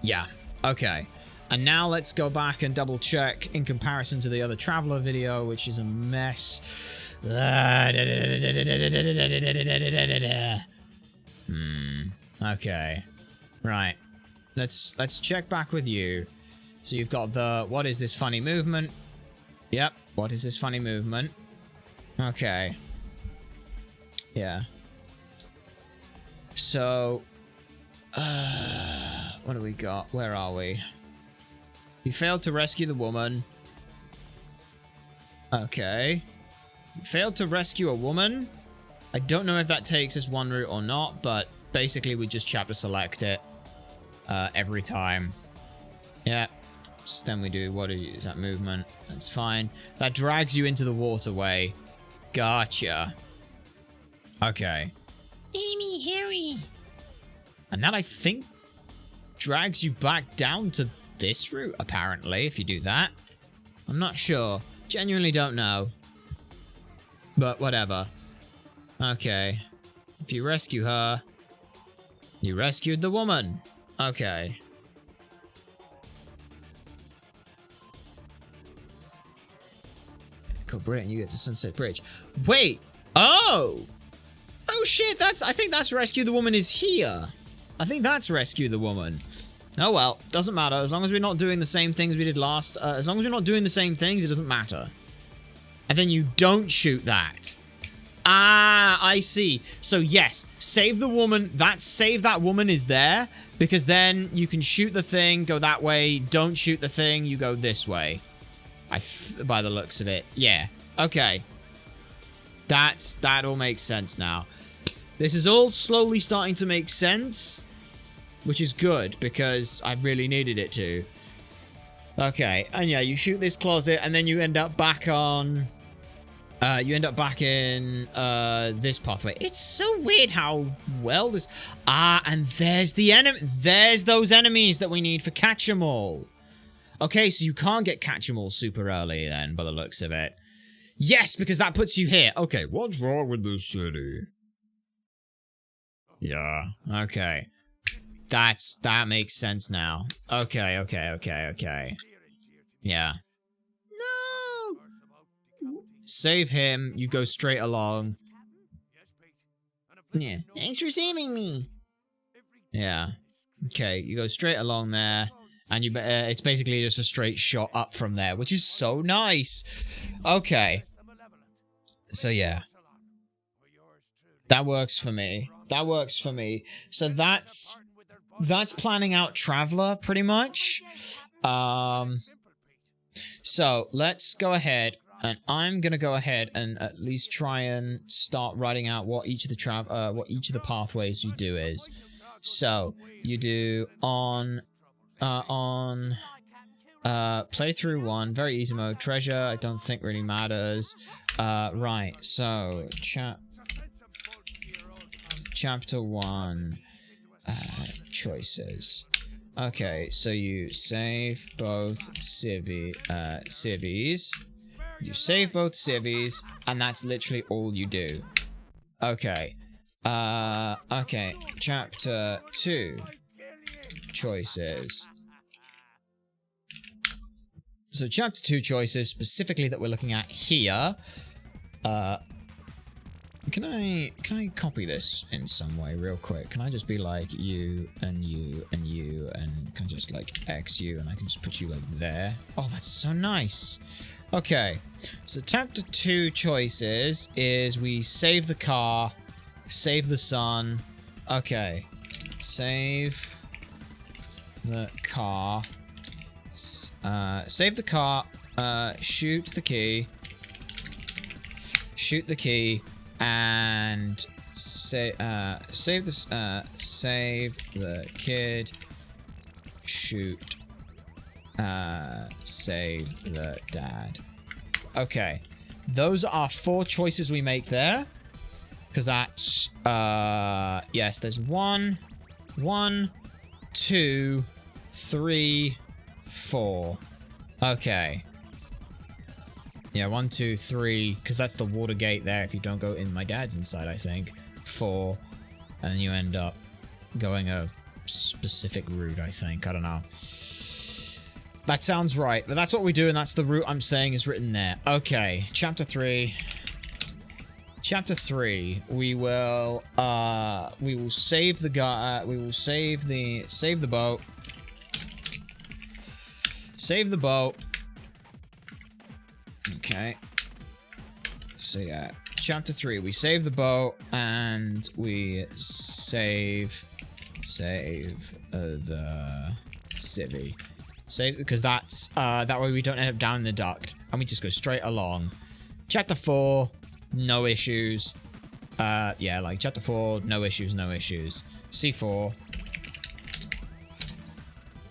Yeah, okay. And now let's go back and double check in comparison to the other Traveler video, which is a mess. Okay. Right. Let's check back with you. So you've got the, what is this funny movement? Yep, what is this funny movement? Okay. Yeah. So, what do we got? Where are we? You failed to rescue the woman. Okay. You failed to rescue a woman? I don't know if that takes us one route or not, but basically we just chapter select it every time. Yeah. So then we do, what is that movement? That's fine. That drags you into the waterway. Gotcha. Okay. Amy, hurry. And that, I think, drags you back down to this route, apparently, if you do that. I'm not sure. Genuinely don't know. But whatever. Okay. If you rescue her, you rescued the woman. Okay. Go Britain, you get to Sunset Bridge. Wait! Oh! Oh shit, I think that's Rescue the Woman is here. I think that's Rescue the Woman. Oh well, doesn't matter. As long as we're not doing the same things we did last, as long as we're not doing the same things, it doesn't matter. And then you don't shoot that. Ah, I see. So yes, save the woman. That save that woman is there, because then you can shoot the thing, go that way. Don't shoot the thing, you go this way. By the looks of it. Yeah. Okay. That all makes sense now. This is all slowly starting to make sense, which is good, because I really needed it to. Okay, and yeah, you shoot this closet, and then you end up back on... you end up back in this pathway. It's so weird how well this... Ah, and there's the enemy. There's those enemies that we need for Catch 'em All. Okay, so you can't get Catch 'em All super early then, by the looks of it. Yes, because that puts you here. Okay, what's wrong with this city? Yeah, okay. That makes sense now. Okay. Yeah. No! Save him, you go straight along. Yeah. Thanks for saving me. Yeah. Okay, you go straight along there. And it's basically just a straight shot up from there, which is so nice. Okay. So yeah. That works for me. That works for me. So that's planning out Traveler, pretty much. So let's go ahead, and I'm gonna go ahead and at least try and start writing out what each of the pathways you do is. So you do on playthrough 1, very easy mode, treasure, I don't think really matters. Right, so chapter 1, choices. Okay, so you save both civvies. You save both civvies, and that's literally all you do. Okay. Okay, chapter 2, choices. So chapter 2 choices, specifically that we're looking at here. Can I copy this in some way real quick? Can I just be like you and you and you, and can I just like X you, and I can just put you like there? Oh, that's so nice. Okay, so chapter 2 choices is we save the car, save the sun. Okay, save the car. Save the car. Shoot the key. Shoot the key. And save the kid. Shoot. Save the dad. Okay, those are 4 choices we make there. Because that's yes, there's 1, 2, 3, 4. Okay. Yeah, 1, 2, 3, because that's the water gate there. If you don't go in, my dad's inside, I think. 4, and then you end up going a specific route, I think. I don't know. That sounds right, but that's what we do, and that's the route I'm saying is written there. Okay, chapter 3. Chapter 3, we will save the guy. We will save the boat. Save the boat. Okay. So yeah, chapter 3, we save the boat and we save the civvy. Save, because that's that way we don't end up down in the duct and we just go straight along. Chapter 4, no issues. Yeah, like chapter 4, no issues, no issues. C4.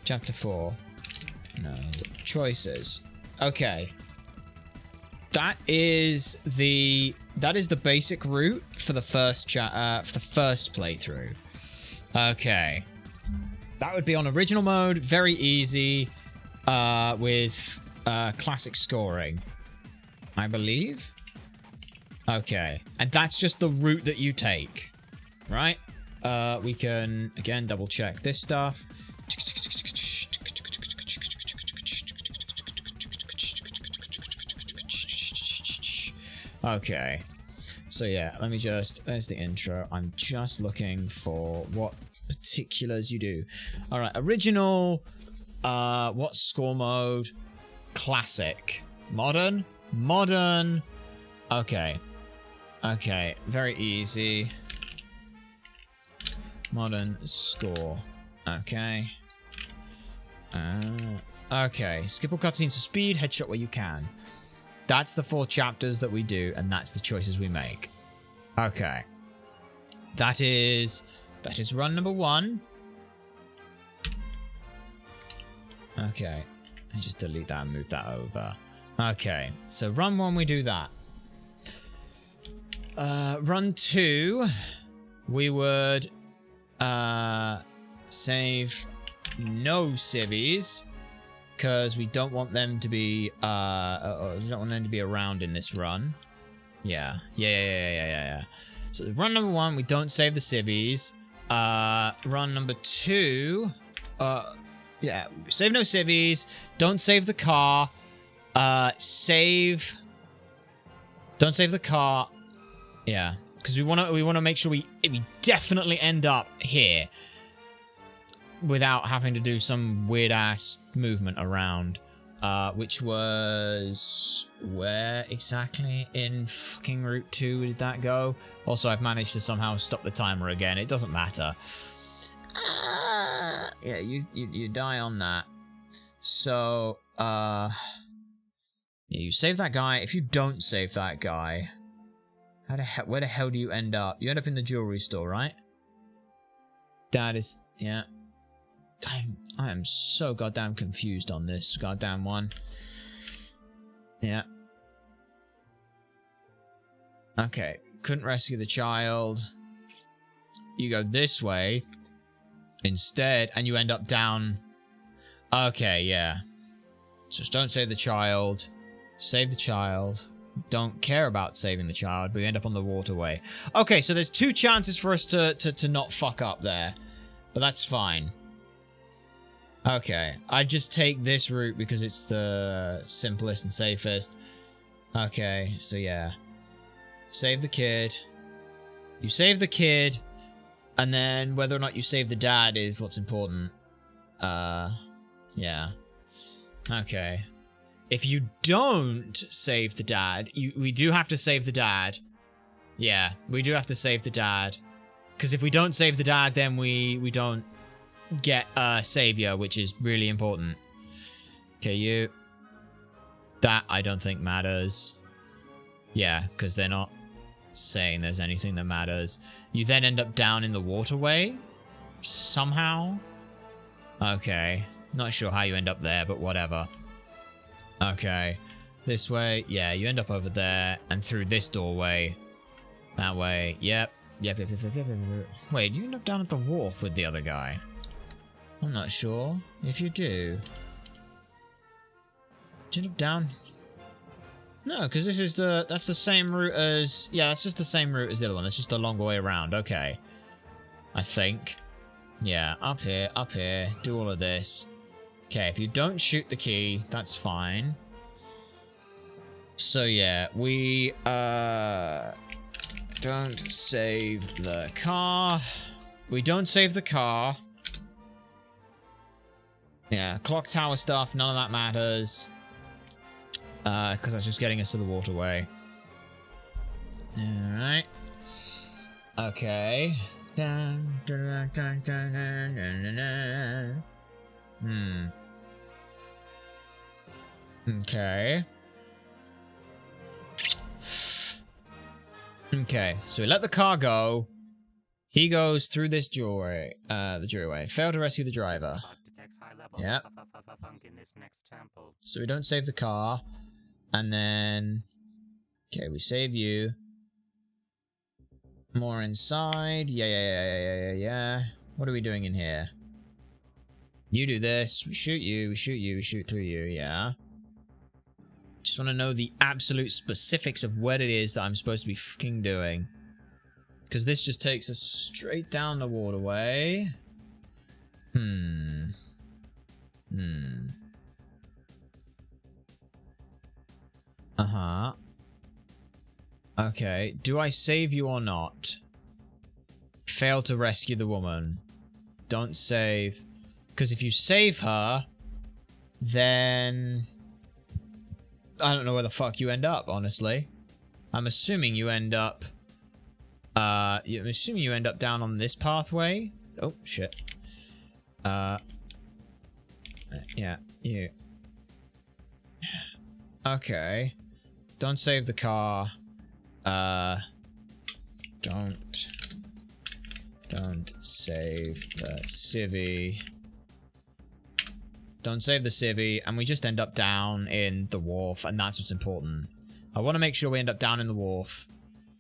Chapter 4, no choices. Okay. That is the basic route for the first playthrough. Okay. That would be on original mode, very easy, with classic scoring, I believe. Okay, and that's just the route that you take, right? We can again double check this stuff. Okay, so yeah, let me just, there's the intro. I'm just looking for what particulars you do. All right, original, what score mode? Classic. Modern? Modern. Okay. Okay, very easy. Modern score. Okay. Okay, skip all cutscenes for speed, headshot where you can. That's the 4 chapters that we do, and that's the choices we make. Okay. That is run number 1. Okay. I just delete that and move that over. Okay. So run 1, we do that. Run 2, we would save no civvies. Because we don't want them to be, we don't want them to be around in this run. Yeah. So run number 1, we don't save the civvies. Run number 2, yeah, save no civvies. Don't save the car. Don't save the car. Yeah, because we want to make sure we definitely end up here. without having to do some weird ass movement around. Which was where exactly in fucking Route 2 did that go? Also, I've managed to somehow stop the timer again. It doesn't matter. Yeah, you die on that. So, yeah, you save that guy. If you don't save that guy, where the hell do you end up? You end up in the jewelry store, right? That is, yeah. I am so goddamn confused on this goddamn one. Yeah. Okay. Couldn't rescue the child. You go this way instead, and you end up down. Okay, yeah. Just don't save the child. Save the child. Don't care about saving the child, but you end up on the waterway. Okay, so there's 2 chances for us to not fuck up there. But that's fine. Okay, I just take this route because it's the simplest and safest. Okay, so yeah. Save the kid. You save the kid, and then whether or not you save the dad is what's important. Yeah. Okay. If you don't save the dad, we do have to save the dad. Yeah, we do have to save the dad. Because if we don't save the dad, then we don't get a savior, which is really important. Okay, you. That I don't think matters. Yeah, because they're not saying there's anything that matters. You then end up down in the waterway? Somehow? Okay. Not sure how you end up there, but whatever. Okay. This way. Yeah, you end up over there and through this doorway. That way. Yep. Yep. Wait, you end up down at the wharf with the other guy? I'm not sure if you do. Did you end up down? No, because this is that's the same route as, yeah, that's just the same route as the other one. It's just a longer way around. Okay. I think. Yeah, up here, do all of this. Okay, if you don't shoot the key, that's fine. So yeah, we don't save the car. We don't save the car. Yeah, clock tower stuff, none of that matters. Because that's just getting us to the waterway. Alright. Okay. Okay. Okay, so we let the car go. He goes through this jewelry, the jewelry. Failed to rescue the driver. Yep. So we don't save the car. And then... Okay, we save you. More inside. Yeah. What are we doing in here? You do this. We shoot you. We shoot through you. Yeah. Just want to know the absolute specifics of what it is that I'm supposed to be fucking doing. Because this just takes us straight down the waterway. Uh-huh. Okay, do I save you or not? Fail to rescue the woman. Don't save. Because if you save her, then... I don't know where the fuck you end up, honestly. I'm assuming you end up... I'm assuming you end up down on this pathway. Oh, shit. Yeah, you. Okay. Don't save the car. Don't save the civvy. Don't save the civvy, and we just end up down in the wharf, and that's what's important. I want to make sure we end up down in the wharf,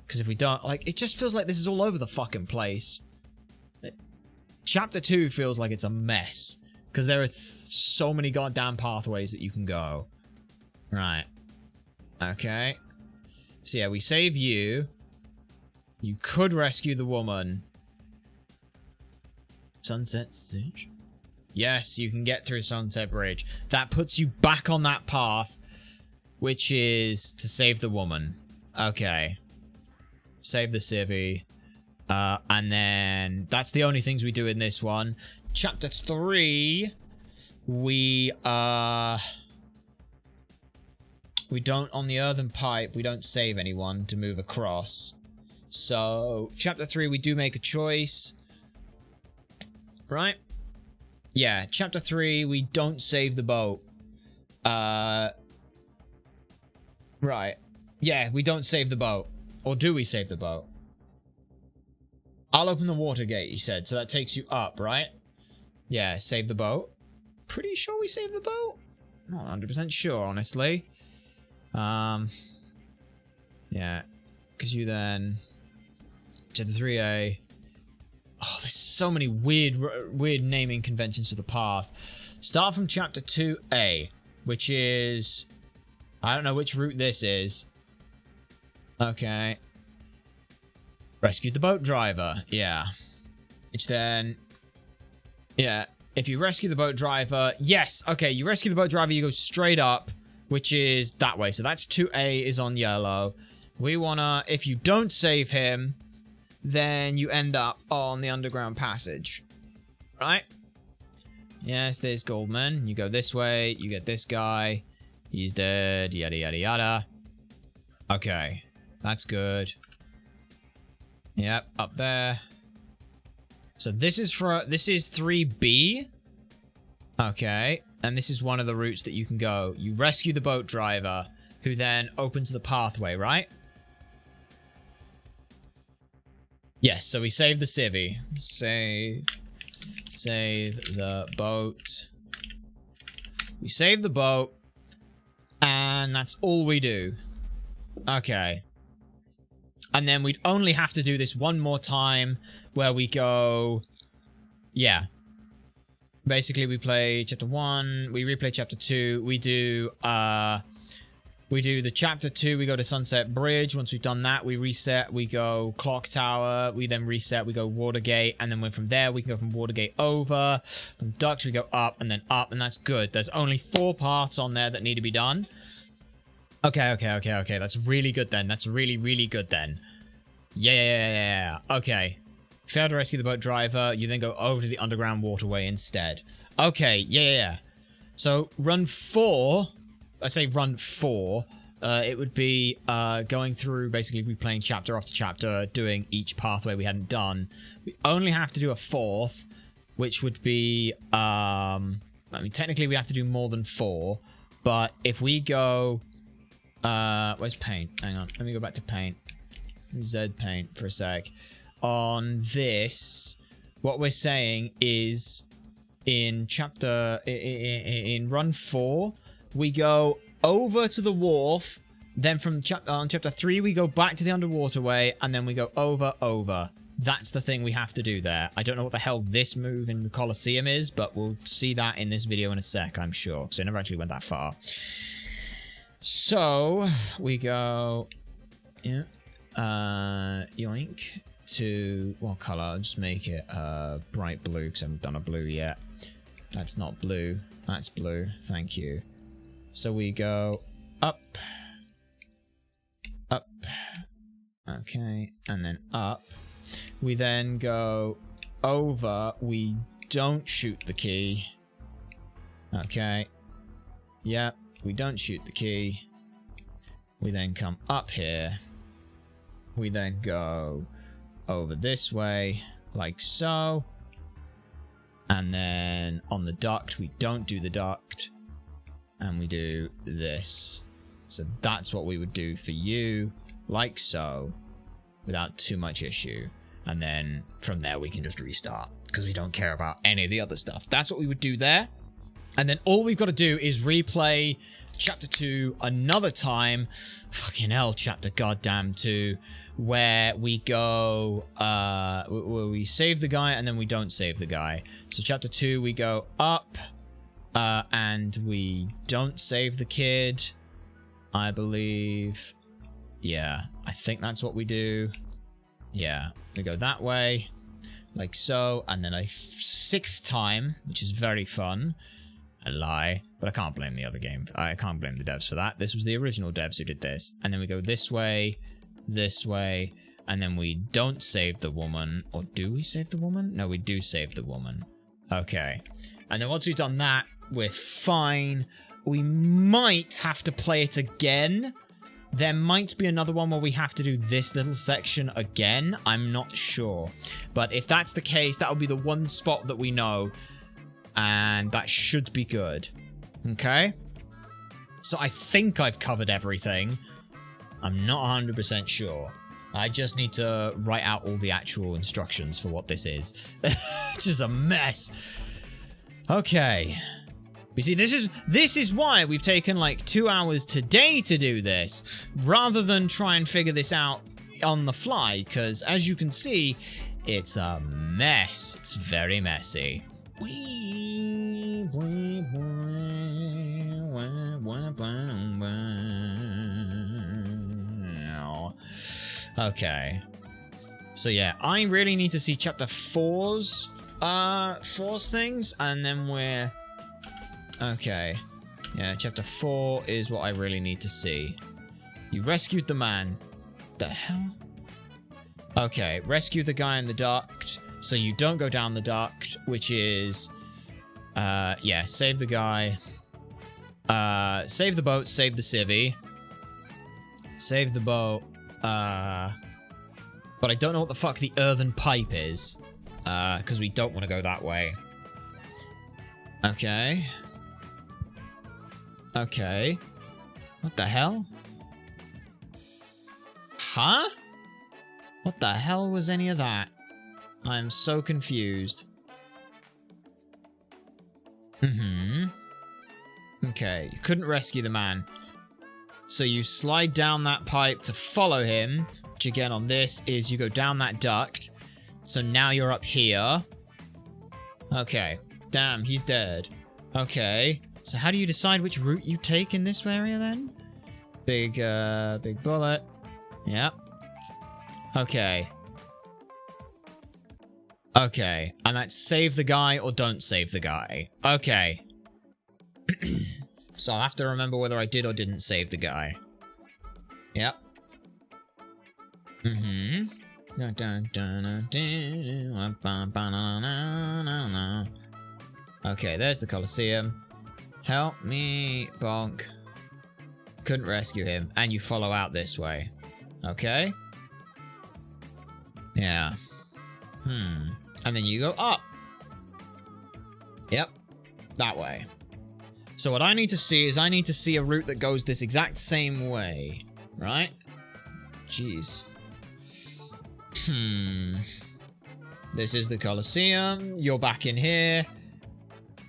because if we don't, like, it just feels like this is all over the fucking place. Chapter 2 feels like it's a mess, because there are so many goddamn pathways that you can go. Right. Okay. So yeah, we save you. You could rescue the woman. Sunset Bridge. Yes, you can get through Sunset Bridge. That puts you back on that path, which is to save the woman. Okay. Save the civvy. And then that's the only things we do in this one. Chapter 3, we don't, on the earthen pipe, we don't save anyone to move across. So, chapter 3, we do make a choice. Right? Yeah, chapter 3, we don't save the boat. Right. Yeah, we don't save the boat. Or do we save the boat? I'll open the water gate, he said. So that takes you up, right? Yeah, save the boat. Pretty sure we saved the boat? Not 100% sure, honestly. Yeah. Because you then... Chapter 3A. Oh, there's so many weird naming conventions for the path. Start from chapter 2A, which is... I don't know which route this is. Okay. Rescued the boat driver. Yeah. Which then... Yeah. If you rescue the boat driver... Yes. Okay, you rescue the boat driver, you go straight up, which is that way. So that's 2A is on yellow. We wanna... If you don't save him, then you end up on the underground passage. Right? Yes, there's Goldman. You go this way. You get this guy. He's dead. Yada, yada, yada. Okay. That's good. Yep, up there. So this is 3B. Okay. And this is one of the routes that you can go. You rescue the boat driver, who then opens the pathway, right? Yes, so we save the civvy. Save the boat. We save the boat. And that's all we do. Okay. And then we'd only have to do this one more time where we go... Yeah. Basically, we play chapter 1. We replay chapter 2. We do the chapter 2. We go to Sunset Bridge. Once we've done that, we reset. We go Clock Tower. We then reset. We go Watergate. And then from there, we can go from Watergate over. From Ducks, we go up and then up. And that's good. There's only 4 parts on there that need to be done. Okay. That's really good then. That's really, really good then. Yeah. Okay. Fail to rescue the boat driver. You then go over to the underground waterway instead. Okay. Yeah. So, run 4... I say run 4, it would be going through, basically replaying chapter after chapter, doing each pathway we hadn't done. We only have to do a 4th, which would be, I mean, technically we have to do more than 4, but if we go, where's paint? Hang on, let me go back to paint. Z paint for a sec. On this, what we're saying is, in run 4, we go over to the wharf, then from chapter 3 we go back to the underwater way, and then we go over. That's the thing we have to do there. I don't know what the hell this move in the Colosseum is, but we'll see that in this video in a sec, I'm sure, because I never actually went that far. So, we go... Yeah. Yoink. To... What colour? I'll just make it bright blue, because I haven't done a blue yet. That's not blue. That's blue. Thank you. So we go up, okay, and then up. We then go over. We don't shoot the key. Okay. Yep, we don't shoot the key. We then come up here. We then go over this way, like so. And then on the duct, we don't do the duct. And we do this. So that's what we would do for you, like so, without too much issue. And then from there we can just restart, because we don't care about any of the other stuff. That's what we would do there. And then all we've got to do is replay chapter 2 another time. Fucking hell, chapter goddamn 2. Where we go, where we save the guy and then we don't save the guy. So chapter 2, we go up. And we don't save the kid, I believe. Yeah, I think that's what we do. Yeah, we go that way, like so, and then a 6th time, which is very fun. I lie, but I can't blame the other game. I can't blame the devs for that. This was the original devs who did this. And then we go this way, and then we don't save the woman. Or do we save the woman? No, we do save the woman. Okay. And then once we've done that, we're fine. We might have to play it again. There might be another one where we have to do this little section again. I'm not sure. But if that's the case, that'll be the one spot that we know. And that should be good. Okay? So I think I've covered everything. I'm not 100% sure. I just need to write out all the actual instructions for what this is. It's just a mess. Okay. You see, this is why we've taken like 2 hours today to do this, rather than try and figure this out on the fly, because as you can see, it's a mess. It's very messy. Okay. So yeah, I really need to see chapter 4's things, and then we're... Okay. Yeah, chapter 4 is what I really need to see. You rescued the man. The hell? Okay, rescue the guy in the duct, so you don't go down the duct, which is... yeah, save the guy. Save the boat, save the civvy. Save the boat. But I don't know what the fuck the earthen pipe is. Because we don't want to go that way. Okay. Okay. What the hell? Huh? What the hell was any of that? I'm so confused. Okay, you couldn't rescue the man. So you slide down that pipe to follow him, which again on this is you go down that duct. So now you're up here. Okay. Damn, he's dead. Okay. So how do you decide which route you take in this area then? Big bullet. Yep. Okay. Okay. And that's save the guy or don't save the guy. Okay. So I'll have to remember whether I did or didn't save the guy. Yep. Okay, there's the Colosseum. Help me, bonk. Couldn't rescue him. And you follow out this way. Okay. Yeah. And then you go up. Yep. That way. So what I need to see is I need to see a route that goes this exact same way. Right? Jeez. This is the Colosseum. You're back in here.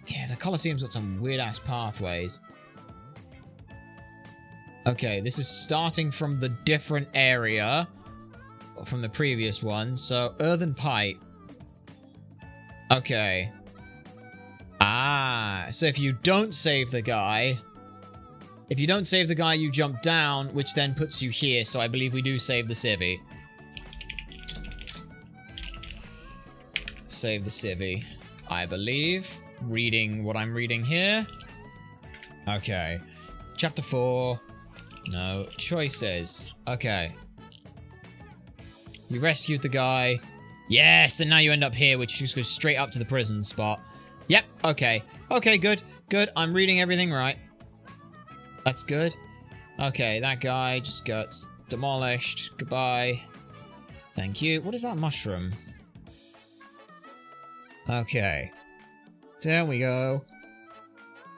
Yeah, the Colosseum's got some weird-ass pathways. Okay, this is starting from the different area from the previous one. So, earthen pipe. Okay. Ah, so if you don't save the guy... If you don't save the guy, you jump down, which then puts you here. So I believe we do save the civvy. Save the civvy, I believe. Reading what I'm reading here. Okay. Chapter 4. No choices. Okay. You rescued the guy. Yes, and now you end up here, which just goes straight up to the prison spot. Yep, okay. Okay, good. Good. I'm reading everything right. That's good. Okay, that guy just got demolished. Goodbye. Thank you. What is that mushroom? Okay. There we go.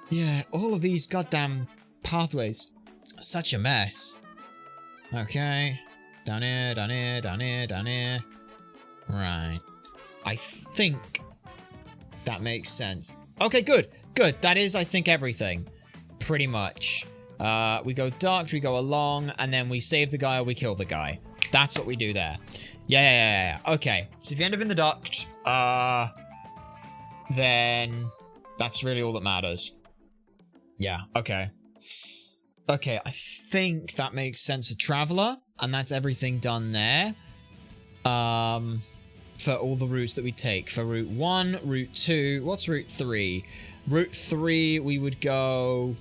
Yeah, all of these goddamn pathways. Such a mess. Okay. Down here, down here, down here, down here. Right. I think that makes sense. Okay, good. Good. That is, I think, everything. Pretty much. We go dark, we go along, and then we save the guy or we kill the guy. That's what we do there. Yeah. Okay. So if you end up in the duct, then that's really all that matters. Yeah, okay. Okay, I think that makes sense for Traveler, and that's everything done there. For all the routes that we take. For Route 1, Route 2, what's Route 3? Route 3, we would go...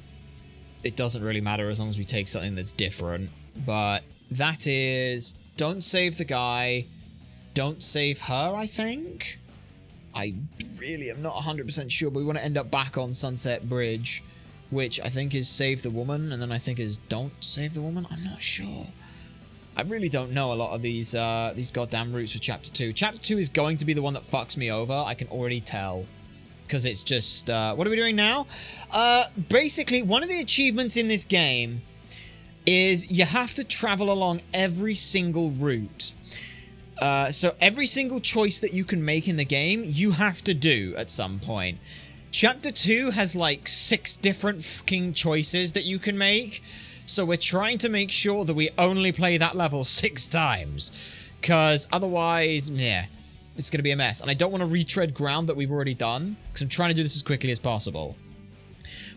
It doesn't really matter as long as we take something that's different. But that is don't save the guy. Don't save her, I think? I really am not 100% sure, but we want to end up back on Sunset Bridge, which I think is save the woman, and then I think is don't save the woman. I'm not sure. I really don't know a lot of these goddamn routes for Chapter 2. Chapter 2 is going to be the one that fucks me over. I can already tell. Because it's just... what are we doing now? Basically, one of the achievements in this game is you have to travel along every single route. So every single choice that you can make in the game, you have to do at some point. Chapter 2 has like 6 different fucking choices that you can make. So we're trying to make sure that we only play that level 6 times. Because otherwise, yeah, it's going to be a mess. And I don't want to retread ground that we've already done. Because I'm trying to do this as quickly as possible.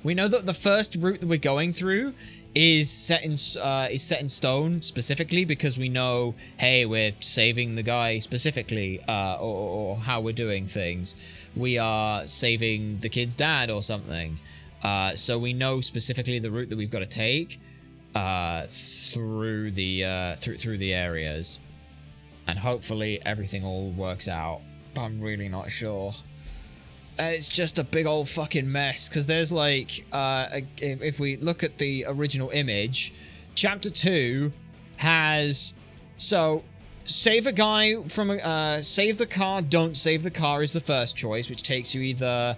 We know that the first route that we're going through is set in stone specifically because we know, hey, we're saving the guy specifically, or how we're doing things. We are saving the kid's dad or something. So we know specifically the route that we've got to take through the areas, and hopefully everything all works out. But I'm really not sure. It's just a big old fucking mess, because there's like, if we look at the original image, Chapter 2 has, so, save a guy from, save the car, don't save the car is the first choice, which takes you either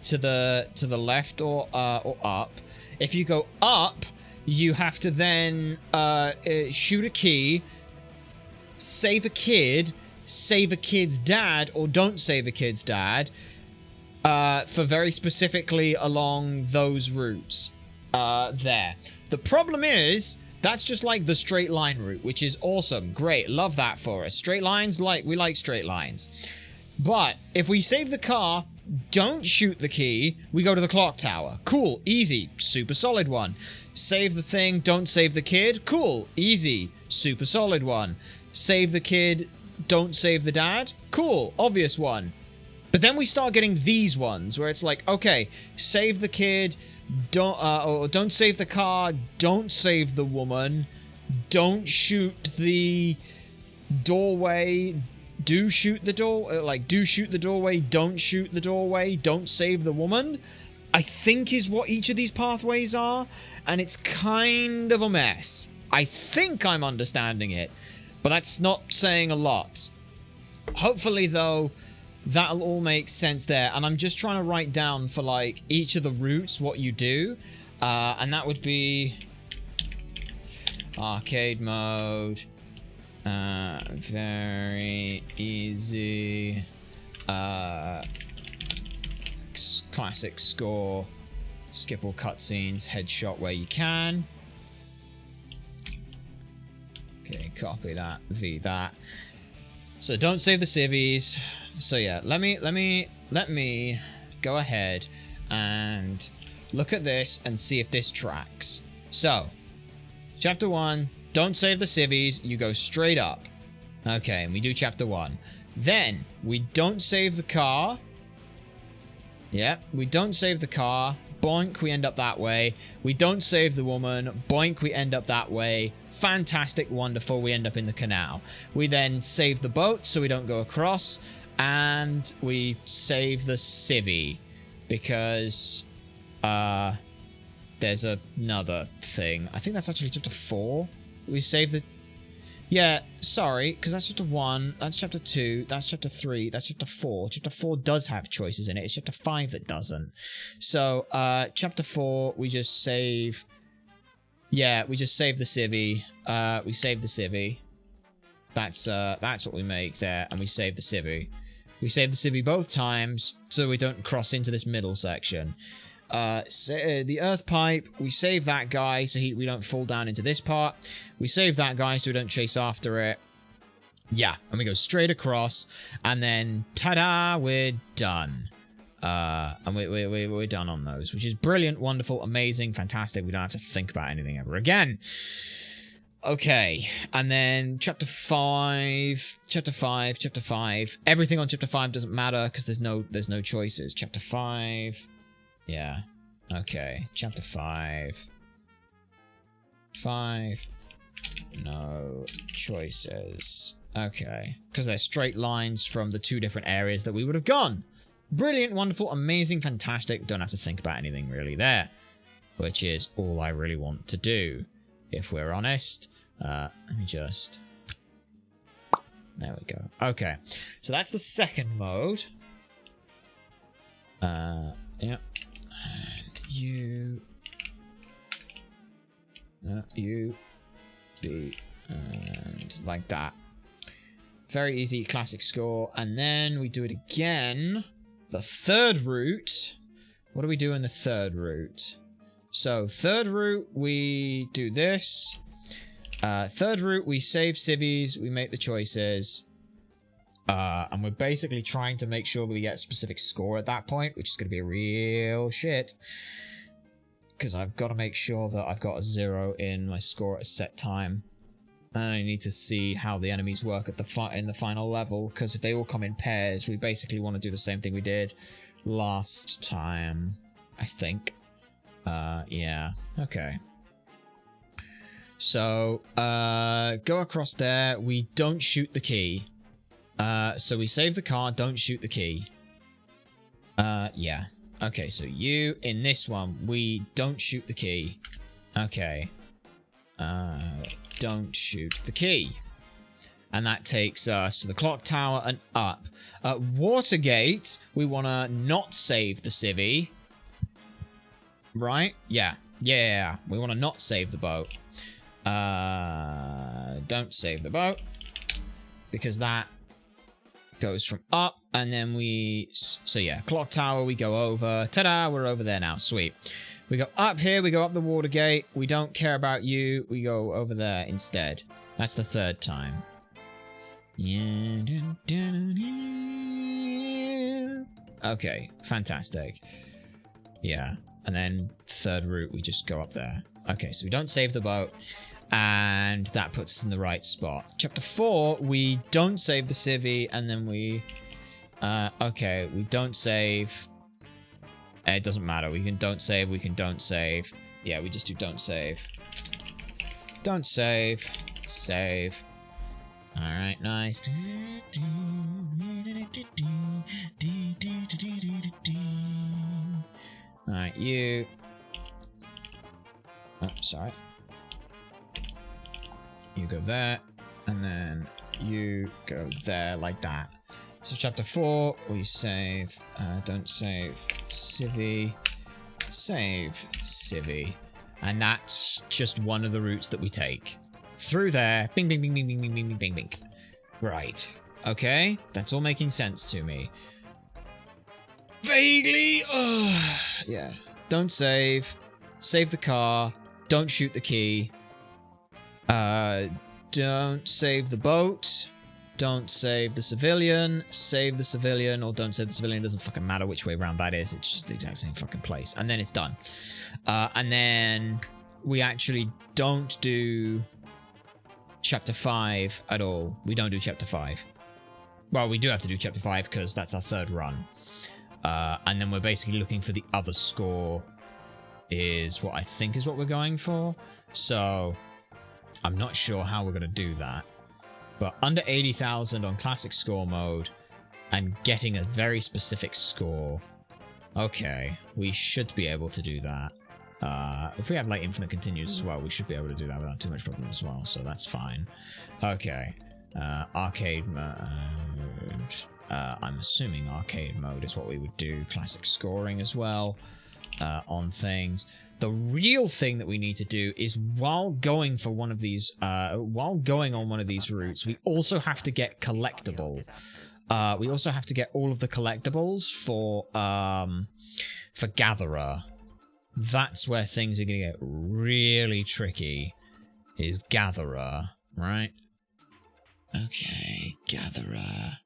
to the left or up. If you go up, you have to then, shoot a key, save a kid, save a kid's dad, or don't save a kid's dad, for very specifically along those routes there. The problem is, that's just like the straight line route, which is awesome. Great, love that for us. Straight lines, we like straight lines. But if we save the car, don't shoot the key, we go to the clock tower. Cool, easy, super solid one. Save the thing, don't save the kid. Cool, easy, super solid one. Save the kid, don't save the dad. Cool, obvious one. But then we start getting these ones where it's like, okay, save the kid, don't save the car, don't save the woman, don't shoot the doorway, do shoot the door, do shoot the doorway, don't shoot the doorway, don't save the woman, I think is what each of these pathways are, and it's kind of a mess. I think I'm understanding it, but that's not saying a lot. Hopefully, though, that'll all make sense there, and I'm just trying to write down for, like, each of the routes what you do, and that would be arcade mode, very easy, classic score, skip all cutscenes, headshot where you can. Okay, copy that, V that. So don't save the civvies. So yeah, let me go ahead and look at this and see if this tracks. So, Chapter 1, don't save the civvies, you go straight up. Okay, and we do Chapter 1. Then, we don't save the car. Yeah, we don't save the car. Boink, we end up that way. We don't save the woman. Boink, we end up that way. Fantastic, wonderful, we end up in the canal. We then save the boat so we don't go across. And we save the civvy. Because, there's another thing. I think that's actually Chapter 4. We save the... Yeah, sorry, because that's Chapter 1, that's Chapter 2, that's Chapter 3, that's Chapter 4. Chapter 4 does have choices in it. It's Chapter 5 that doesn't. So, Chapter 4, we just save... Yeah, we just save the civvy. We save the civvy. That's what we make there, and we save the civvy. We save the civvy both times, so we don't cross into this middle section. The earth pipe, we save that guy so we don't fall down into this part. We save that guy so we don't chase after it. Yeah, and we go straight across, and then ta-da, we're done. And we're done on those, which is brilliant, wonderful, amazing, fantastic. We don't have to think about anything ever again. Okay, and then Chapter 5. Everything on Chapter 5 doesn't matter because there's no choices. Chapter 5. Yeah. Okay. Chapter 5. no choices. Okay, because they're straight lines from the 2 different areas that we would have gone. Brilliant, wonderful, amazing, fantastic. Don't have to think about anything really there, which is all I really want to do, if we're honest. Let me just... There we go. Okay, so that's the second mode. Yep. And you... you... B... And like that. Very easy, classic score. And then we do it again. The third route. What do we do in the third route? So, third route, we do this. Third route, we save civvies, we make the choices. And we're basically trying to make sure that we get a specific score at that point, which is going to be real shit. Because I've got to make sure that I've got a 0 in my score at a set time. And I need to see how the enemies work at in the final level, because if they all come in pairs, we basically want to do the same thing we did last time, I think. Yeah, okay. So, go across there. We don't shoot the key. So we save the car, don't shoot the key. Yeah. Okay, so you, in this one, we don't shoot the key. Okay. Don't shoot the key. And that takes us to the clock tower and up. At Watergate, we want to not save the civvy. Right? Yeah. Yeah. We want to not save the boat. Don't save the boat. Because that goes from up. And then we... So yeah, clock tower, we go over. Ta-da! We're over there now. Sweet. We go up here, we go up the Watergate. We don't care about you. We go over there instead. That's the third time. Okay, fantastic. Yeah, and then third route, we just go up there. Okay, so we don't save the boat, and that puts us in the right spot. Chapter 4, we don't save the civvy, and then we... okay, we don't save... It doesn't matter. We can don't save. We can don't save. Yeah, we just do don't save. Don't save. Save. Alright, nice. Alright, you. Oh, sorry. You go there. And then you go there like that. So chapter 4, we save, don't save, civvy, save, civvy. And that's just one of the routes that we take. Through there, bing, bing, bing, bing, bing, bing, bing, bing, bing, bing. Right, okay, that's all making sense to me. Vaguely, yeah. Don't save, save the car, don't shoot the key, don't save the boat. Don't save the civilian, or don't save the civilian. It doesn't fucking matter which way around that is. It's just the exact same fucking place. And then it's done. And then we actually don't do chapter 5 at all. We don't do chapter 5. Well, we do have to do chapter 5 because that's our third run. And then we're basically looking for the other score is what I think is what we're going for. So I'm not sure how we're going to do that. But under 80,000 on classic score mode and getting a very specific score. Okay, we should be able to do that. If we have like infinite continues as well, we should be able to do that without too much problem as well. So that's fine. Okay, arcade mode. I'm assuming arcade mode is what we would do. Classic scoring as well on things. The real thing that we need to do is while going for one of these, while going on one of these routes, we also have to get collectible. We also have to get all of the collectibles for Gatherer. That's where things are going to get really tricky, is Gatherer, right? Okay, Gatherer.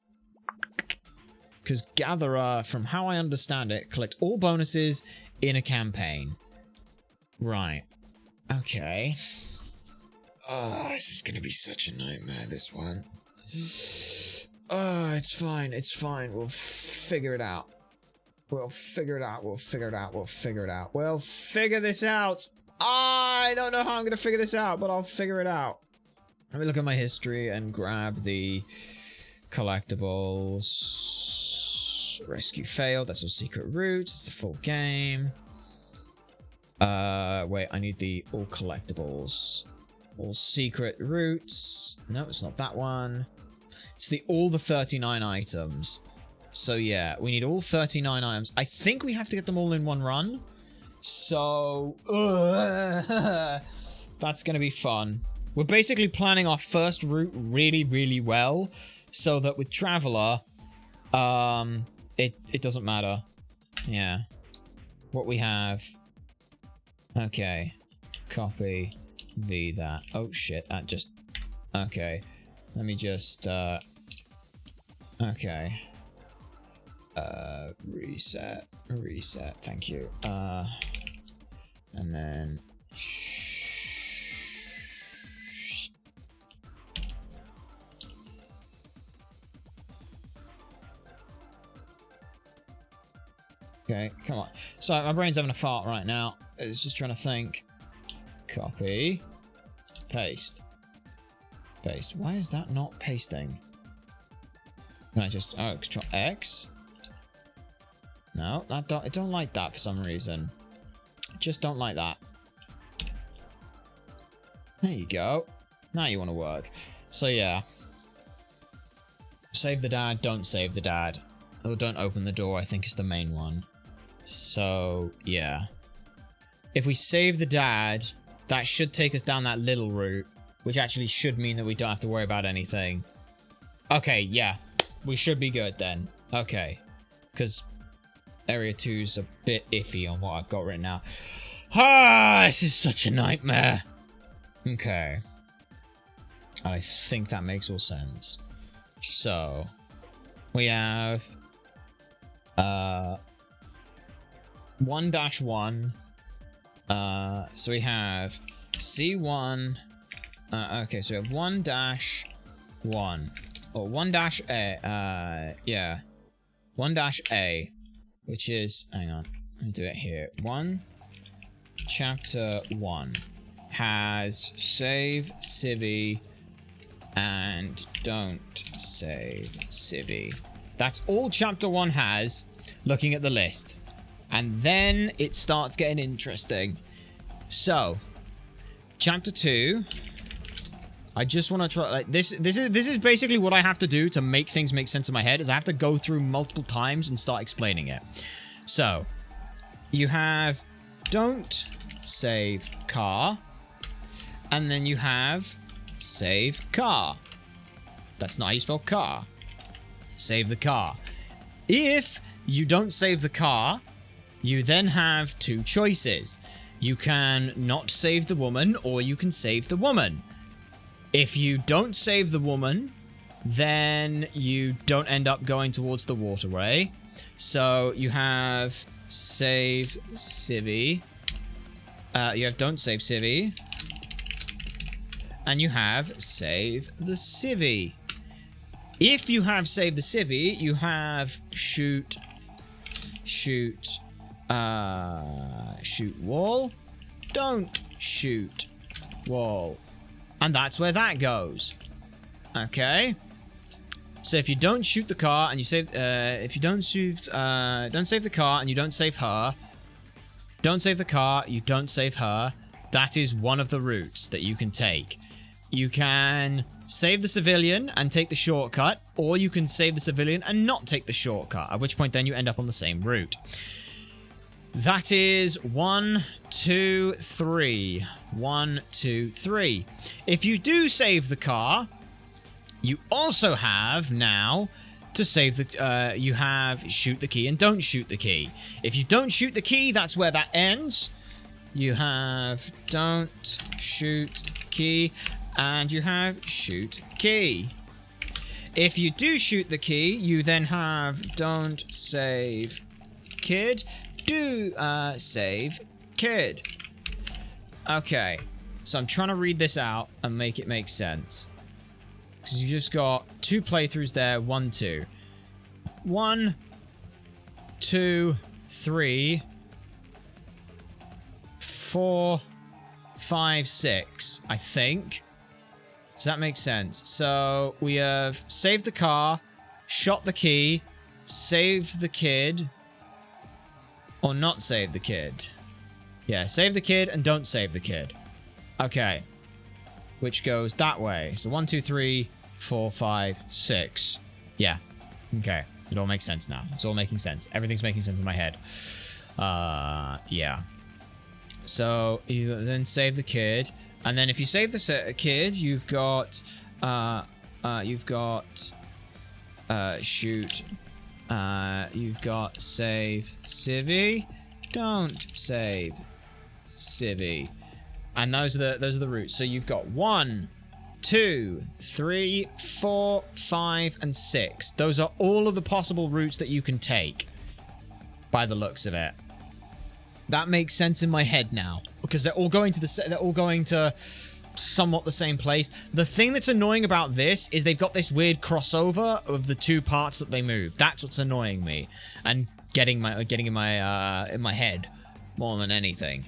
Because Gatherer, from how I understand it, collect all bonuses in a campaign. Right. Okay. Oh, this is gonna be such a nightmare, this one. Oh, it's fine, it's fine. We'll figure it out. We'll figure it out, we'll figure it out, we'll figure it out. We'll figure this out! I don't know how I'm gonna figure this out, but I'll figure it out. Let me look at my history and grab the collectibles. Rescue failed. That's all secret routes. It's a full game. Wait, I need the all collectibles. All secret routes. No, it's not that one. It's all the 39 items. So yeah, we need all 39 items. I think we have to get them all in one run. So that's gonna be fun. We're basically planning our first route really, really well, so that with Traveler, it doesn't matter. Yeah. What we have. Okay. Copy. V that. Oh shit, that just... Okay. Let me just, okay. Reset. Reset. Thank you. And then... Okay, come on. Sorry, my brain's having a fart right now. It's just trying to think. Copy. Paste. Paste. Why is that not pasting? Can I just... Oh, Control X? No, I don't like that for some reason. I just don't like that. There you go. Now you want to work. So yeah. Save the dad, don't save the dad. Or don't open the door, I think is the main one. So, yeah. If we save the dad, that should take us down that little route, which actually should mean that we don't have to worry about anything. Okay, yeah. We should be good then. Okay. Because Area 2's a bit iffy on what I've got written now. Ah, this is such a nightmare. Okay. I think that makes all sense. So, we have 1-1. So we have C1. Okay, so we have 1-1. Or 1-A. Yeah. 1-A. Which is, hang on. Let me do it here. Chapter 1 has save civvy and don't save civvy. That's all chapter 1 has, looking at the list. And then it starts getting interesting. So, chapter 2. I just want to try, like, this is basically what I have to do to make things make sense in my head, is I have to go through multiple times and start explaining it. So, you have don't save car, and then you have save car. That's not how you spell car. Save the car. If you don't save the car, you then have two choices. You can not save the woman, or you can save the woman. If you don't save the woman, then you don't end up going towards the waterway. So you have save civvy. You have don't save civvy. And you have save the civvy. If you have save the civvy, you have shoot wall. Don't shoot wall. And that's where that goes. Okay. So if you don't shoot the car and you save, if you don't save the car and you don't save her, don't save the car, you don't save her, that is one of the routes that you can take. You can save the civilian and take the shortcut, or you can save the civilian and not take the shortcut, at which point then you end up on the same route. That is 1, 2, 3. 1, 2, 3. If you do save the car, you also have now to save the, you have shoot the key and don't shoot the key. If you don't shoot the key, that's where that ends. You have don't shoot key and you have shoot key. If you do shoot the key, you then have don't save kid, do save kid. Okay, so I'm trying to read this out and make it make sense. Because you just got 2 playthroughs there, 1, 2. 1, 2, 3, 4, 5, 6, I think. Does that make sense? So we have saved the car, shot the key, saved the kid, or not saved the kid. Yeah, save the kid and don't save the kid. Okay. Which goes that way. So 1, 2, 3, 4, 5, 6. Yeah. Okay. It all makes sense now. It's all making sense. Everything's making sense in my head. Yeah. So you then save the kid. And then if you save the kid, you've got shoot. You've got save civvy. Don't save civvy. And those are the routes. So you've got 1, 2, 3, 4, 5, and 6. Those are all of the possible routes that you can take. By the looks of it. That makes sense in my head now. Because they're all going to somewhat the same place. The thing that's annoying about this is they've got this weird crossover of the two parts that they move. That's what's annoying me. And getting in my head more than anything.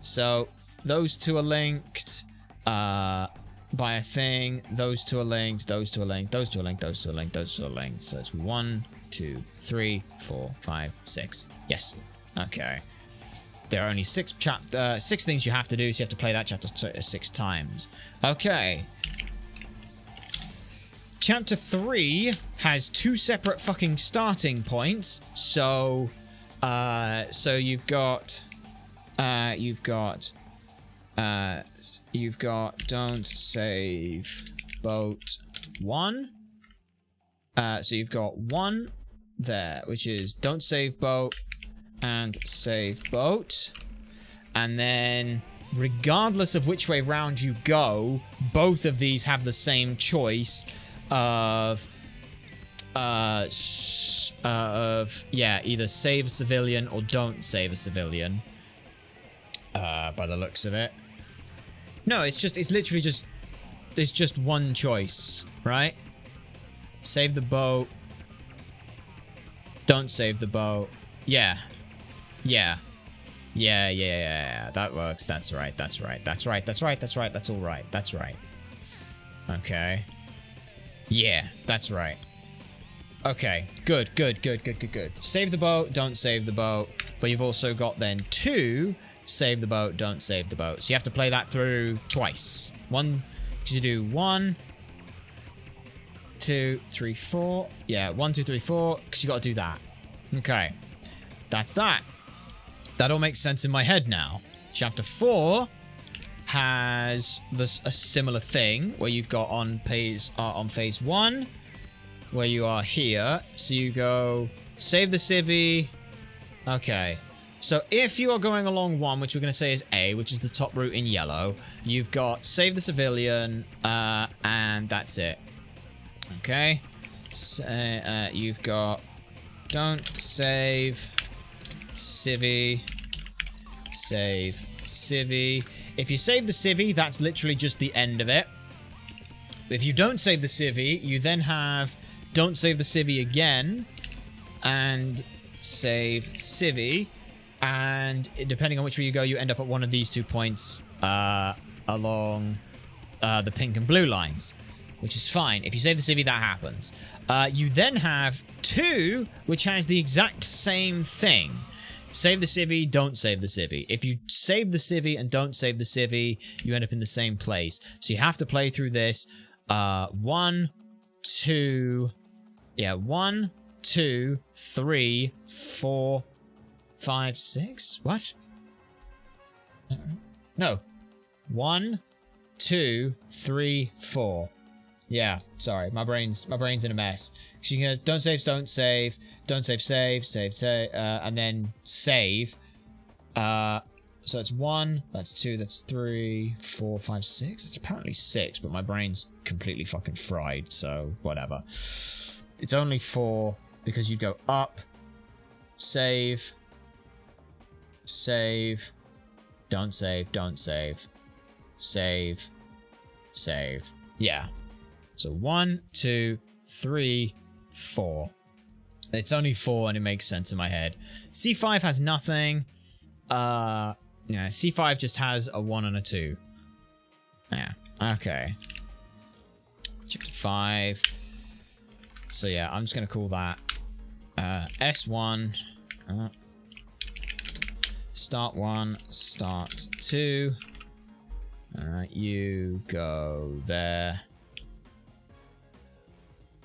So those two are linked by a thing. Those two are linked. Those two are linked. Those two are linked. Those two are linked. Those two are linked. So it's 1, 2, 3, 4, 5, 6. Yes. Okay. There are only 6 things you have to do, so you have to play that chapter 6 times. Okay. Chapter 3 has 2 separate fucking starting points. So you've got don't save boat 1. So you've got 1 there, which is don't save boat and save boat. And then regardless of which way round you go, both of these have the same choice of either save a civilian or don't save a civilian. By the looks of it. No, it's literally just one choice, right? Save the boat. Don't save the boat. Yeah. That works. That's right. That's all right. That's right. Okay. Yeah, that's right. Okay, good. Save the boat, don't save the boat. But you've also got then 2, save the boat, don't save the boat. So you have to play that through twice. Because you do 1, 2, 3, 4. Yeah, 1, 2, 3, 4, because you got to do that. Okay, that's that. That all makes sense in my head now. Chapter 4 has a similar thing where you've got on phase 1, where you are here. So you go save the civvy. Okay. So if you are going along 1, which we're going to say is A, which is the top route in yellow, you've got save the civilian, and that's it. Okay. So, you've got don't save civvy, save civvy. If you save the civvy, that's literally just the end of it. If you don't save the civvy, you then have don't save the civvy again and save civvy. And depending on which way you go, you end up at one of these 2 points along the pink and blue lines, which is fine. If you save the civvy, that happens. You then have 2, which has the exact same thing. Save the civvy, don't save the civvy. If you save the civvy and don't save the civvy, you end up in the same place. So you have to play through this 1, 2, 3, 4, 5, 6. What? No. 1, 2, 3, 4. Yeah, sorry, my brain's in a mess. So you can go, don't save, save, and then save. So that's 1, that's 2, that's 3, 4, 5, 6. It's apparently 6, but my brain's completely fucking fried, so whatever. It's only 4 because you go up, save, don't save, save. Yeah. So 1, 2, 3, 4. It's only 4 and it makes sense in my head. C5 has nothing. Yeah, C5 just has a 1 and a 2. Yeah. Okay. 5. So yeah, I'm just gonna call that S1. Start 1, start 2. Alright, you go there.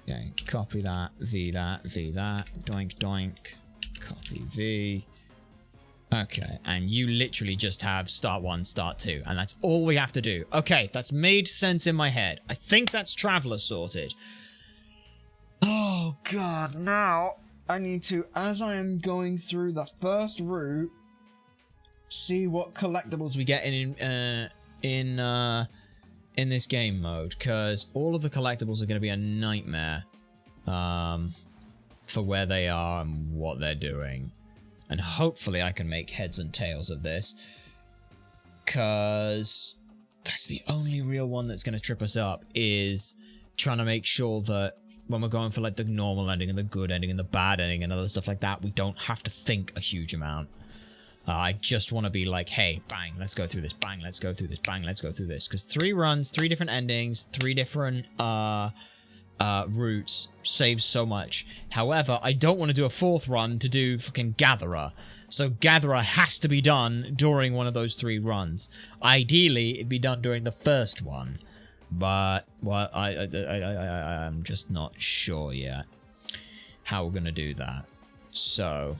Okay, copy that, V that, doink doink, copy V. Okay, and you literally just have start 1, start 2, and that's all we have to do. Okay, that's made sense in my head. I think that's Traveler sorted. Oh god, now I need to, as I am going through the first route, see what collectibles we get in this game mode, because all of the collectibles are going to be a nightmare for where they are and what they're doing. And hopefully I can make heads and tails of this, because that's the only real one that's going to trip us up, is trying to make sure that when we're going for like the normal ending and the good ending and the bad ending and other stuff like that, we don't have to think a huge amount. I just want to be like, hey, bang, let's go through this, bang, let's go through this, bang, let's go through this. Because 3 runs, 3 different endings, 3 different routes saves so much. However, I don't want to do a 4th run to do fucking Gatherer. So Gatherer has to be done during one of those 3 runs. Ideally, it'd be done during the first one. But well, I'm just not sure yet how we're going to do that. So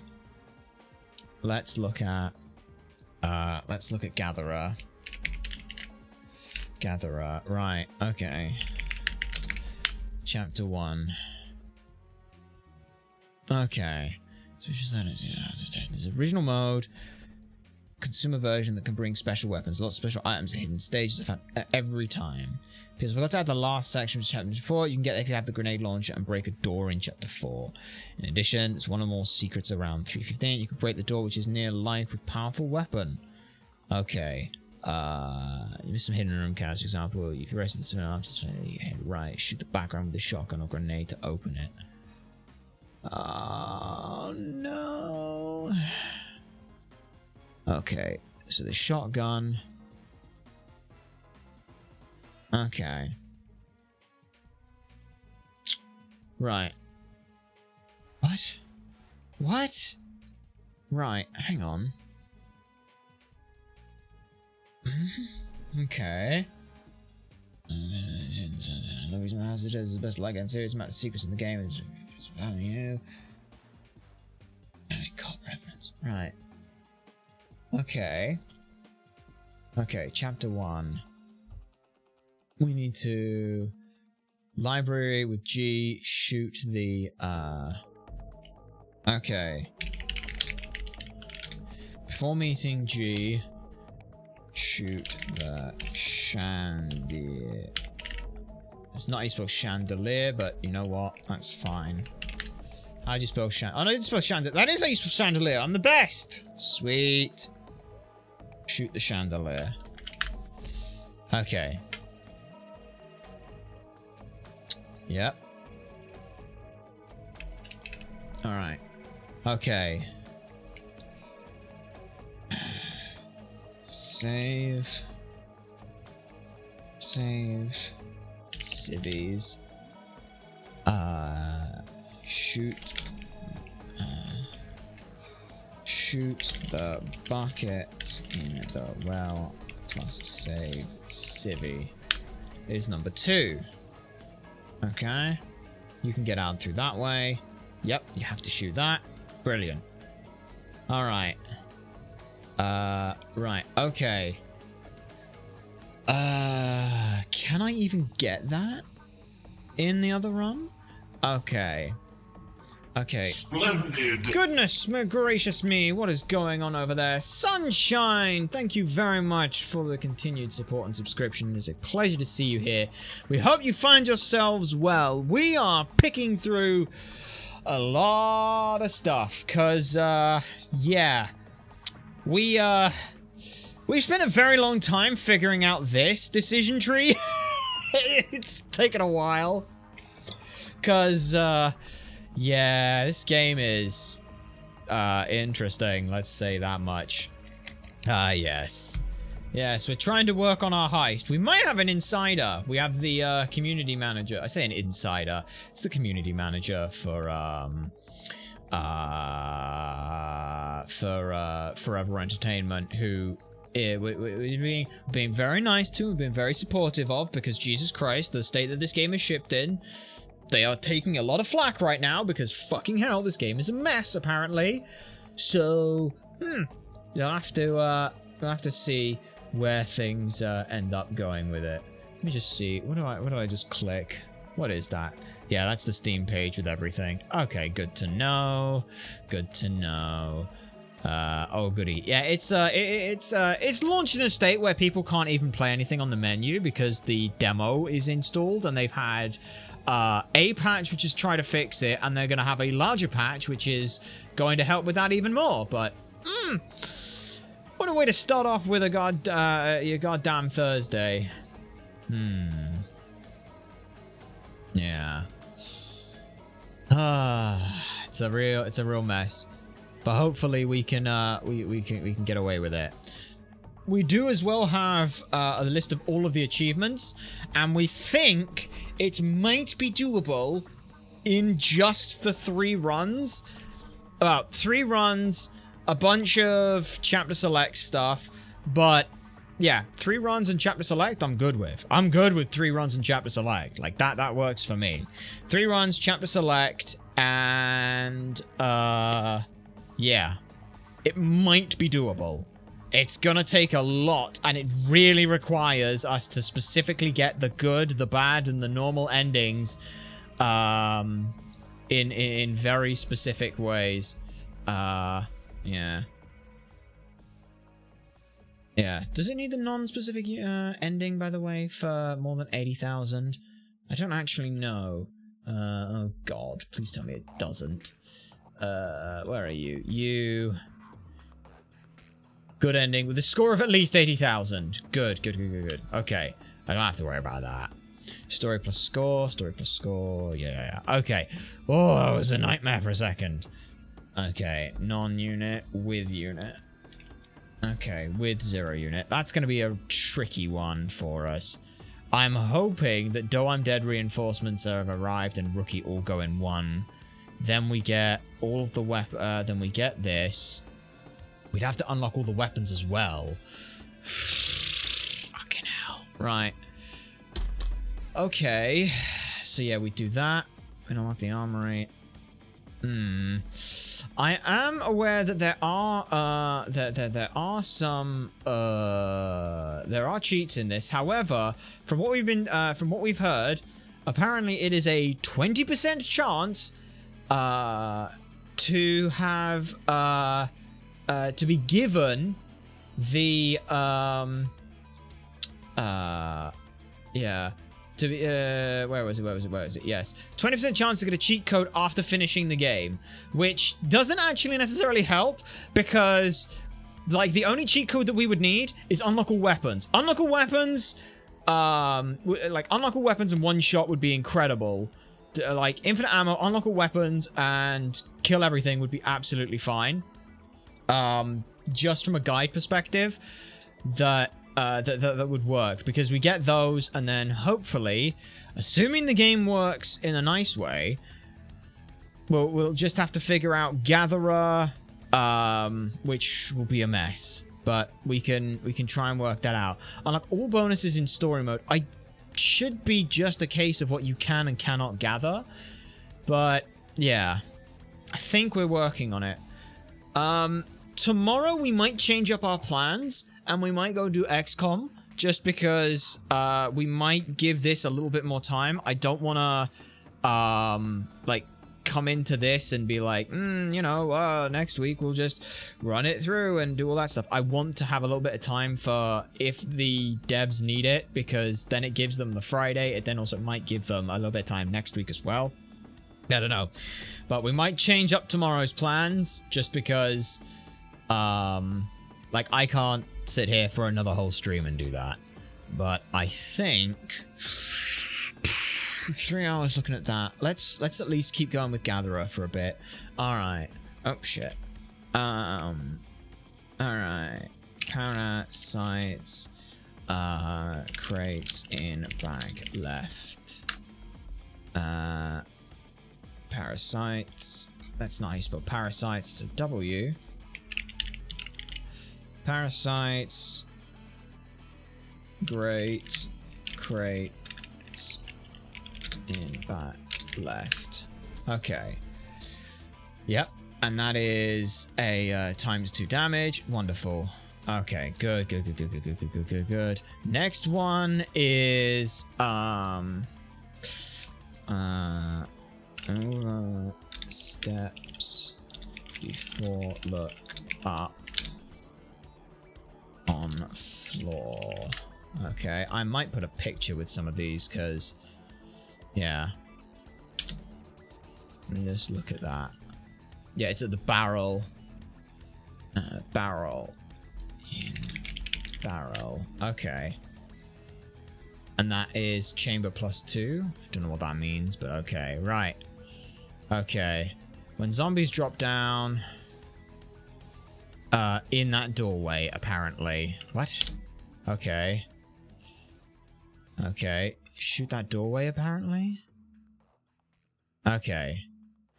let's look at Gatherer. Gatherer, right, okay. Chapter 1. Okay. There's original mode, consumer version that can bring special weapons. Lots of special items and hidden stages are found every time. Because I forgot to add the last section of chapter 4. You can get it if you have the grenade launcher and break a door in chapter 4. In addition, there's one or more secrets around 3:15. You can break the door, which is near life, with powerful weapon. Okay. You missed some hidden room counts, for example. If you rested the 7 arms, right, shoot the background with a shotgun or grenade to open it. Oh no. Okay, so the shotgun. Okay. Right. What? What? Right, hang on. Okay. The reason why it is the best like and serious amount of secrets in the game is you. Cop reference. Right. Okay. Okay, chapter 1. We need to library with G, shoot the okay. Before meeting G, shoot the chandelier. It's not how you spell chandelier, but you know what? That's fine. How do you spell chandelier? Oh, no, I didn't spell chandelier. That is how you spell chandelier. I'm the best. Sweet. Shoot the chandelier. Okay. Yep. Alright. Okay. Save. Save. Civvies. Shoot. Shoot the bucket in the well plus save civvy is number 2. Okay. You can get out through that way. Yep, you have to shoot that. Brilliant. Alright. Right, okay. Can I even get that in the other run? Okay. Okay. Splendid. Goodness gracious me, what is going on over there? Sunshine! Thank you very much for the continued support and subscription. It is a pleasure to see you here. We hope you find yourselves well. We are picking through a lot of stuff, because, yeah. We spent a very long time figuring out this decision tree. It's taken a while. Because, yeah, this game is interesting, let's say that much. Yes. Yes, we're trying to work on our heist. We might have an insider. We have the community manager. I say an insider. It's the community manager for Forever Entertainment, who we're being very nice to, we've been very supportive of, because Jesus Christ, the state that this game is shipped in, they are taking a lot of flack right now because fucking hell, this game is a mess apparently. So, you'll have to see where things end up going with it. Let me just see. What do I just click? What is that? Yeah, that's the Steam page with everything. Okay, good to know. Good to know. Oh goody. Yeah, it's launched in a state where people can't even play anything on the menu because the demo is installed, and they've had a patch which is trying to fix it, and they're going to have a larger patch which is going to help with that even more. But what a way to start off with a your goddamn Thursday. Yeah. It's a real mess. But hopefully we can we can get away with it. We do as well have a list of all of the achievements, and we think it might be doable in just the 3 runs. 3 runs, a bunch of chapter select stuff, but yeah, 3 runs and chapter select I'm good with. I'm good with 3 runs and chapter select. Like that works for me. 3 runs, chapter select, and yeah, it might be doable. It's gonna take a lot, and it really requires us to specifically get the good, the bad, and the normal endings in very specific ways. Yeah. Yeah. Does it need the non-specific ending, by the way, for more than 80,000? I don't actually know. Oh god, please tell me it doesn't. Where are you? You... Good ending with a score of at least 80,000. Good. Okay. I don't have to worry about that. Story plus score. Yeah. Okay. Oh, that was a nightmare for a second. Okay. Non-unit with unit. Okay. With 0 unit. That's going to be a tricky one for us. I'm hoping that though I'm dead reinforcements have arrived and rookie all go in 1. Then we get all of the then we get this. We'd have to unlock all the weapons as well. Fucking hell. Right. Okay. So yeah, we do that. We unlock the armory. I am aware that there are there are some there are cheats in this. However, from what we've heard, apparently it is a 20% chance to have to be given the yeah, to be where was it? Yes, 20% chance to get a cheat code after finishing the game, which doesn't actually necessarily help, because like the only cheat code that we would need is unlockable weapons. Unlockable weapons, like unlockable weapons in one shot would be incredible. Like infinite ammo, unlockable weapons, and kill everything would be absolutely fine. Just from a guide perspective, that would work, because we get those, and then hopefully, assuming the game works in a nice way, we'll just have to figure out Gatherer, which will be a mess, but we can try and work that out. Unlock all bonuses in story mode. I should be just a case of what you can and cannot gather, but yeah, I think we're working on it. Tomorrow we might change up our plans, and we might go do XCOM, just because we might give this a little bit more time. I don't want to like come into this and be like, you know, next week we'll just run it through and do all that stuff. I want to have a little bit of time for if the devs need it, because then it gives them the Friday. It then also might give them a little bit of time next week as well. I don't know, but we might change up tomorrow's plans just because like I can't sit here for another whole stream and do that. But I think 3 hours looking at that. Let's at least keep going with Gatherer for a bit. All right. Oh shit. All right. Parasites. Crates in bag left. Parasites. That's not how you spell parasites. It's a W. Parasites. Great. Crates in back left. Okay. Yep. And that is a times 2 damage. Wonderful. Okay, good. Next one is steps before look up on floor. Okay, I might put a picture with some of these because, yeah. Let me just look at that. Yeah, it's at the barrel. Barrel. Barrel. Okay. And that is chamber +2. Don't know what that means, but okay. Right. Okay. When zombies drop down... in that doorway, apparently. What? Okay. Okay. Shoot that doorway, apparently? Okay.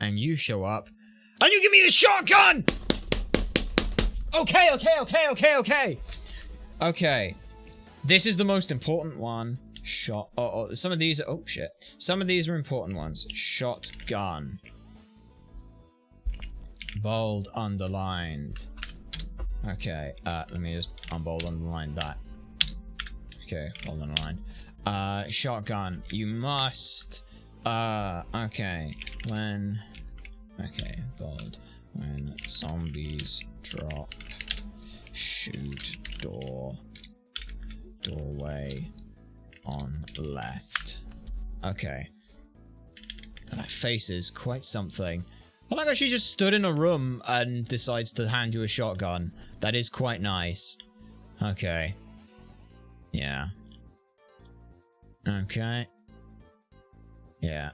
And you show up. And you give me a shotgun! Okay. Okay. This is the most important one. Some of these are... Oh, shit. Some of these are important ones. Shotgun. Bold underlined. Okay. Let me just unbold underline that. Okay. Bold underlined. Shotgun. You must... Okay. When... Okay. Bold. When zombies drop... Shoot doorway on left. Okay. That face is quite something. I like how she just stood in a room and decides to hand you a shotgun. That is quite nice. Okay. Yeah. Okay. Yeah.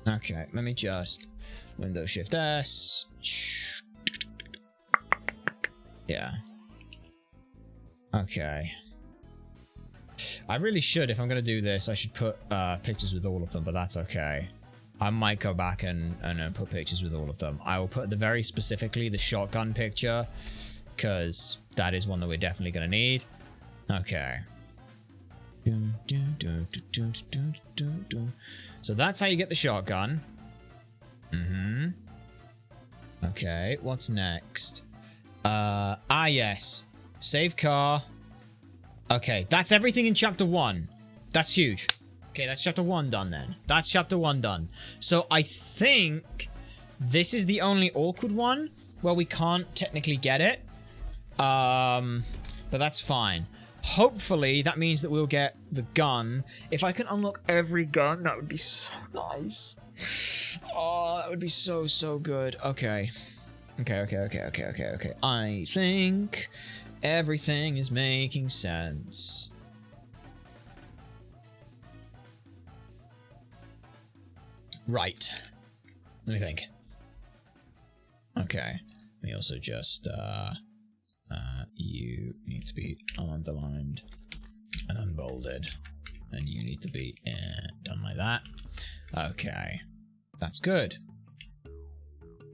Okay, let me just Windows Shift S. Yeah. Okay. I really should, if I'm gonna do this, I should put pictures with all of them, but that's okay. I might go back and put pictures with all of them. I will put the very specifically the shotgun picture, because that is one that we're definitely gonna need. Okay. So that's how you get the shotgun. Okay, what's next? Yes. Save car. Okay, that's everything in chapter 1. That's huge. Okay, that's chapter 1 done then. That's chapter 1 done. So I think this is the only awkward one where we can't technically get it. But that's fine. Hopefully that means that we'll get the gun. If I can unlock every gun, that would be so nice. Oh, that would be so good. Okay. Okay. I think everything is making sense. Right. Let me think. Okay. Let me also just, you need to be underlined and unbolded. And you need to be done like that. Okay. That's good.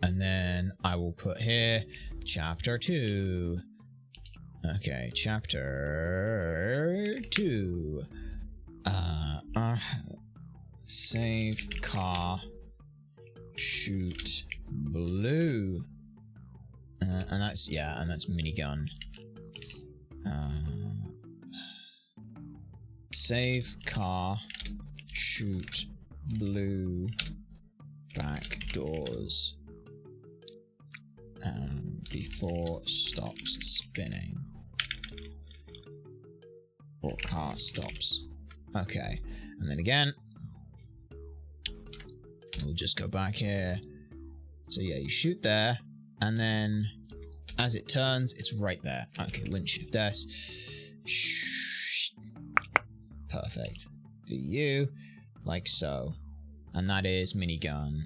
And then I will put here chapter 2. Okay, chapter 2. Save car. Shoot blue. And that's, yeah, and that's minigun. Save car. Shoot blue. Back doors. Before stops spinning. Or car stops. Okay. And then again. We'll just go back here. So yeah, you shoot there. And then as it turns, it's right there. Okay, Win Shift S. Perfect. For you. Like so. And that is minigun.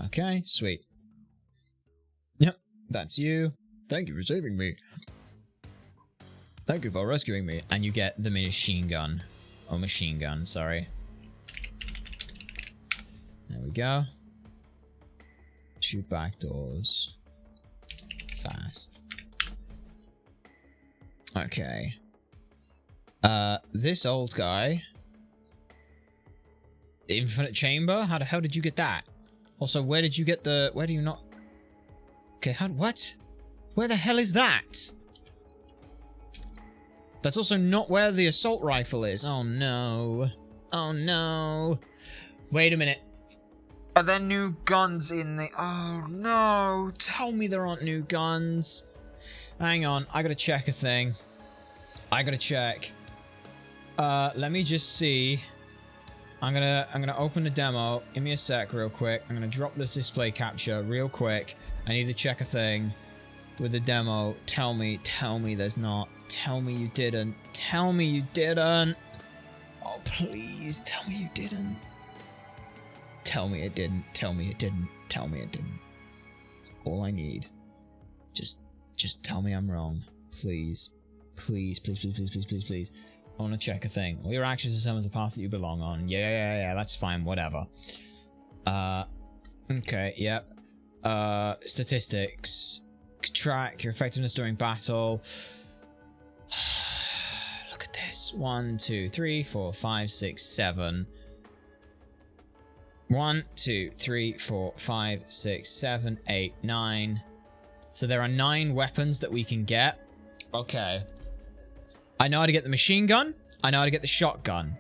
Okay, sweet. Yep, that's you. Thank you for saving me. Thank you for rescuing me. And you get the machine gun. Oh, machine gun, sorry. There we go. Shoot back doors. Fast. Okay. This old guy. Infinite chamber? How the hell did you get that? Also, where did you get the... Where do you not... Okay, what? Where the hell is that? That's also not where the assault rifle is. Oh, no. Oh, no. Wait a minute. Are there new guns in the... Oh, no. Tell me there aren't new guns. Hang on. I gotta check a thing. I gotta check. Let me just see. I'm gonna open the demo. Give me a sec real quick. I'm gonna drop this display capture real quick. I need to check a thing with the demo. Tell me there's not. Tell me you didn't. Tell me you didn't. Oh, please, tell me you didn't. Tell me it didn't. Tell me it didn't. Tell me it didn't. That's all I need. Just tell me I'm wrong. Please. Please, please, please, please, please, please, please. I want to check a thing. All your actions determine the path that you belong on. Yeah, that's fine, whatever. Okay, yep. Statistics. Track your effectiveness during battle. Look at this. 1, 2, 3, 4, 5, 6, 7. 1, 2, 3, 4, 5, 6, 7, 8, 9. So there are 9 weapons that we can get. Okay. I know how to get the machine gun. I know how to get the shotgun.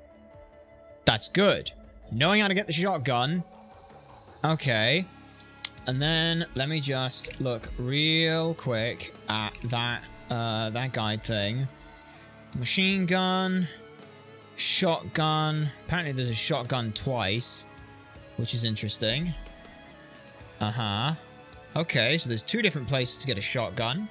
That's good. Knowing how to get the shotgun. Okay. And then let me just look real quick at that guide thing. Machine gun. Shotgun. Apparently there's a shotgun twice, which is interesting. Uh-huh. Okay, so there's 2 different places to get a shotgun.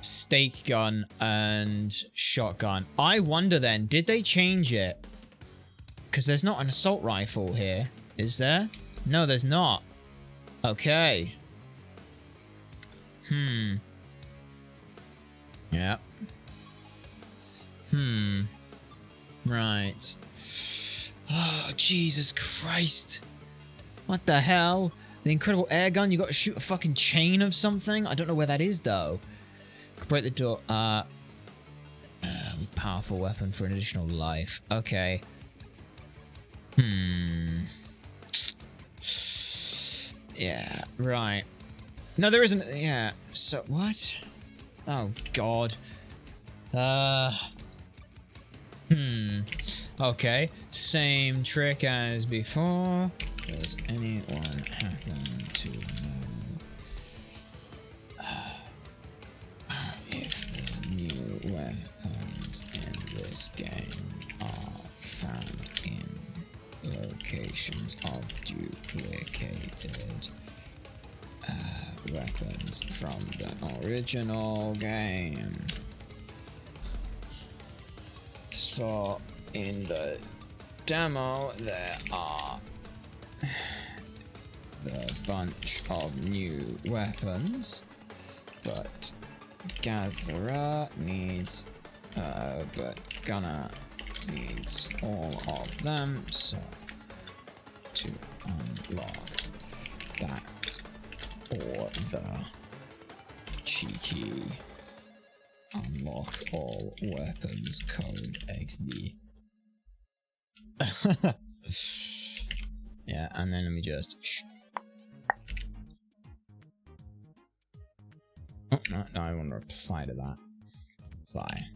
Stake gun and shotgun. I wonder then, did they change it? Because there's not an assault rifle here, is there? No, there's not. Okay. Yep. Right. Oh, Jesus Christ. What the hell? The incredible air gun? You got to shoot a fucking chain of something? I don't know where that is, though. Could break the door. With powerful weapon for an additional life. Okay. Yeah, right. No, there isn't. Yeah. So, what? Oh, God. Okay. Same trick as before. Does anyone happen to know if the new weapons in this game are found in locations of duplicated weapons from the original game? So, in the demo, there are a bunch of new weapons, but Gatherer needs, but Gunner needs all of them, so to unlock that, or the cheeky unlock all weapons code XD. Yeah, and then let me just... Oh, no, I want to reply to that. Reply.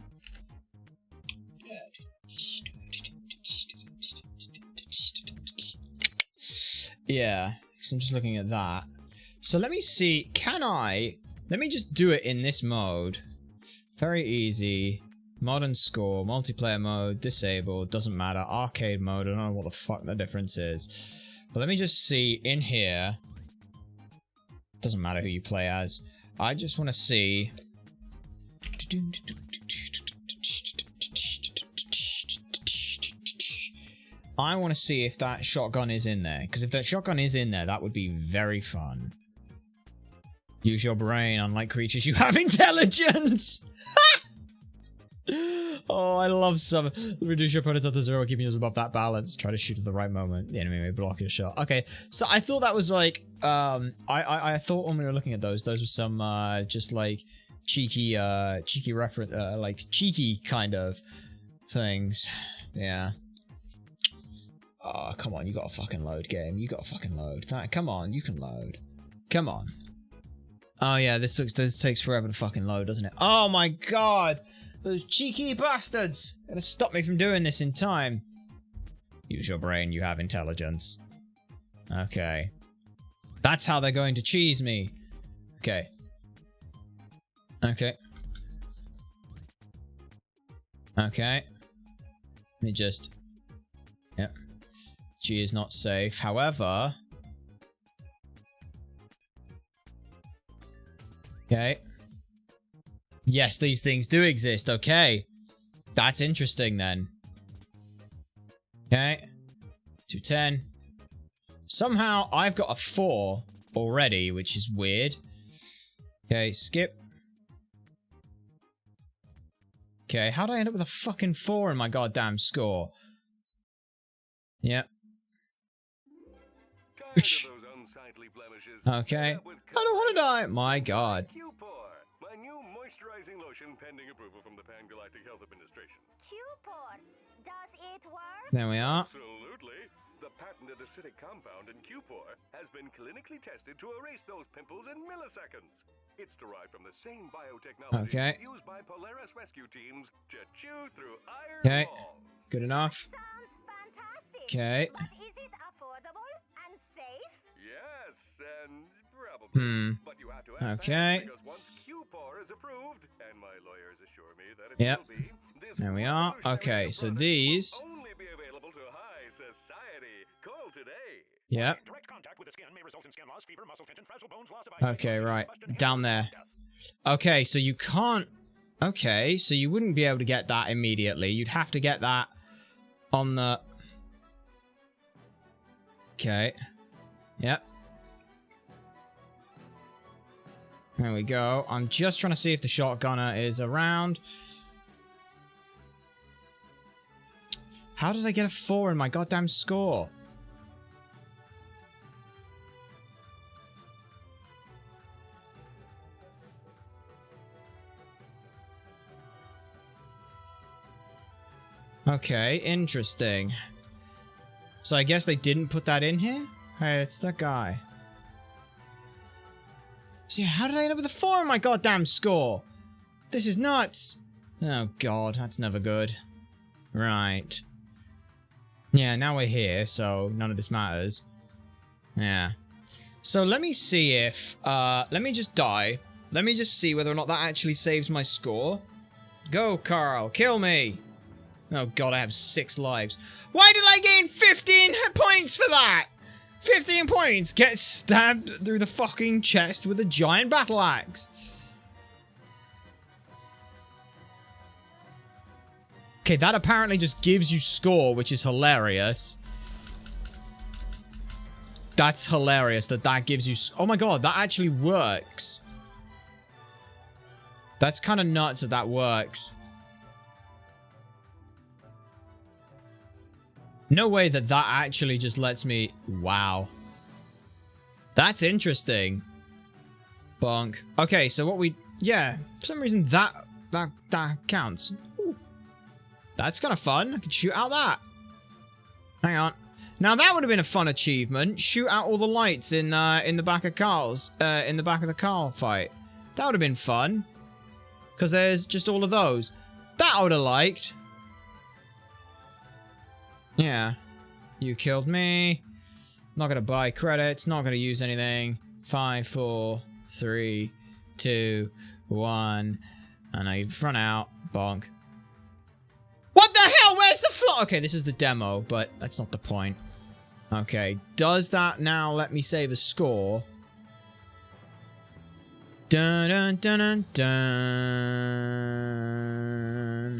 Yeah, because I'm just looking at that. So let me see, let me just do it in this mode. Very easy. Modern score, multiplayer mode, disabled, doesn't matter. Arcade mode, I don't know what the fuck the difference is. But let me just see in here. Doesn't matter who you play as. I just want to see. I want to see if that shotgun is in there. Because if that shotgun is in there, that would be very fun. Use your brain. Unlike creatures, you have intelligence! Oh, I love some. Reduce your opponent's up to 0, keeping yours above that balance. Try to shoot at the right moment. The enemy may block your shot. Okay, so I thought that was like, I thought when we were looking at those were some, just like, cheeky reference, like, cheeky kind of things. Yeah. Oh, come on, you gotta fucking load, game. You gotta fucking load. Come on, you can load. Come on. Oh, yeah, this takes forever to fucking load, doesn't it? Oh, my God! Those cheeky bastards! Gonna stop me from doing this in time. Use your brain, you have intelligence. Okay. That's how they're going to cheese me. Okay. Okay. Okay. Let me just... Yep. G is not safe. However... Okay. Yes, these things do exist. Okay. That's interesting then. Okay. 210. Somehow I've got a 4 already, which is weird. Okay, skip. Okay, how did I end up with a fucking 4 in my goddamn score? Yep. Okay. I don't want to die. My God. My new moisturizing lotion pending approval from the Pan-Galactic Health Administration. Q-Por. Does it work? There we are. Absolutely. The patented acidic compound in Q-Por has been clinically tested to erase those pimples in milliseconds. It's derived from the same biotechnology used by Polaris rescue teams to chew through iron walls. Good enough. Sounds fantastic. Okay. But is it affordable and safe? Yes, and probably. But you have to ask Okay. because once Q-Por is approved, and my lawyers assure me that it Yep. will be, this There we are. revolutionary Okay, so product these. will only be available to high society. Call today. Yep. Direct contact with the skin may result in skin loss, fever, muscle tension, fragile bones, loss of eyesight. Okay, right. Down there. Okay, so you can't... Okay, so you wouldn't be able to get that immediately. You'd have to get that on the... Okay. Yep. There we go. I'm just trying to see if the shotgunner is around. How did I get a 4 in my goddamn score? Okay, interesting. So I guess they didn't put that in here? Hey, it's that guy. So yeah, how did I end up with a 4 in my goddamn score? This is nuts. Oh god, that's never good. Right. Yeah, now we're here, so none of this matters. Yeah. So let me see if, let me just die. Let me just see whether or not that actually saves my score. Go, Carl, kill me. Oh god, I have 6 lives. Why did I gain 15 points for that? 15 points! Get stabbed through the fucking chest with a giant battle axe. Okay, that apparently just gives you score, which is hilarious. That's hilarious that that gives you... Oh my god, that actually works. That's kind of nuts that that works. No way that that actually just lets me... Wow. That's interesting. Bonk. Okay, so what we... Yeah, for some reason that counts. Ooh. That's kind of fun. I could shoot out that. Hang on. Now that would have been a fun achievement. Shoot out all the lights in the back of Carl's... in the back of the Carl fight. That would have been fun. Because there's just all of those. That I would have liked. Yeah. You killed me. Not gonna buy credits. Not gonna use anything. 5, 4, 3, 2, 1. And I've run out. Bonk. What the hell? Where's the floor? Okay, this is the demo, but that's not the point. Okay. Does that now let me save a score? Dun dun dun dun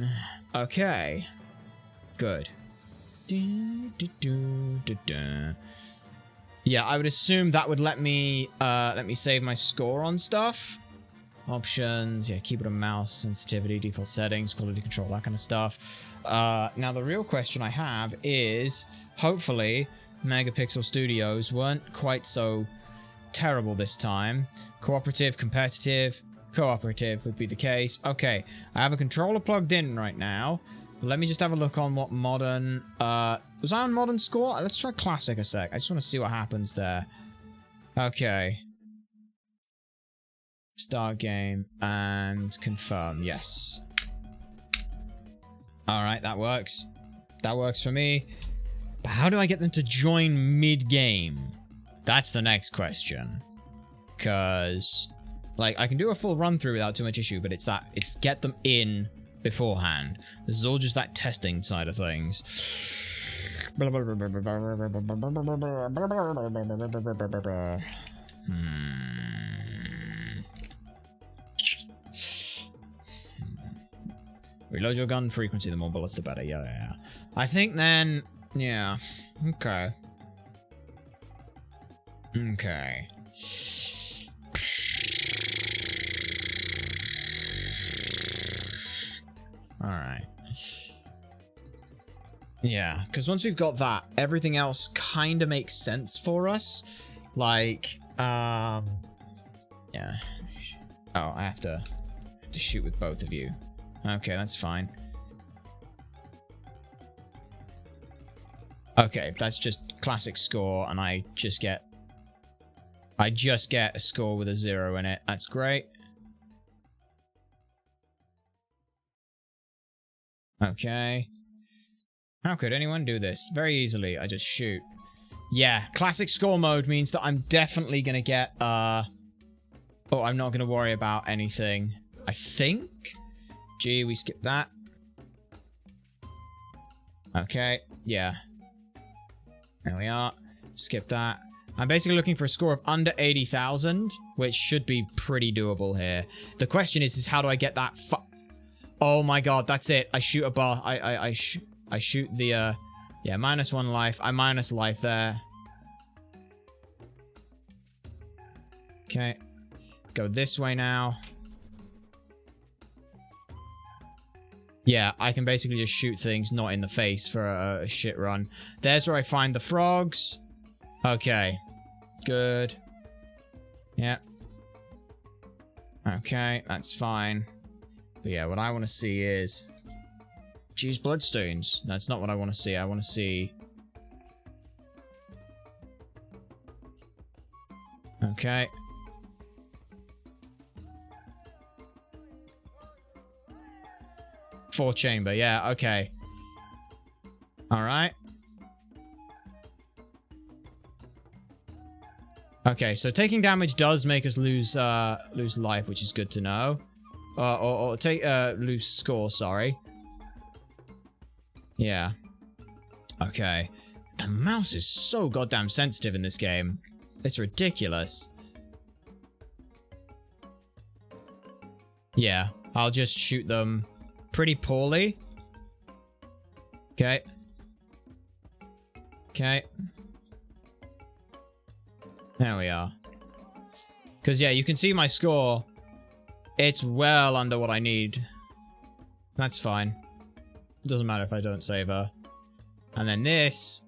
dun. Okay. Good. Yeah, I would assume that would let me save my score on stuff. Options, yeah, keyboard and mouse, sensitivity, default settings, quality control, that kind of stuff. Now the real question I have is, hopefully, Megapixel Studios weren't quite so terrible this time. Cooperative, competitive, cooperative would be the case. Okay, I have a controller plugged in right now. Let me just have a look on what modern... was I on modern score? Let's try classic a sec. I just want to see what happens there. Okay. Start game and confirm. Yes. Alright, that works. That works for me. But how do I get them to join mid-game? That's the next question. Because... like, I can do a full run-through without too much issue, but it's get them in beforehand. This is all just that testing side of things. Reload your gun frequency, the more bullets the better. Yeah. I think then... yeah. Okay. Okay. Alright. Yeah, because once we've got that, everything else kind of makes sense for us. Like, yeah. Oh, I have to shoot with both of you. Okay, that's fine. Okay, that's just classic score, and I just get a score with a 0 in it. That's great. Okay. How could anyone do this? Very easily. I just shoot. Yeah, classic score mode means that I'm definitely gonna get, oh, I'm not gonna worry about anything. I think? Gee, we skipped that. Okay, yeah. There we are. Skip that. I'm basically looking for a score of under 80,000, which should be pretty doable here. The question is how do I get that oh my god, that's it. I shoot a bar. I shoot the, yeah, -1 life. I minus life there. Okay. Go this way now. Yeah, I can basically just shoot things not in the face for a shit run. There's where I find the frogs. Okay. Good. Yep. Okay, that's fine. But yeah, what I want to see is... Geez, bloodstones. That's not what I want to see. I want to see... Okay. Four chamber, yeah, okay. Alright. Okay, so taking damage does make us lose life, which is good to know. Or take lose score, sorry. Yeah. Okay. The mouse is so goddamn sensitive in this game. It's ridiculous. Yeah, I'll just shoot them pretty poorly. Okay. Okay. There we are. Because, yeah, you can see my score. It's well under what I need. That's fine. It doesn't matter if I don't save her. And then this.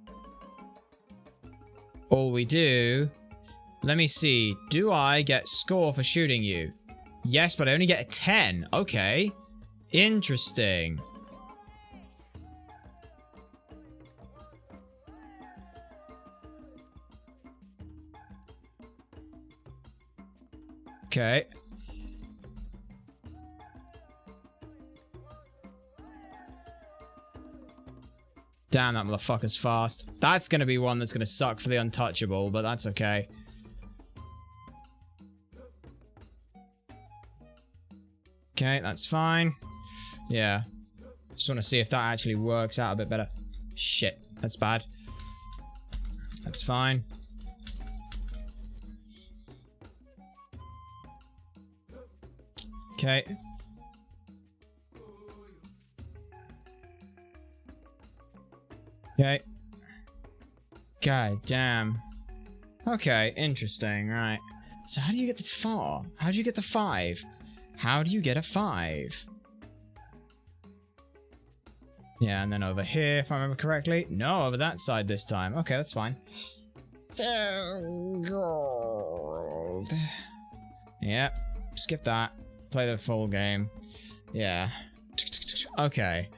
All we do... Let me see. Do I get score for shooting you? Yes, but I only get a 10. Okay. Interesting. Okay. Damn, that motherfucker's fast. That's gonna be one that's gonna suck for the untouchable, but that's okay. Okay, that's fine. Yeah. Just want to see if that actually works out a bit better. Shit, that's bad. That's fine. Okay. Okay. God damn. Okay, interesting, right. So how do you get this far? How do you get to 5? How do you get a 5? Yeah, and then over here, if I remember correctly. No, over that side this time. Okay, that's fine. So gold. Yep. Skip that. Play the full game. Yeah. Okay.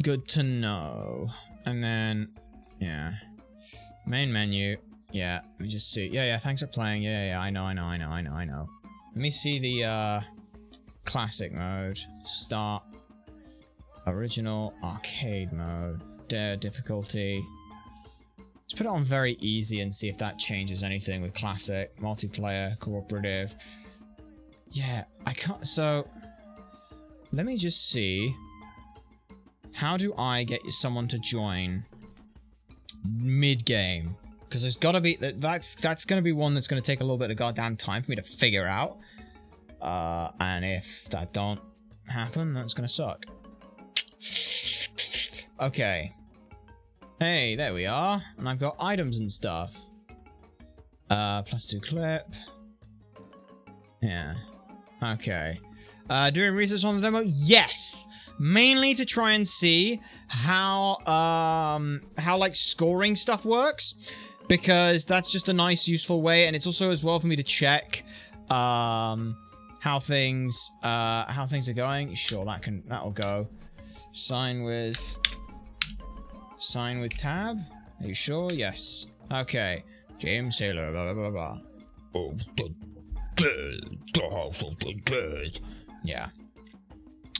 Good to know. And then, yeah. Main menu. Yeah, let me just see. Yeah, thanks for playing. Yeah, I know. Let me see the, classic mode. Start. Original arcade mode. Difficulty. Let's put it on very easy and see if that changes anything with classic. Multiplayer, cooperative. Yeah, I can't. So, let me just see. How do I get someone to join mid-game? Because there's gotta be, that's gonna be one that's gonna take a little bit of goddamn time for me to figure out. And if that don't happen, that's gonna suck. Okay. Hey, there we are. And I've got items and stuff. +2 clip. Yeah. Okay. Doing research on the demo? Yes! Mainly to try and see how like scoring stuff works. Because that's just a nice, useful way, and it's also as well for me to check how things are going. Sure, that'll go. Sign with tab. Are you sure? Yes. Okay. James Taylor. Blah blah blah blah. Oh, good. Yeah.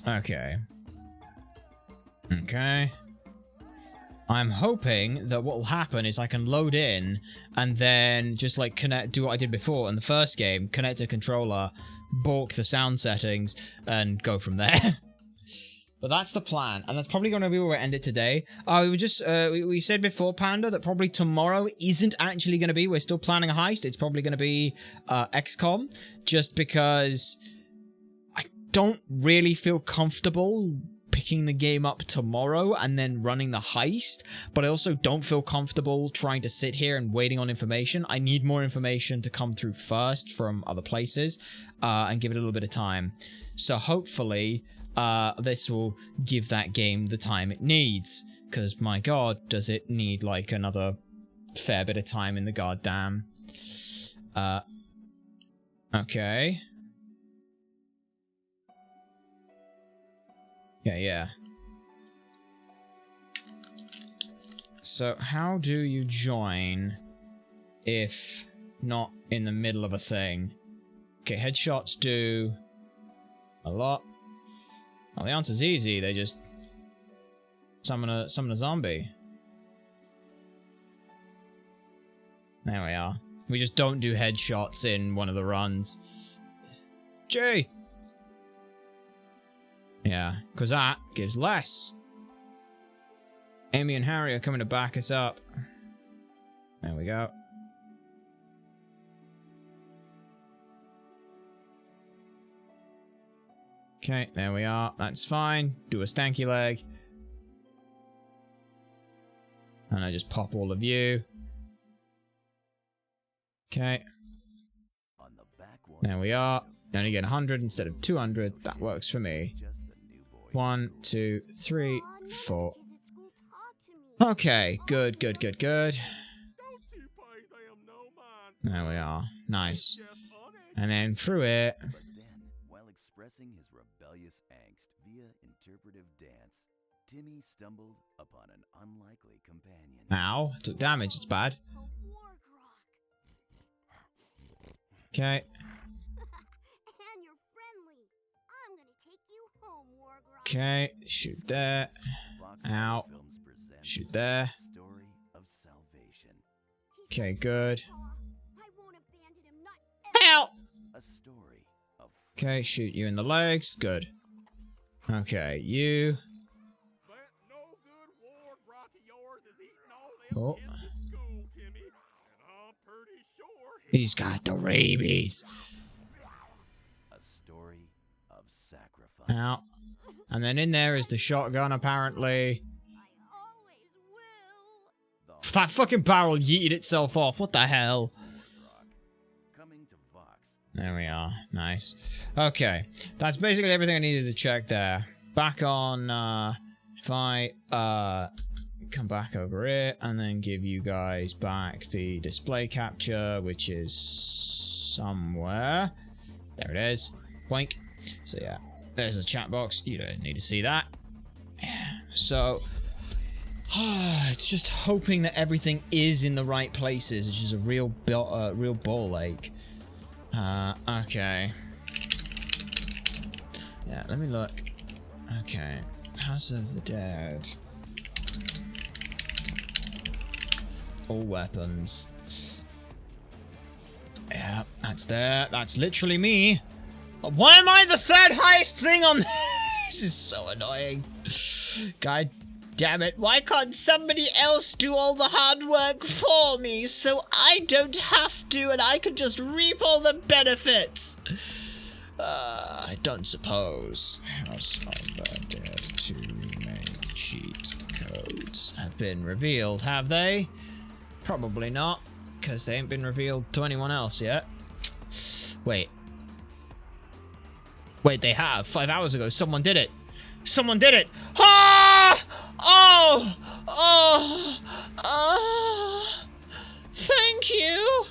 Okay. Okay. I'm hoping that what will happen is I can load in and then just like do what I did before in the first game, connect a controller, balk the sound settings, and go from there. But that's the plan, and that's probably going to be where we end it today. We said before, Panda, that probably tomorrow isn't actually going to be. We're still planning a heist. It's probably going to be XCOM, just because I don't really feel comfortable picking the game up tomorrow and then running the heist, but I also don't feel comfortable trying to sit here and waiting on information. I need more information to come through first from other places, and give it a little bit of time. So hopefully, this will give that game the time it needs, because my god, does it need like another fair bit of time in the goddamn. Okay. Yeah. So how do you join if not in the middle of a thing? Okay, headshots do a lot. Well, the answer's easy. They just summon a zombie. There we are. We just don't do headshots in one of the runs. Gee. Yeah, because that gives less. Amy and Harry are coming to back us up. There we go. Okay, there we are. That's fine. Do a stanky leg. And I just pop all of you. Okay. There we are. Only get 100 instead of 200. That works for me. 1, 2, 3, 4. Okay, good. There we are. Nice. And then through it. While expressing his rebellious angst via interpretive dance, Timmy stumbled upon an unlikely companion. Ow, took damage, it's bad. Okay. And you're friendly. I'm gonna take you home, Wargrok. Okay, shoot there. Ow. Shoot there. Story of salvation. Okay, good. I won't abandon him, not Ow! A story of Okay, shoot you in the legs. Good. Okay, you. That no good Wargrok of yours is eating all Oh, them kids at school, Timmy. And I'm pretty sure he's got the rabies. a story of sacrifice. Ow. And then in there is the shotgun, apparently. I always That fucking barrel yeeted itself off. What the hell? Coming to Vox. There we are. Nice. Okay. That's basically everything I needed to check there. Back on, if I, come back over here and then give you guys back the display capture, which is somewhere. There it is. Boink. So yeah, there's the chat box. You don't need to see that. So, it's just hoping that everything is in the right places, which is a real ball ache. Okay. Yeah, let me look. Okay. House of the Dead. All weapons. Yeah, that's there. That's literally me. Why am I the third highest thing on this? Is so annoying. God damn it. Why can't somebody else do all the hard work for me so I don't have to and I can just reap all the benefits? I don't suppose. House of the Dead 2 main cheat codes have been revealed, have they? Probably not, because they ain't been revealed to anyone else yet. Wait, they have. 5 hours ago, someone did it. Someone did it! Ah! Oh! Oh! Ah! Thank you!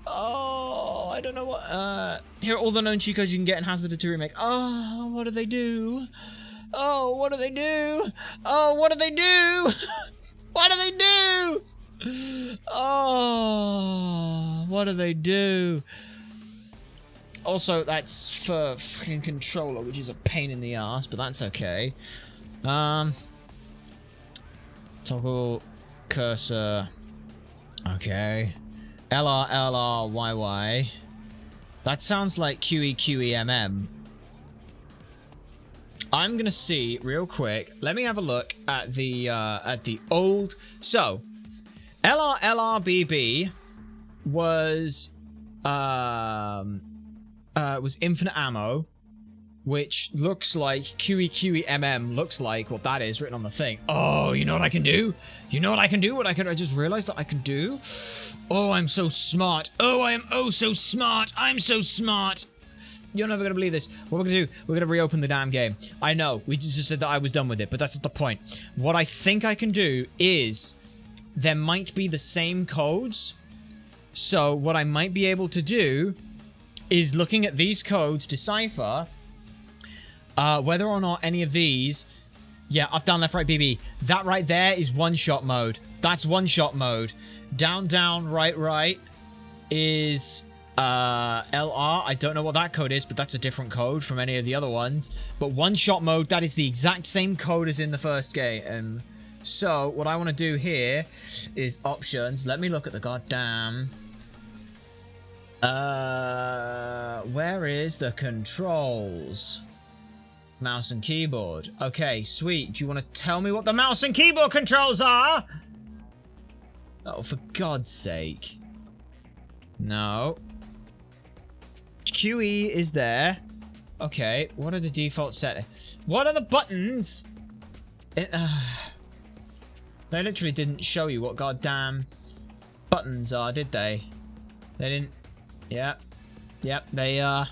Oh, I don't know what, here are all the known cheat codes you can get in House of the Dead 2 Remake. Oh, what do they do? Oh, what do they do? Oh, what do they do? What do they do? Oh, what do they do? Also, that's for fucking controller, which is a pain in the ass, but that's okay. Toggle cursor. Okay. LRLRYY. That sounds like QEQEMM. I'm gonna see real quick. Let me have a look at the old. So, LRLRBB was infinite ammo, which looks like QEQEMM looks like what that is written on the thing. Oh, you know what I can do? You know what I can do? I just realized that I can do? Oh, I'm so smart. Oh, I am so smart. I'm so smart. You're never going to believe this. What we're going to do, we're going to reopen the damn game. I know, we just said that I was done with it, but that's not the point. What I think I can do is, there might be the same codes. So what I might be able to do is, looking at these codes, decipher whether or not any of these... Yeah, up, down, left, right, BB. That right there is one-shot mode. That's one-shot mode. Down, down, right, right is LR. I don't know what that code is, but that's a different code from any of the other ones. But one-shot mode, that is the exact same code as in the first game. So, what I want to do here is options. Let me look at the goddamn... where is the controls? Mouse and keyboard. Okay, sweet. Do you want to tell me what the mouse and keyboard controls are? Oh, for God's sake. No. QE is there. Okay, what are the default settings? What are the buttons? They literally didn't show you what goddamn buttons are, did they? They didn't. Yep. Yep, they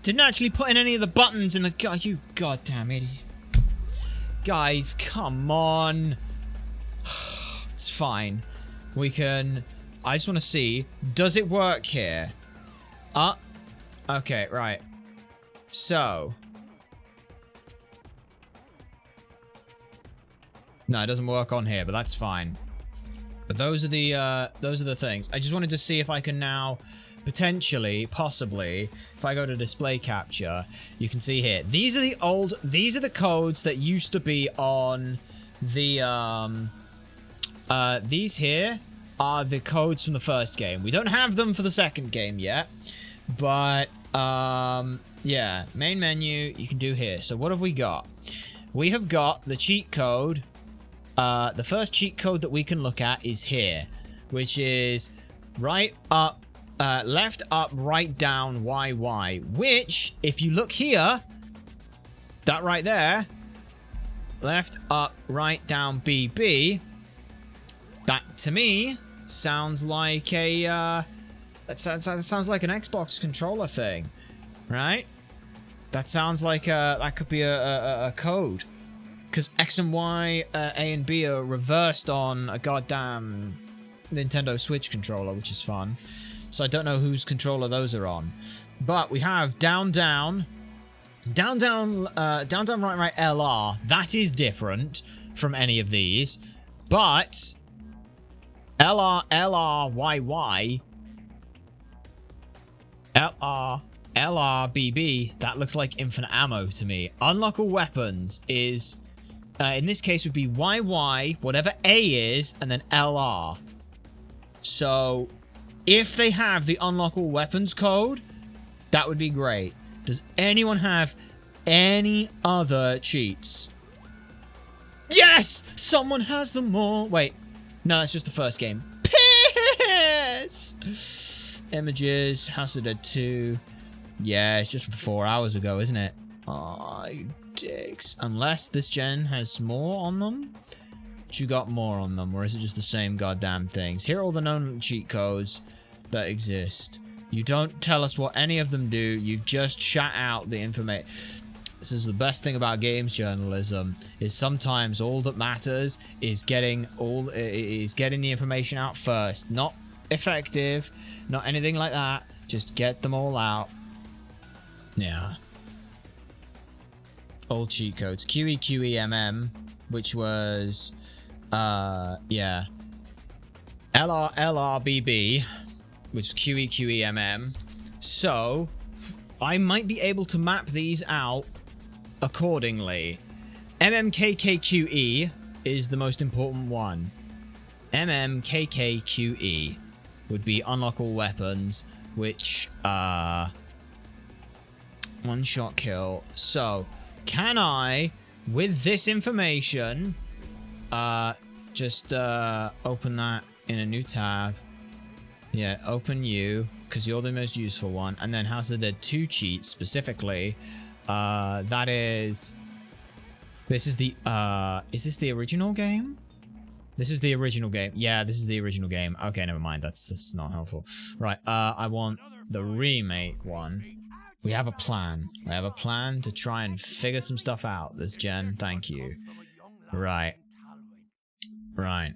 didn't actually put in any of the buttons in the... You goddamn idiot. Guys, come on. It's fine. We can... I just want to see, does it work here? Okay, right. So... No, it doesn't work on here, but that's fine. But those are the things. I just wanted to see if I can now... Potentially, possibly, if I go to display capture, you can see here. These are the codes that used to be on the, these here are the codes from the first game. We don't have them for the second game yet, but, yeah, main menu, you can do here. So what have we got? We have got the cheat code. The first cheat code that we can look at is here, which is right up, left up, right down, YY, which, if you look here, that right there, left up, right down, BB, That, to me, sounds like a, that sounds like an Xbox controller thing, right? That sounds like that could be a code. Because X and Y, A and B are reversed on a goddamn Nintendo Switch controller, which is fun. So I don't know whose controller those are on. But we have down, down, right, right, LR. That is different from any of these. But LR, LR, YY, LR, LR, BB, that looks like infinite ammo to me. Unlock all weapons is, in this case, would be YY, whatever A is, and then LR. So, if they have the unlock all weapons code, that would be great. Does anyone have any other cheats? Yes! Someone has them all. Wait. No, that's just the first game. Piss! Images. House of the Dead 2. Yeah, it's just 4 hours ago, isn't it? Aw, you dicks. Unless this gen has more on them. But you got more on them, or is it just the same goddamn things? Here are all the known cheat codes that exist. You don't tell us what any of them do. You just shout out the information. This is the best thing about games journalism, is sometimes all that matters is getting the information out first. Not effective, not anything like that. Just get them all out. Yeah. All cheat codes. QEQEMM, which was yeah. LRLRBB, which is QEQEMM. So I might be able to map these out accordingly. MMKKQE is the most important one. MMKKQE would be unlock all weapons, which one shot kill. So can I, with this information, just open that in a new tab? Yeah, open you, because you're the most useful one. And then House of the Dead 2 cheat specifically. That is... This is the, is this the original game? This is the original game. Yeah, this is the original game. Okay, never mind. That's not helpful. Right, I want the remake one. We have a plan. We have a plan to try and figure some stuff out this gen. Thank you. Right. Right.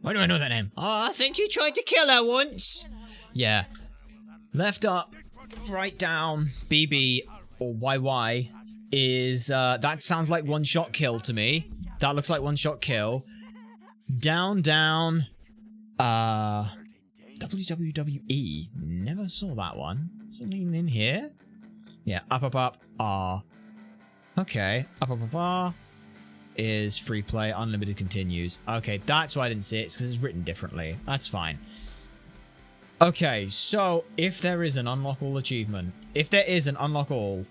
Why do I know that name? Oh, I think you tried to kill her once. Yeah. Left up, right down, BB or YY is, that sounds like one shot kill to me. That looks like one shot kill. Down, down, WWE. Never saw that one. Something in here? Yeah, up, R. Okay, up, R is free play, unlimited continues. Okay, that's why I didn't see it. It's because it's written differently. That's fine. Okay, so if there is an unlock all achievement, if there is an unlock all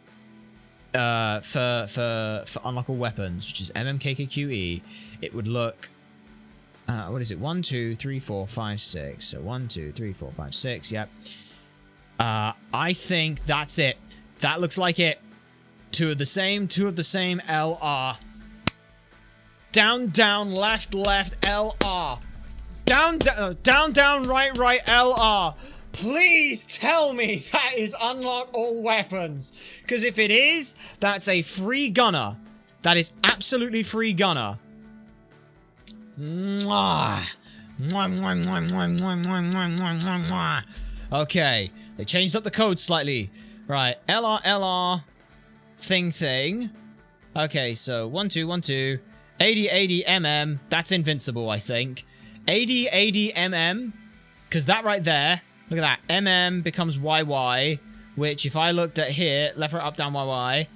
for unlock all weapons, which is MMKKQE, it would look what is it? 1, 2, 3, 4, 5, 6. So 1, 2, 3, 4, 5, 6. Yep. I think that's it. That looks like it. Two of the same, LR. Down, down, left, LR. Down, down, right, LR. Please tell me that is unlock all weapons. Because if it is, that's a free gunner. That is absolutely free gunner. Okay, they changed up the code slightly. Right, LR, thing. Okay, so 1, 2, 1, 2. 80, MM, that's invincible, I think. 80, MM, because that right there, look at that, MM becomes YY, which if I looked at here, left, right, up, down, YY,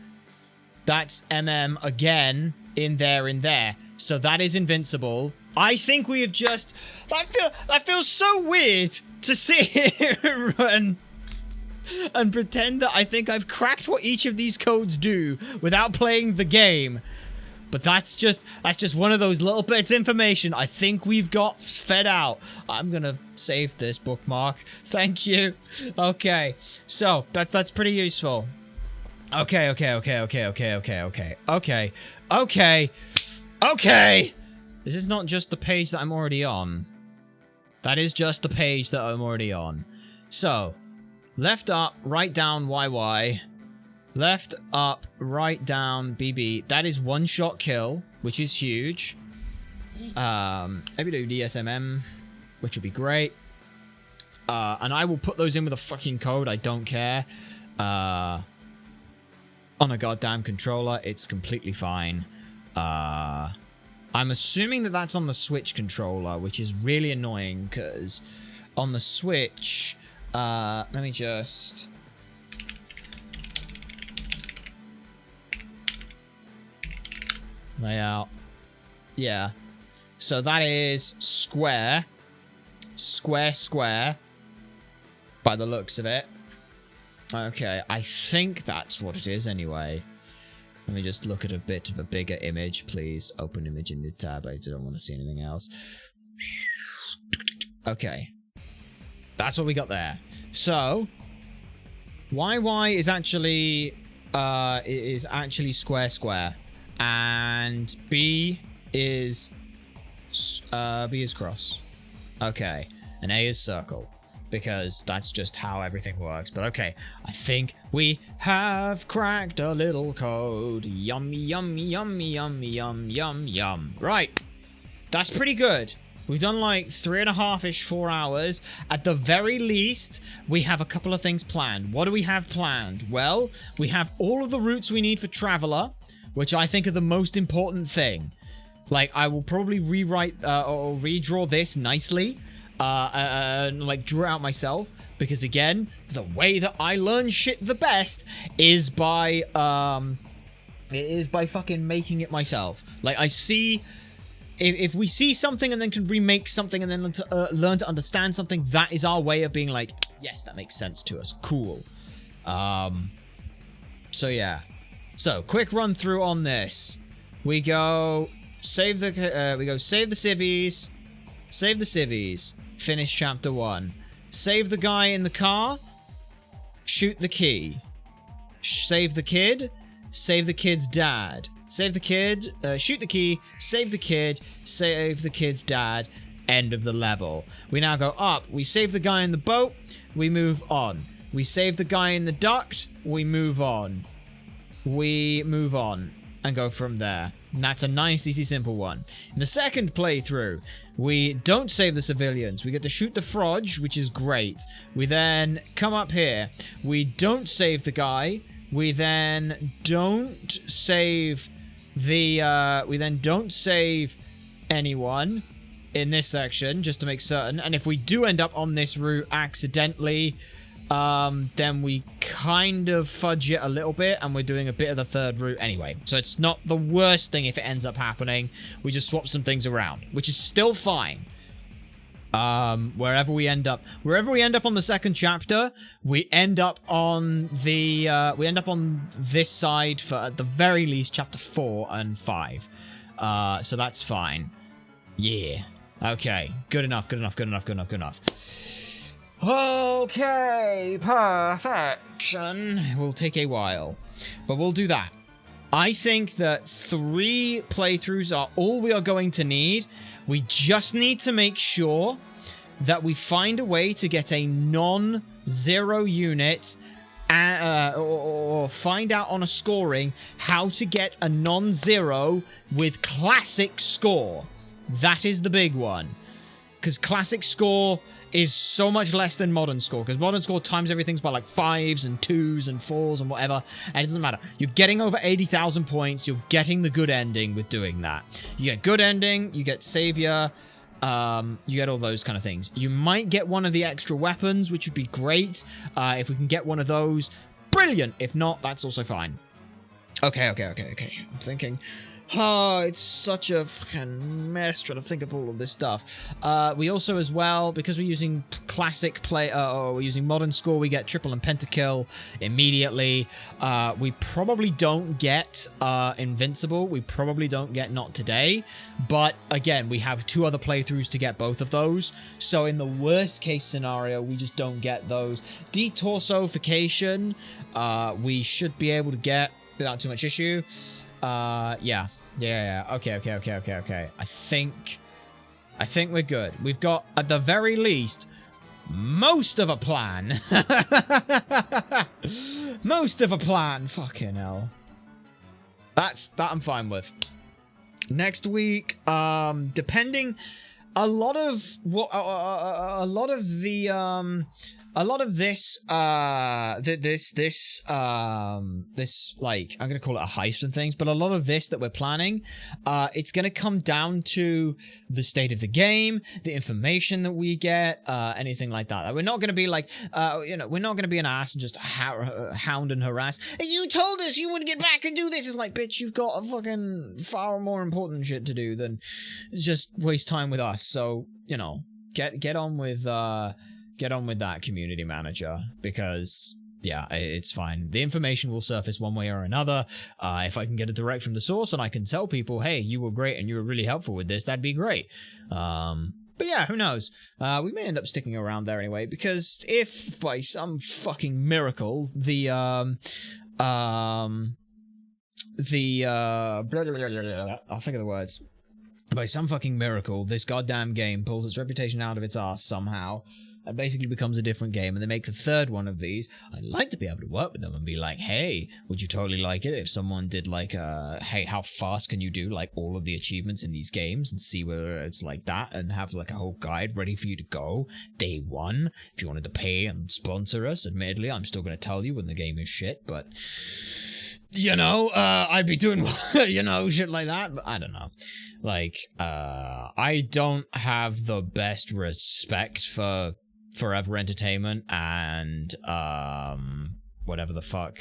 that's MM again, in there. So that is invincible. I think we have just, that feels so weird to sit here and pretend that I think I've cracked what each of these codes do without playing the game. But that's just one of those little bits of information I think we've got fed out. I'm gonna save this bookmark. Thank you. Okay, so that's pretty useful. Okay. This is not just the page that I'm already on. That is just the page that I'm already on. So, left up, right down, YY. Left up, right down, BB. That is one-shot kill, which is huge. Maybe do DSMM, which would be great. And I will put those in with a fucking code. I don't care. On a goddamn controller, it's completely fine. I'm assuming that that's on the Switch controller, which is really annoying because on the Switch, let me just... layout. Yeah. So that is square. Square. By the looks of it. Okay, I think that's what it is anyway. Let me just look at a bit of a bigger image, please. Open image in the tab. I don't want to see anything else. Okay. That's what we got there. So, YY is actually square. And B is cross. Okay. And A is circle. Because that's just how everything works. But okay, I think we have cracked a little code. Yummy, yummy, yummy, yummy, yum, yum, yum. Right. That's pretty good. We've done like 3.5-ish, 4 hours. At the very least, we have a couple of things planned. What do we have planned? Well, we have all of the routes we need for Traveler, which I think are the most important thing. Like, I will probably rewrite or redraw this nicely. Like draw out myself, because again, the way that I learn shit the best is by fucking making it myself. Like, I see if we see something and then can remake something and then learn to understand something, that is our way of being like, yes, that makes sense to us. Cool. So yeah. So quick run through on this. We go save the civvies. Save the civvies. Finish chapter 1. Save the guy in the car. Shoot the key. Save the kid. Save the kid's dad. Save the kid. Shoot the key. Save the kid. Save the kid's dad. End of the level. We now go up. We save the guy in the boat. We move on. We save the guy in the duct. We move on. We move on. And go from there. And that's a nice, easy, simple one. In the second playthrough, we don't save the civilians. We get to shoot the Frodge, which is great. We then come up here. We don't save the guy. We then don't save the... we then don't save anyone in this section, just to make certain. And if we do end up on this route accidentally... then we kind of fudge it a little bit, and we're doing a bit of the third route anyway. So it's not the worst thing if it ends up happening. We just swap some things around, which is still fine. Wherever we end up on the second chapter, we end up on the, we end up on this side for, at the very least, chapter 4 and 5. So that's fine. Yeah. Okay. Good enough. Okay, perfection will take a while, but we'll do that. I think that 3 playthroughs are all we are going to need. We just need to make sure that we find a way to get a non-zero unit or find out on a scoring how to get a non-zero with classic score. That is the big one, because classic score is so much less than modern score, because modern score times everything by like 5s and 2s and 4s and whatever, and it doesn't matter. You're getting over 80,000 points. You're getting the good ending with doing that. You get good ending, you get savior, you get all those kind of things. You might get one of the extra weapons, which would be great. If we can get one of those, brilliant. If not, that's also fine. Okay. I'm thinking... Oh, it's such a fucking mess trying to think of all of this stuff. We also, as well, because we're using classic play, or we're using modern score, we get triple and pentakill immediately. We probably don't get invincible. We probably don't get not today. But again, we have 2 other playthroughs to get both of those. So in the worst case scenario, we just don't get those. Detorsification, we should be able to get without too much issue. Yeah. Okay. I think we're good. We've got, at the very least, most of a plan. Most of a plan. Fucking hell. That I'm fine with. Next week, depending, a lot of this, like, I'm gonna call it a heist and things, but a lot of this that we're planning, it's gonna come down to the state of the game, the information that we get, anything like that. We're not gonna be like, we're not gonna be an ass and just hound and harass. You told us you would get back and do this. It's like, bitch, you've got a fucking far more important shit to do than just waste time with us. So, get on with that, community manager, because yeah, it's fine. The information will surface one way or another. If I can get it direct from the source and I can tell people, hey, you were great and you were really helpful with this, that'd be great. But yeah, who knows? We may end up sticking around there anyway, because if by some fucking miracle I'll think of the words. By some fucking miracle, this goddamn game pulls its reputation out of its ass somehow and basically becomes a different game, and they make the third one of these, I'd like to be able to work with them and be like, hey, would you totally like it if someone did like, hey, how fast can you do like all of the achievements in these games, and see whether it's like that, and have like a whole guide ready for you to go day one. If you wanted to pay and sponsor us, admittedly, I'm still going to tell you when the game is shit, but I'd be doing, shit like that, but I don't know. Like, I don't have the best respect for Forever Entertainment and, whatever the fuck,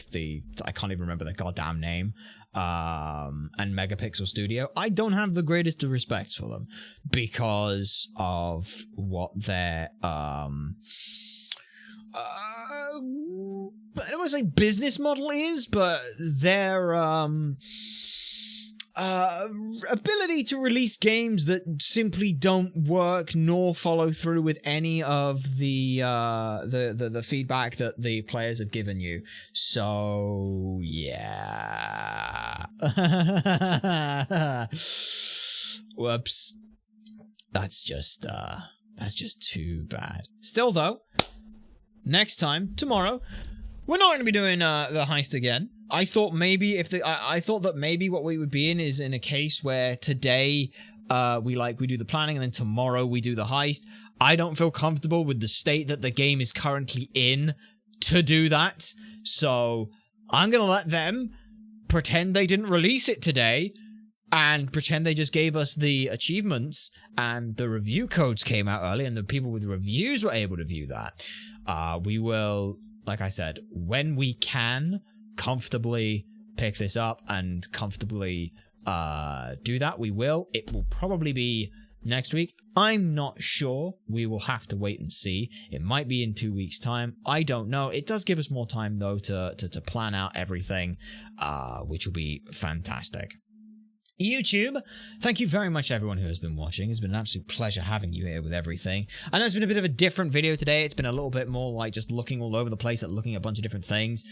I can't even remember the goddamn name, and Megapixel Studio. I don't have the greatest of respects for them because of what their, I don't want to say business model is, but their ability to release games that simply don't work nor follow through with any of the feedback that the players have given you. So yeah. Whoops. That's just too bad. Still though, next time, tomorrow, we're not going to be doing the heist again. I thought maybe I thought that maybe what we would be in is in a case where today we do the planning and then tomorrow we do the heist. I don't feel comfortable with the state that the game is currently in to do that. So I'm going to let them pretend they didn't release it today and pretend they just gave us the achievements and the review codes came out early and the people with reviews were able to view that. We will, like I said, when we can comfortably pick this up and comfortably do that, we will. It will probably be next week. I'm not sure. We will have to wait and see. It might be in 2 weeks' time. I don't know. It does give us more time, though, to plan out everything, which will be fantastic. YouTube, thank you very much to everyone who has been watching. It's been an absolute pleasure having you here with everything. I know it's been a bit of a different video today. It's been a little bit more like just looking all over the place at looking at a bunch of different things.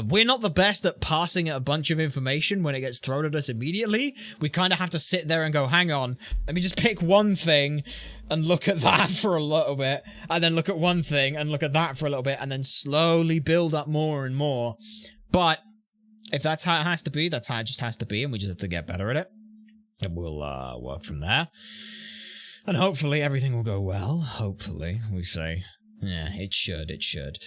We're not the best at passing a bunch of information when it gets thrown at us immediately. We kind of have to sit there and go, hang on, let me just pick one thing and look at that for a little bit, and then look at one thing and look at that for a little bit, and then slowly build up more and more. But if that's how it has to be, that's how it just has to be, and we just have to get better at it. And we'll work from there. And hopefully everything will go well. Hopefully, we say. Yeah, it should.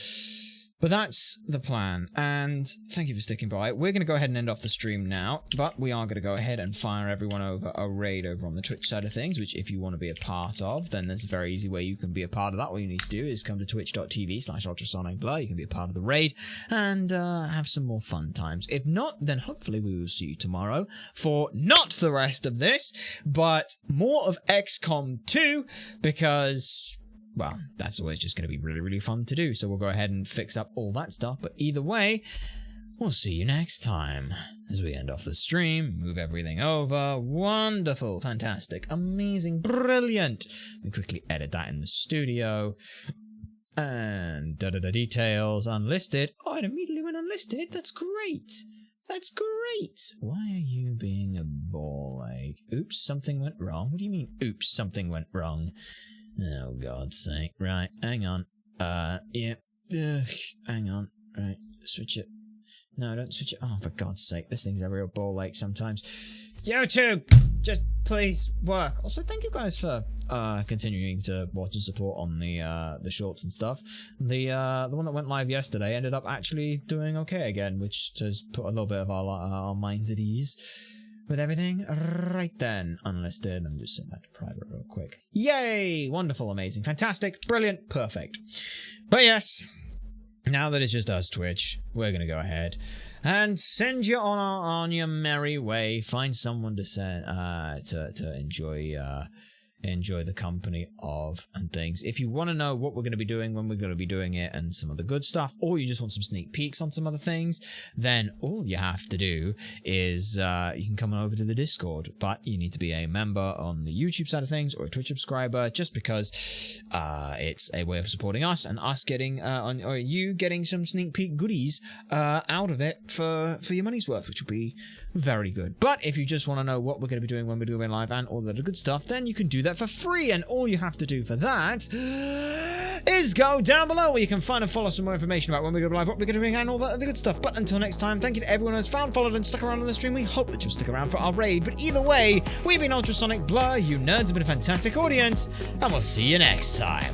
But that's the plan, and thank you for sticking by. We're going to go ahead and end off the stream now, but we are going to go ahead and fire everyone over a raid over on the Twitch side of things, which if you want to be a part of, then there's a very easy way you can be a part of that. All you need to do is come to twitch.tv/ultrasonicblur. You can be a part of the raid and have some more fun times. If not, then hopefully we will see you tomorrow for not the rest of this, but more of XCOM 2, because, well, that's always just going to be really, really fun to do. So we'll go ahead and fix up all that stuff. But either way, we'll see you next time as we end off the stream, move everything over. Wonderful, fantastic, amazing, brilliant. We quickly edit that in the studio. And details unlisted. Oh, it immediately went unlisted. That's great. That's great. Great. Why are you being a ball egg? Oops, something went wrong. What do you mean, oops, something went wrong? Oh, God's sake. Right, hang on. Yeah. Hang on. Right, switch it. No, don't switch it. Oh, for God's sake. This thing's a real ball ache sometimes. YouTube, just please work. Also, thank you guys for continuing to watch and support on the shorts and stuff. The one that went live yesterday ended up actually doing okay again, which has put a little bit of our minds at ease with everything. Right then, unlisted. Let me just send that to private real quick. Yay! Wonderful, amazing, fantastic, brilliant, perfect. But yes, now that it's just us, Twitch, we're gonna go ahead and send you on your merry way. Find someone to send to enjoy the company of and things. If you want to know what we're going to be doing, when we're going to be doing it, and some of the good stuff, or you just want some sneak peeks on some other things, then all you have to do is you can come on over to the Discord. But you need to be a member on the YouTube side of things or a Twitch subscriber, just because it's a way of supporting us and us getting or you getting some sneak peek goodies out of it for your money's worth, which will be very good. But if you just want to know what we're going to be doing when we're doing live and all the good stuff, then you can do that for free, and all you have to do for that is go down below where you can find and follow some more information about when we go live, what we're going to be doing, and all that other good stuff. But until next time, thank you to everyone who's found, followed, and stuck around on the stream. We hope that you'll stick around for our raid. But either way, we've been Ultrasonic Blur. You nerds have been a fantastic audience, and we'll see you next time.